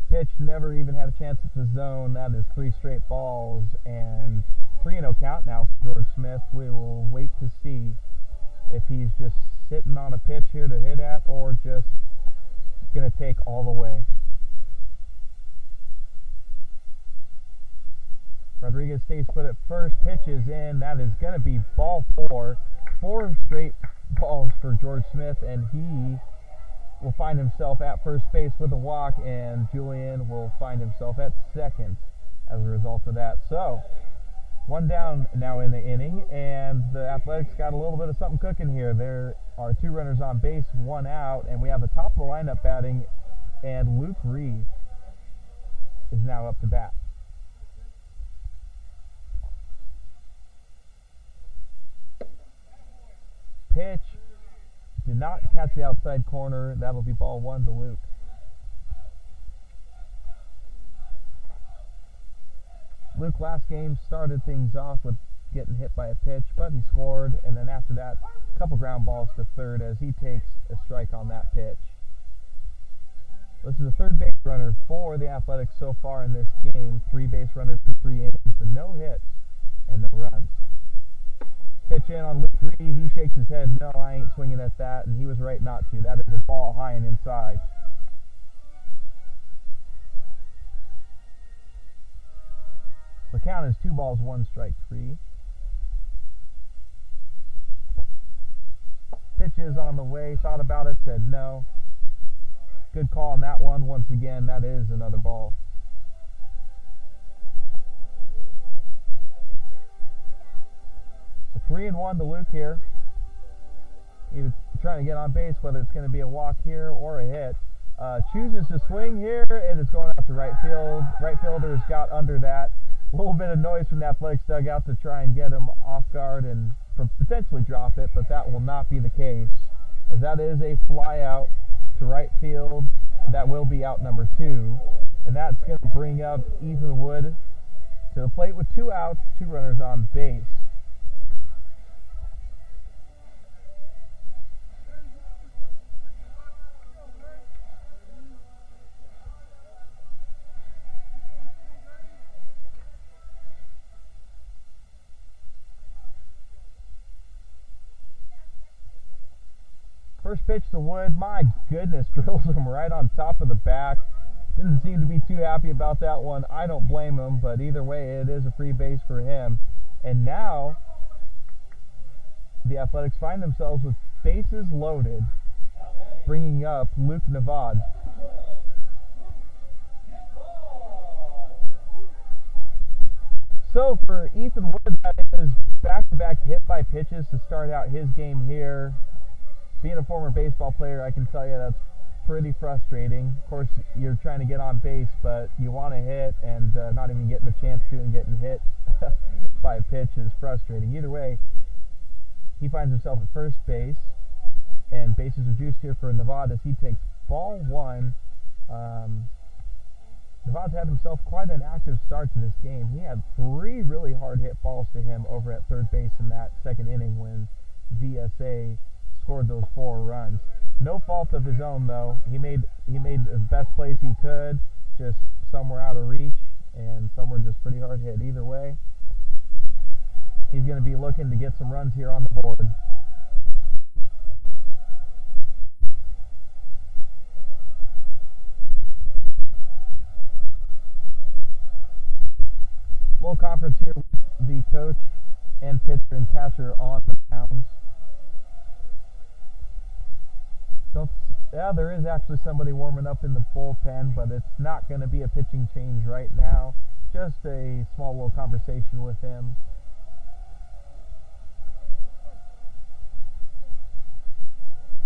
Pitch never even had a chance at the zone. That is 3 straight balls and 3-0 count now for George Smith. We will wait to see if he's just sitting on a pitch here to hit at or just going to take all the way. Rodriguez stays put at first. Pitch is in. That is going to be ball 4. 4 straight balls for George Smith, and he will find himself at first base with a walk, and Julian will find himself at second as a result of that. So, 1 down now in the inning, and the Athletics got a little bit of something cooking here. There are 2 runners on base, 1 out, and we have the top of the lineup batting, and Luke Reed is now up to bat. Pitch did not catch the outside corner. That'll be ball 1 to Luke. Luke last game started things off with getting hit by a pitch, but he scored, and then after that, a couple ground balls to third as he takes a strike on that pitch. This is a third base runner for the Athletics so far in this game. 3 base runners for 3 innings, but no hits and no runs. Pitch in on Luke Reed. He shakes his head. No, I ain't swinging at that, and he was right not to. That is a ball high and inside. The count is 2 balls, 1 strike, 3. Pitch is on the way. Thought about it, said no. Good call on that one. Once again, that is another ball. So 3-1 to Luke here. Either trying to get on base, whether it's going to be a walk here or a hit. Chooses to swing here. It is going out to right field. Right fielder's got under that. A little bit of noise from the Athletics dugout to try and get him off guard and potentially drop it, but that will not be the case, as that is a fly out to right field. That will be out number 2, and that's going to bring up Ethan Wood to the plate with 2 outs, 2 runners on base. First pitch to Wood, my goodness, drills him right on top of the back. Didn't seem to be too happy about that one. I don't blame him, but either way, it is a free base for him. And now, the Athletics find themselves with bases loaded, bringing up Luke Navad. So for Ethan Wood, that is back-to-back hit by pitches to start out his game here. Being a former baseball player, I can tell you that's pretty frustrating. Of course, you're trying to get on base, but you want to hit, and not even getting a chance to and getting hit by a pitch is frustrating. Either way, he finds himself at first base, and bases are juiced here for Navad as he takes ball 1. Navad's had himself quite an active start to this game. He had 3 really hard hit balls to him over at third base in that second inning when VSA scored those 4 runs. No fault of his own, though. He made the best plays he could, just some were out of reach and some were just pretty hard hit. Either way, he's going to be looking to get some runs here on the board. Little conference here with the coach and pitcher and catcher on the mounds. Yeah, there is actually somebody warming up in the bullpen, but it's not going to be a pitching change right now. Just a small little conversation with him.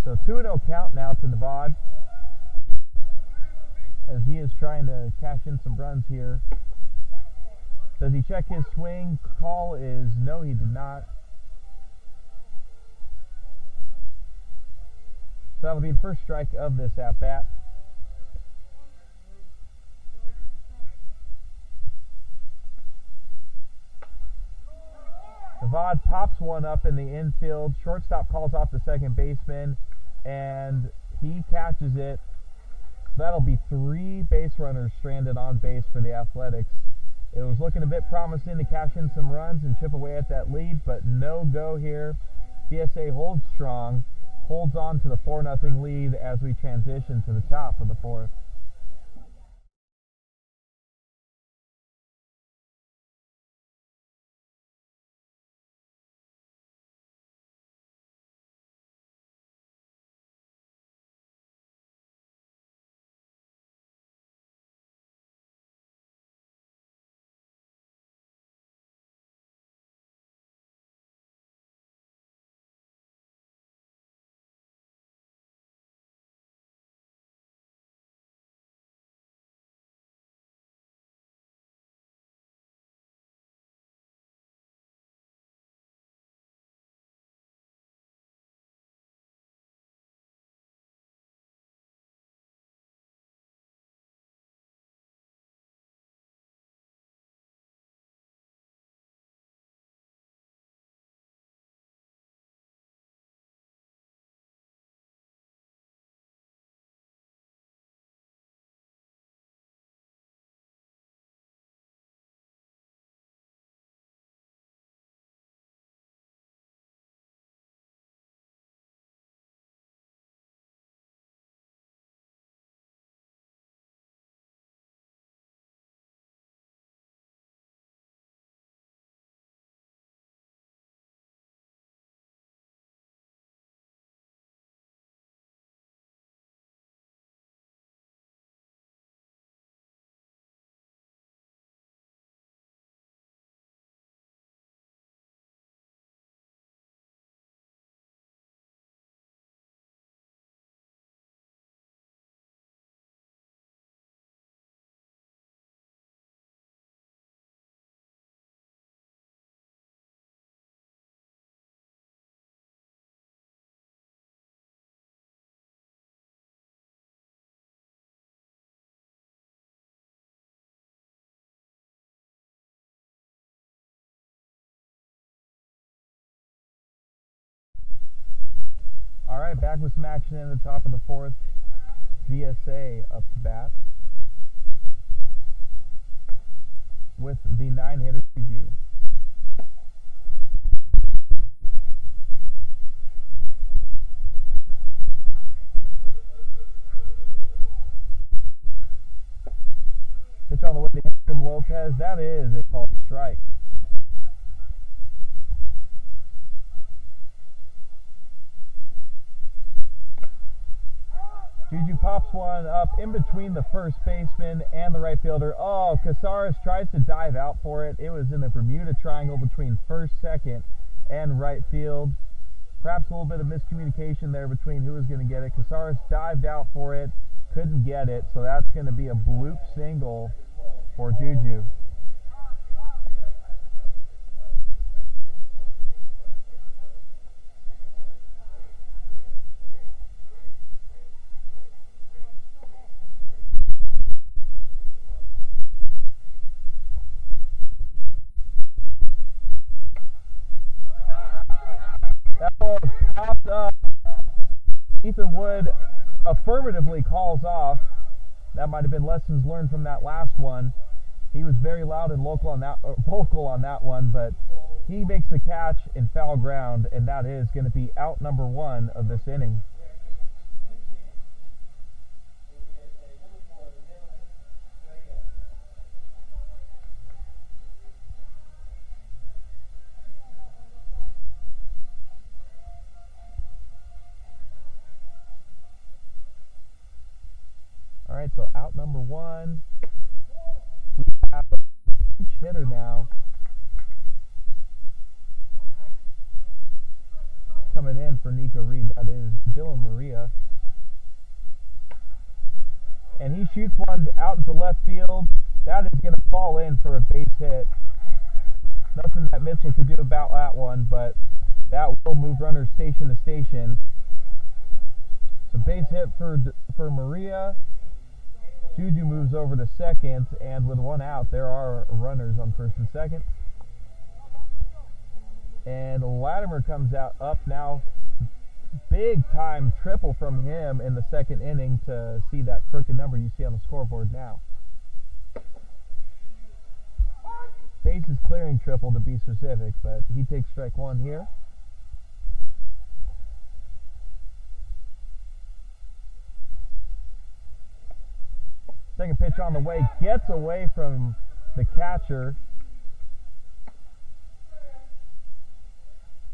So 2-0 count now to Navad as he is trying to cash in some runs here. Does he check his swing? Call is no, he did not. So that'll be the first strike of this at-bat. Navad pops one up in the infield. Shortstop calls off the second baseman, and he catches it. So that'll be 3 base runners stranded on base for the Athletics. It was looking a bit promising to cash in some runs and chip away at that lead, but no go here. VSA holds strong, holds on to the 4-0 lead as we transition to the top of the 4th. right, back with some action in the top of the fourth. VSA up to bat with the 9-hitter Juju. Pitch on the way to hit from Lopez. That is a called strike. Juju pops one up in between the first baseman and the right fielder. Oh, Casares tries to dive out for it. It was in the Bermuda Triangle between first, second, and right field. Perhaps a little bit of miscommunication there between who was going to get it. Casares dived out for it, couldn't get it, so that's going to be a bloop single for Juju. That ball is popped up. Ethan Wood affirmatively calls off. That might have been lessons learned from that last one. He was very loud and vocal on that one, but he makes the catch in foul ground, and that is going to be out number 1 of this inning. All right, so out number 1. We have a pinch hitter now coming in for Nico Reed. That is Dylan Maria. And he shoots one out into left field. That is going to fall in for a base hit. Nothing that Mitchell could do about that one, but that will move runners station to station. So base hit for Maria. Juju moves over to second, and with one out, there are runners on first and second. And Latimer comes up now. Big time triple from him in the second inning to see that crooked number you see on the scoreboard now. Bases clearing triple to be specific, but he takes strike 1 here. Second pitch on the way, gets away from the catcher.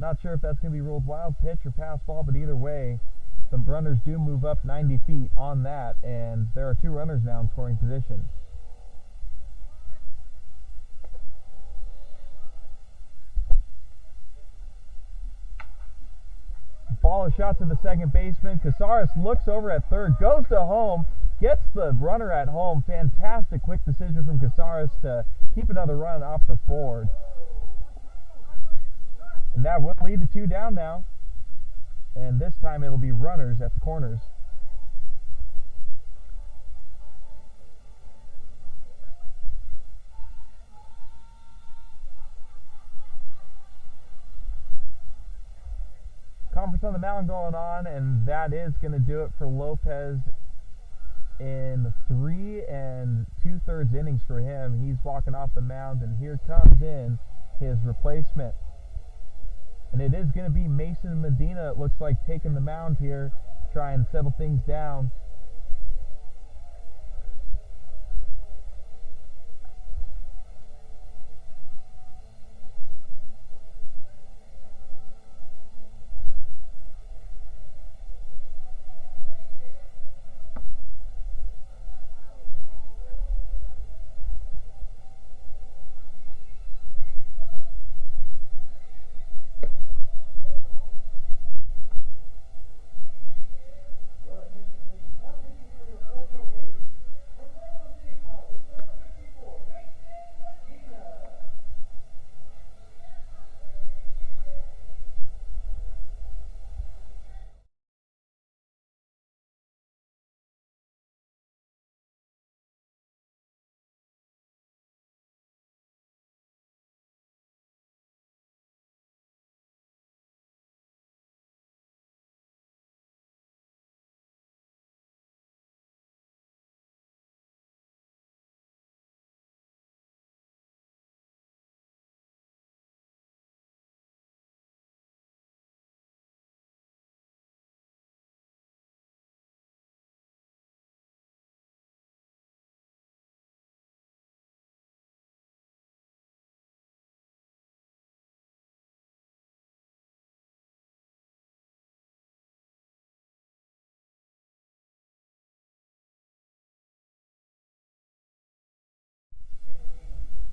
Not sure if that's going to be ruled wild pitch or pass ball, but either way, the runners do move up 90 feet on that, and there are 2 runners now in scoring position. Ball is shot to the second baseman. Casares looks over at third, goes to home, gets the runner at home. Fantastic quick decision from Casares to keep another run off the board. And that will lead to 2 down now. And this time it'll be runners at the corners. Conference on the mound going on, and that is going to do it for Lopez in 3 2/3 innings for him. He's walking off the mound, and here comes in his replacement. And it is going to be Mason Medina, it looks like, taking the mound here, try and settle things down.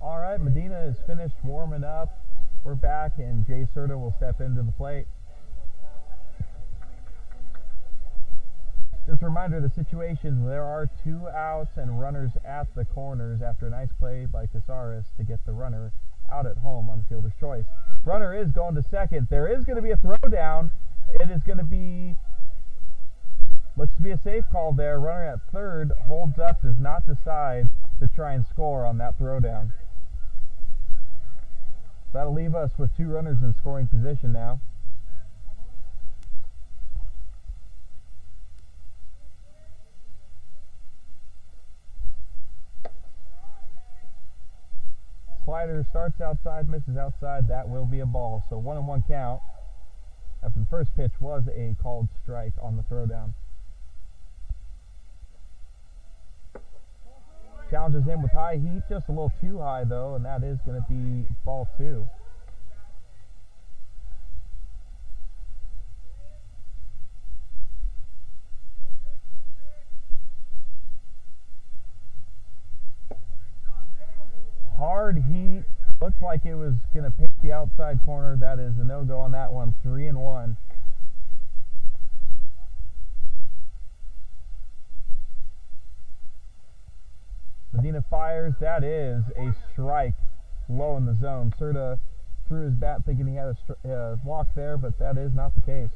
All right, Medina is finished warming up. We're back, and Jay Serta will step into the plate. Just a reminder of the situation, there are 2 outs and runners at the corners after a nice play by Casares to get the runner out at home on the fielder's choice. Runner is going to second. There is going to be a throw down. It is going to be, looks to be a safe call there. Runner at third holds up, does not decide to try and score on that throw down. That'll leave us with 2 runners in scoring position now. Slider starts outside, misses outside. That will be a ball. So 1-1 count after the first pitch was a called strike on the throwdown. Challenges him with high heat, just a little too high though, and that is going to be ball 2. Hard heat, looked like it was going to pick the outside corner. That is a no-go on that one, 3-1. Medina fires, that is a strike low in the zone. Serta threw his bat thinking he had a walk there, but that is not the case.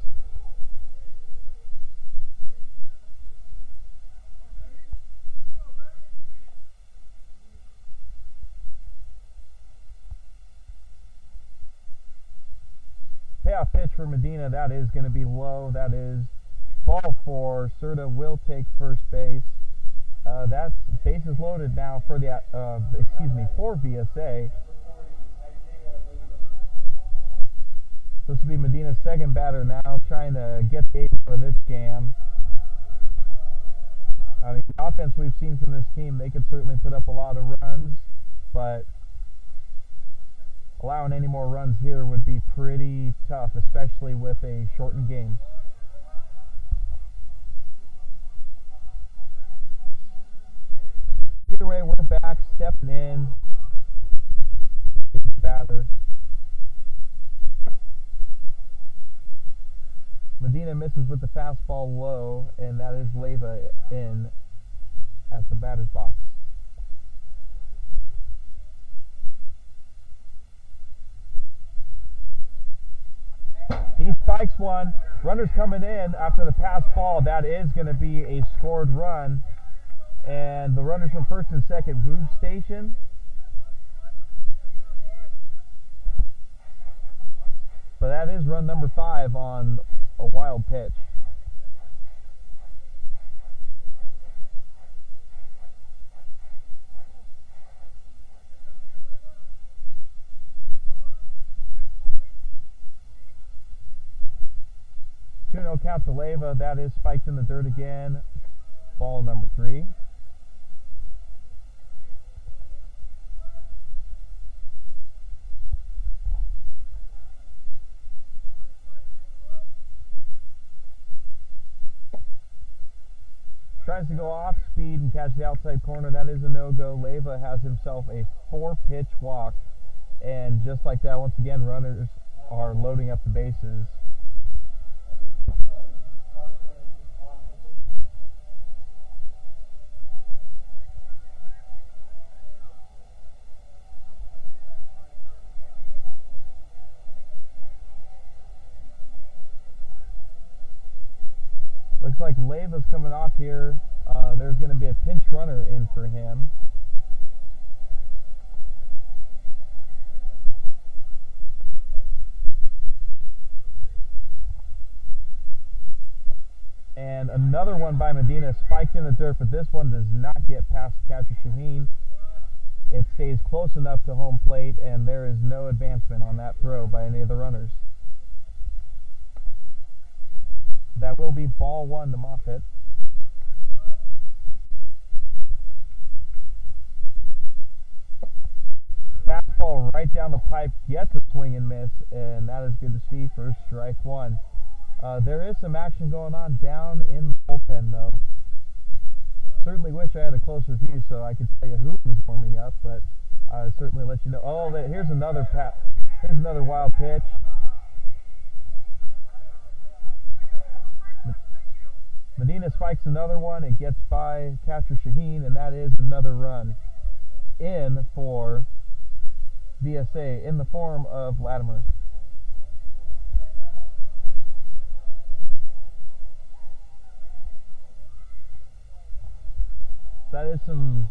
Payoff pitch for Medina, that is going to be low. That is ball 4. Serta will take first base. That's bases loaded now for the for VSA. So this will be Medina's second batter now, trying to get the eighth out of this jam. I mean, the offense we've seen from this team, they could certainly put up a lot of runs, but allowing any more runs here would be pretty tough, especially with a shortened game. Either way, we're back, stepping in. It's the batter. Medina misses with the fastball low, and that is Leyva in at the batter's box. He spikes one. Runner's coming in after the pass ball. That is going to be a scored run. And the runners from first and second move station. But that is run number 5 on a wild pitch. No count to Leyva. That is spiked in the dirt again. Ball number 3. Tries to go off speed and catch the outside corner. That is a no-go. Leyva has himself a 4-pitch walk. And just like that, once again, runners are loading up the bases. Looks like Leyva's coming off here. There's going to be a pinch runner in for him. And another one by Medina, spiked in the dirt, but this one does not get past catcher Shaheen. It stays close enough to home plate, and there is no advancement on that throw by any of the runners. That will be ball 1 to Moffitt. Fastball right down the pipe, gets a swing and miss, and that is good to see for strike 1. There is some action going on down in the bullpen, though. Certainly wish I had a closer view so I could tell you who was warming up, but certainly let you know. Oh, here's another here's another wild pitch. Medina spikes another one. It gets by catcher Shaheen, and that is another run in for VSA in the form of Latimer. That is some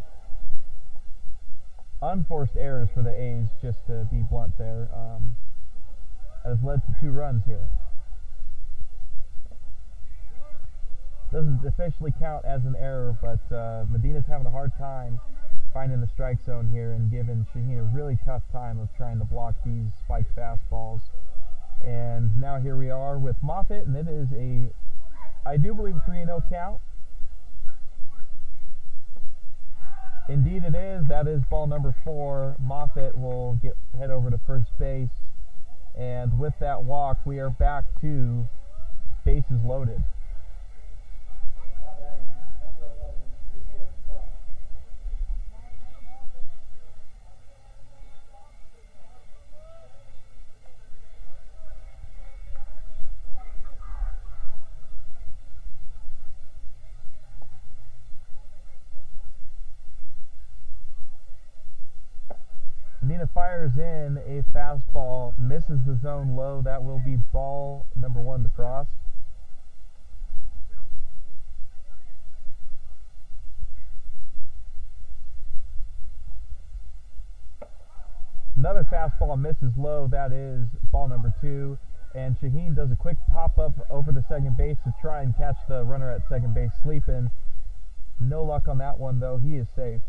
unforced errors for the A's, just to be blunt there. That has led to 2 runs here. Doesn't officially count as an error, but Medina's having a hard time finding the strike zone here and giving Shaheen a really tough time of trying to block these spiked fastballs. And now here we are with Moffitt, and it is I do believe, 3-0 count. Indeed it is. That is ball number 4. Moffitt will head over to first base. And with that walk, we are back to bases loaded. Medina fires in a fastball, misses the zone low. That will be ball number 1 to Frost. Another fastball misses low. That is ball number 2. And Shaheen does a quick pop-up over to second base to try and catch the runner at second base sleeping. No luck on that one, though. He is safe.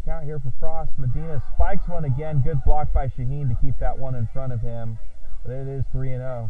Count here for Frost. Medina spikes one again. Good block by Shaheen to keep that one in front of him. But it is 3-0.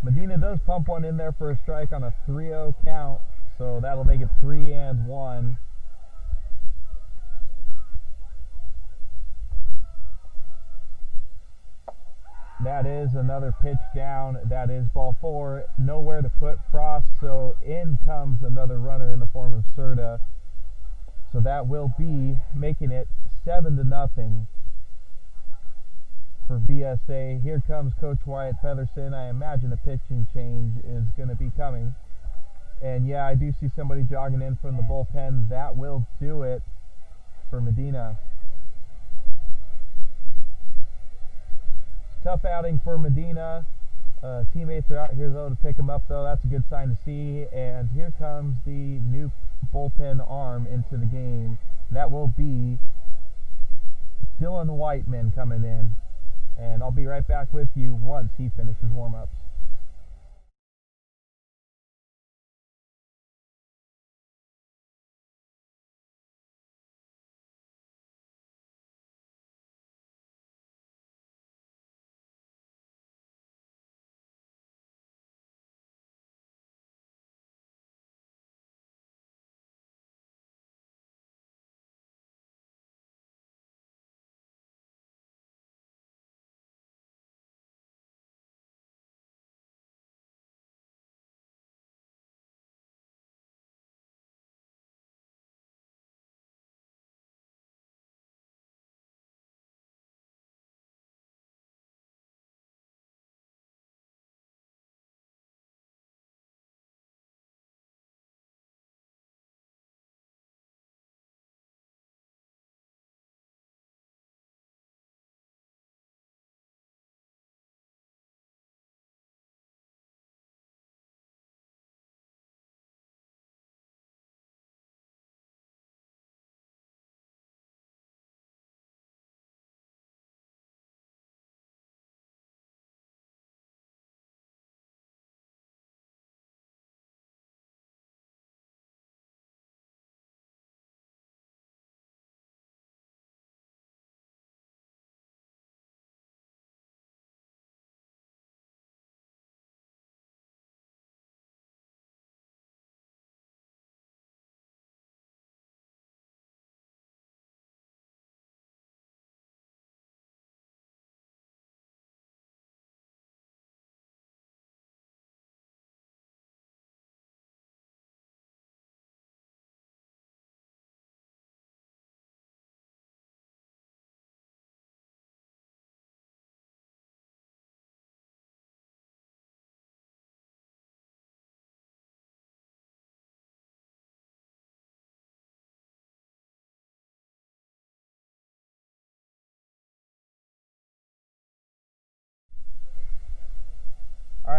Medina does pump one in there for a strike on a 3-0 count, so that'll make it 3-1. That is another pitch down. That is ball 4. Nowhere to put Frost, so in comes another runner in the form of Serta. So that will be making it 7-0. For VSA. Here comes Coach Wyatt Featherson. I imagine a pitching change is going to be coming. And yeah, I do see somebody jogging in from the bullpen. That will do it for Medina. Tough outing for Medina. Teammates are out here though to pick him up though. That's a good sign to see. And here comes the new bullpen arm into the game. That will be Dylan Whiteman coming in. And I'll be right back with you once he finishes warm-ups.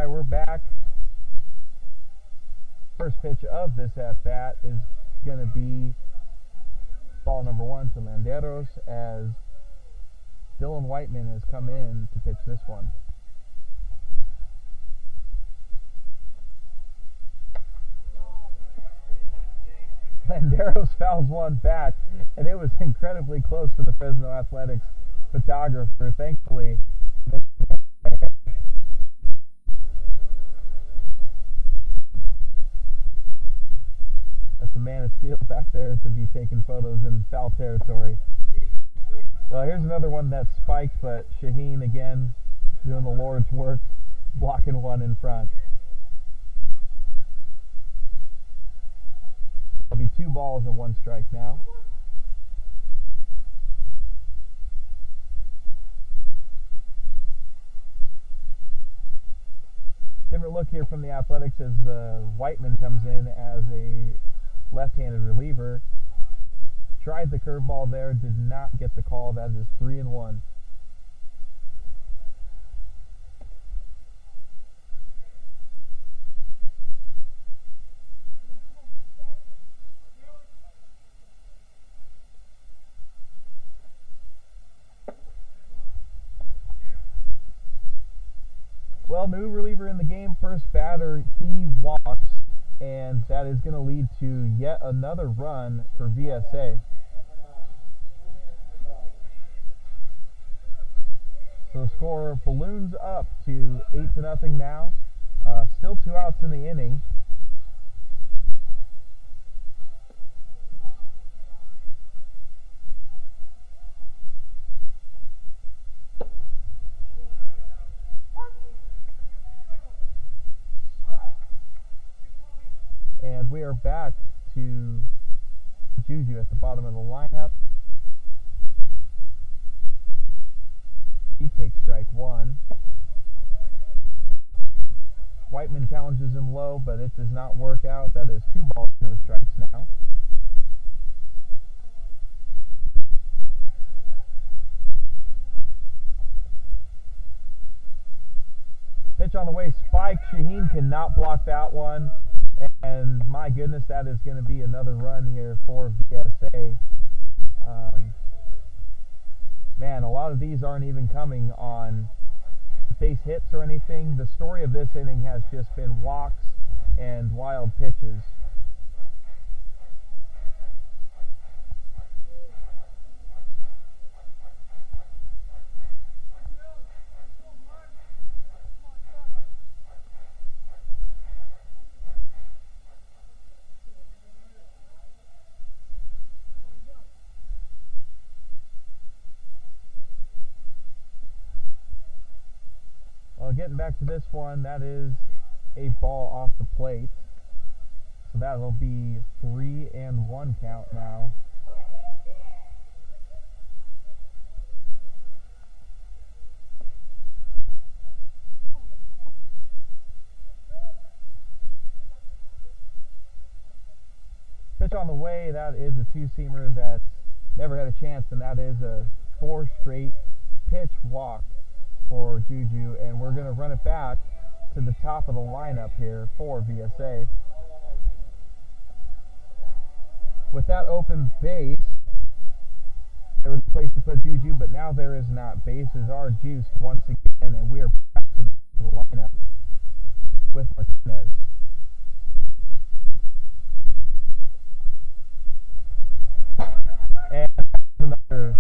Alright, we're back. First pitch of this at-bat is going to be ball number 1 to Landeros, as Dylan Whiteman has come in to pitch this one. Landeros fouls one back, and it was incredibly close to the Fresno Athletics photographer. Thankfully, that's a man of steel back there to be taking photos in foul territory. Well, here's another one that's spiked, but Shaheen again doing the Lord's work, blocking one in front. There'll be 2 balls and 1 strike now. Different look here from the Athletics as Whiteman comes in as a left-handed reliever. Tried the curveball there, did not get the call. That is 3-1. Well, new reliever in the game, first batter, he walks, and that is going to lead to yet another run for VSA. So the score balloons up to 8-0 now. Still 2 outs in the inning. And we are back to Juju at the bottom of the lineup. He takes strike 1. Whiteman challenges him low, but it does not work out. That is 2 balls, no strikes now. Pitch on the way, spike. Shaheen cannot block that one. And my goodness, that is going to be another run here for VSA. Man, a lot of these aren't even coming on base hits or anything. The story of this inning has just been walks and wild pitches. Getting back to this one, that is a ball off the plate. So that'll be 3-1 count now. Pitch on the way, that is a 2-seamer that never had a chance, and that is a 4 straight pitch walk for Juju, and we're going to run it back to the top of the lineup here for VSA. With that open base, there was a place to put Juju, but now there is not. Bases are juiced once again, and we are back to the lineup with Martinez. And another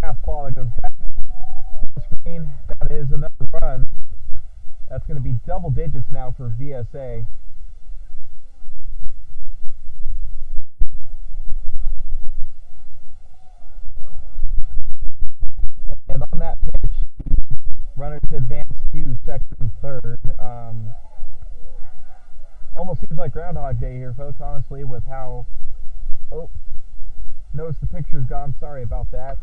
fastball that goes back to the screen. That is another run. That's going to be double digits now for VSA. And on that pitch, the runners advance to second and third. Almost seems like Groundhog Day here, folks, honestly, with how... Oh, notice the picture's gone. Sorry about that.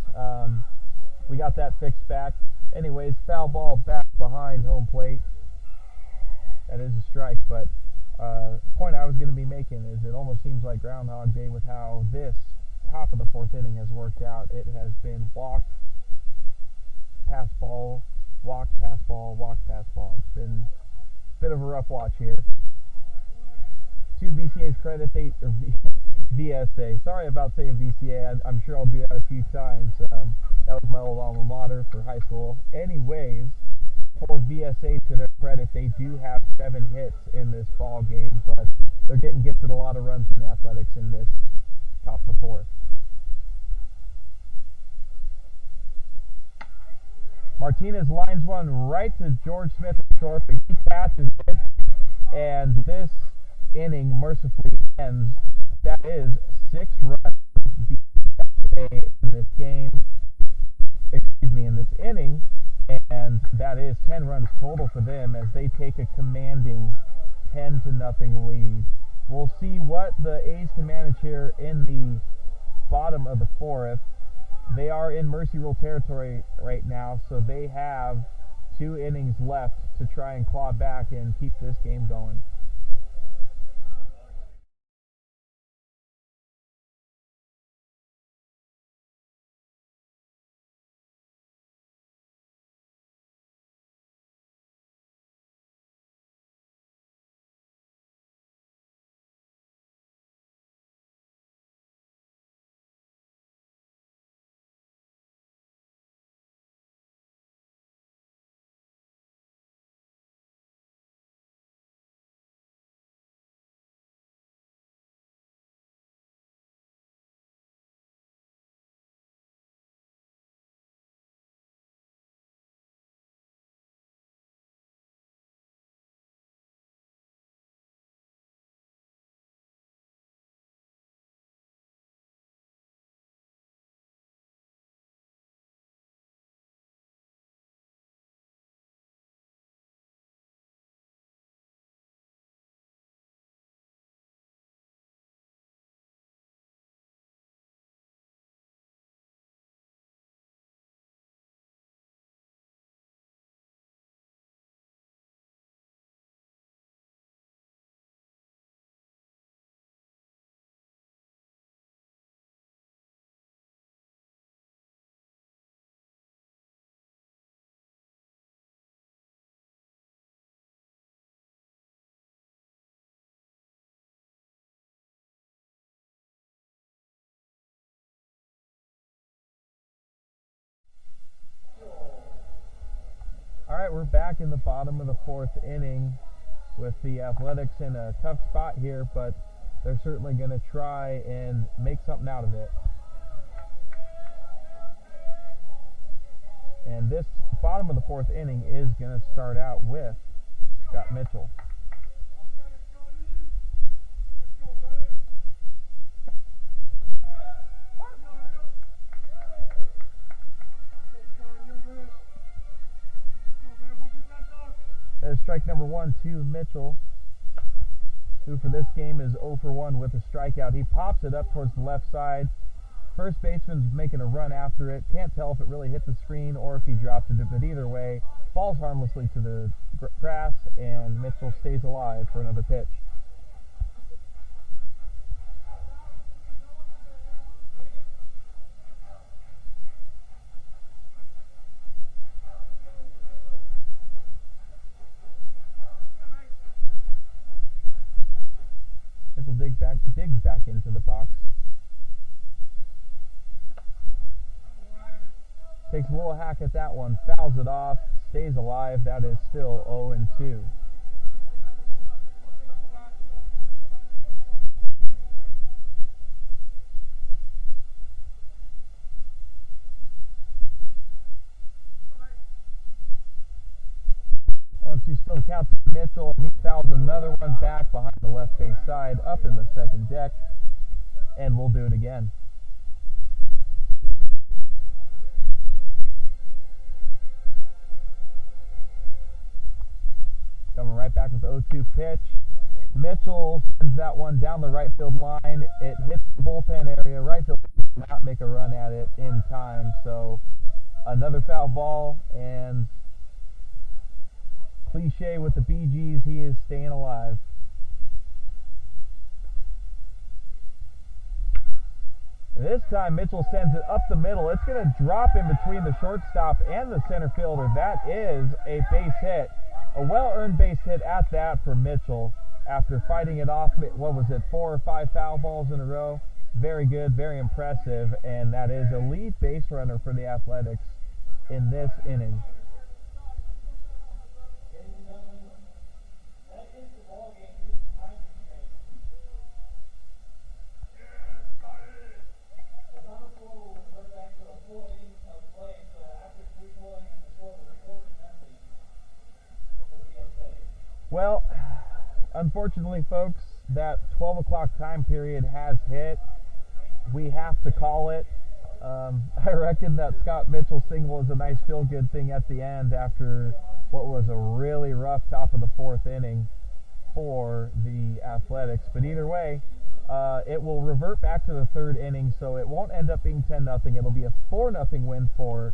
We got that fixed back. Anyways, foul ball back behind home plate. That is a strike, but point I was going to be making is it almost seems like Groundhog Day with how this top of the 4th inning has worked out. It has been walk, pass ball, walk, pass ball, walk, pass ball. It's been bit of a rough watch here. To VCA's credit, or VSA. Sorry about saying VCA. I'm sure I'll do that a few times. That was my old alma mater for high school. Anyways, for VSA, to their credit, they do have 7 hits in this ball game, but they're getting gifted a lot of runs from the Athletics in this top of the 4th. Martinez lines one right to George Smith at short, but he catches it, and this inning mercifully ends. That is 6 runs VSA in this game, in this inning, and that is 10 runs total for them as they take a commanding 10-0 lead. We'll see what the A's can manage here in the bottom of the 4th. They are in mercy rule territory right now, so they have 2 innings left to try and claw back and keep this game going. Alright, we're back in the bottom of the 4th inning with the Athletics in a tough spot here, but they're certainly going to try and make something out of it. And this bottom of the 4th inning is going to start out with Scott Mitchell. That is strike number 1 to Mitchell, who for this game is 0 for 1 with a strikeout. He pops it up towards the left side. First baseman's making a run after it. Can't tell if it really hit the screen or if he dropped it, but either way, falls harmlessly to the grass, and Mitchell stays alive for another pitch. Mitchell digs back into the box. Takes a little hack at that one, fouls it off, stays alive. That is still 0-2. Still the count to Mitchell, and he fouls another one back behind the left base side, up in the second deck, and we'll do it again. Coming right back with the 0-2 pitch. Mitchell sends that one down the right field line. It hits the bullpen area. Right field did not make a run at it in time, so another foul ball, and cliche with the Bee Gees, he is staying alive. This time Mitchell sends it up the middle. It's going to drop in between the shortstop and the center fielder. That is a base hit. a well-earned base hit at that for Mitchell after fighting it off, what was it, 4 or 5 foul balls in a row. Very good, very impressive, and that is a lead base runner for the Athletics in this inning. Well, unfortunately, folks, that 12 o'clock time period has hit. We have to call it. I reckon that Scott Mitchell single is a nice feel-good thing at the end after what was a really rough top of the 4th inning for the Athletics. But either way, it will revert back to the 3rd inning, so it won't end up being 10-0. It'll be a 4-0 win for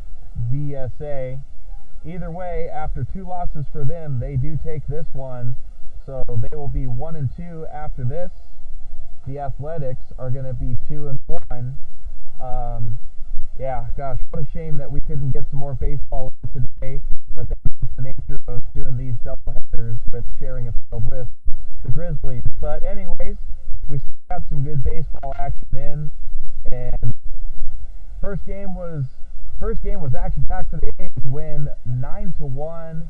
VSA. Either way, after 2 losses for them, they do take this one, so they will be 1-2 after this. The Athletics are going to be 2-1. Yeah, gosh, what a shame that we couldn't get some more baseball today, but that's the nature of doing these doubleheaders with sharing a field with the Grizzlies. But anyways, we still got some good baseball action in, and first game was action-packed for the A's, win 9-1.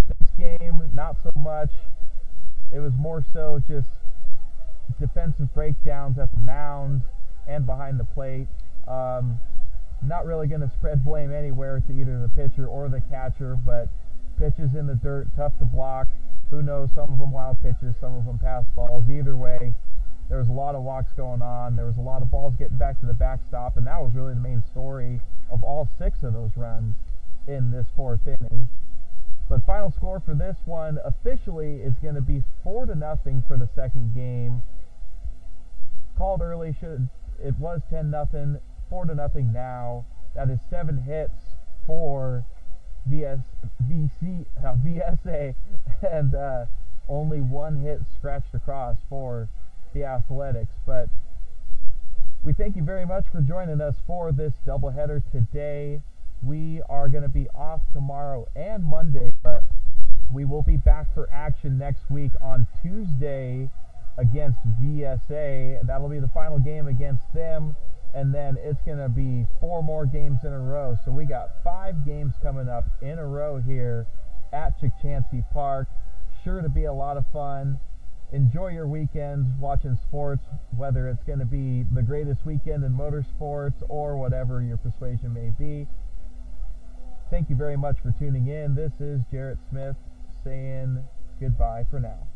This game, not so much. It was more so just defensive breakdowns at the mound and behind the plate. Not really going to spread blame anywhere to either the pitcher or the catcher, but pitches in the dirt, tough to block. Who knows, some of them wild pitches, some of them pass balls. Either way, there was a lot of walks going on. There was a lot of balls getting back to the backstop, and that was really the main story of all 6 of those runs in this 4th inning. But final score for this one officially is going to be 4-0 for the 2nd game. Called early, it was 10-0, 4-0 now. That is 7 hits for VSA, and only 1 hit scratched across for the Athletics. But we thank you very much for joining us for this doubleheader today. We are going to be off tomorrow and Monday, but we will be back for action next week on Tuesday against VSA. That'll be the final game against them, and then it's going to be 4 more games in a row. So we got 5 games coming up in a row here at Chachansey Park. Sure to be a lot of fun. Enjoy your weekends watching sports, whether it's going to be the greatest weekend in motorsports or whatever your persuasion may be. Thank you very much for tuning in. This is Jarrett Smith saying goodbye for now.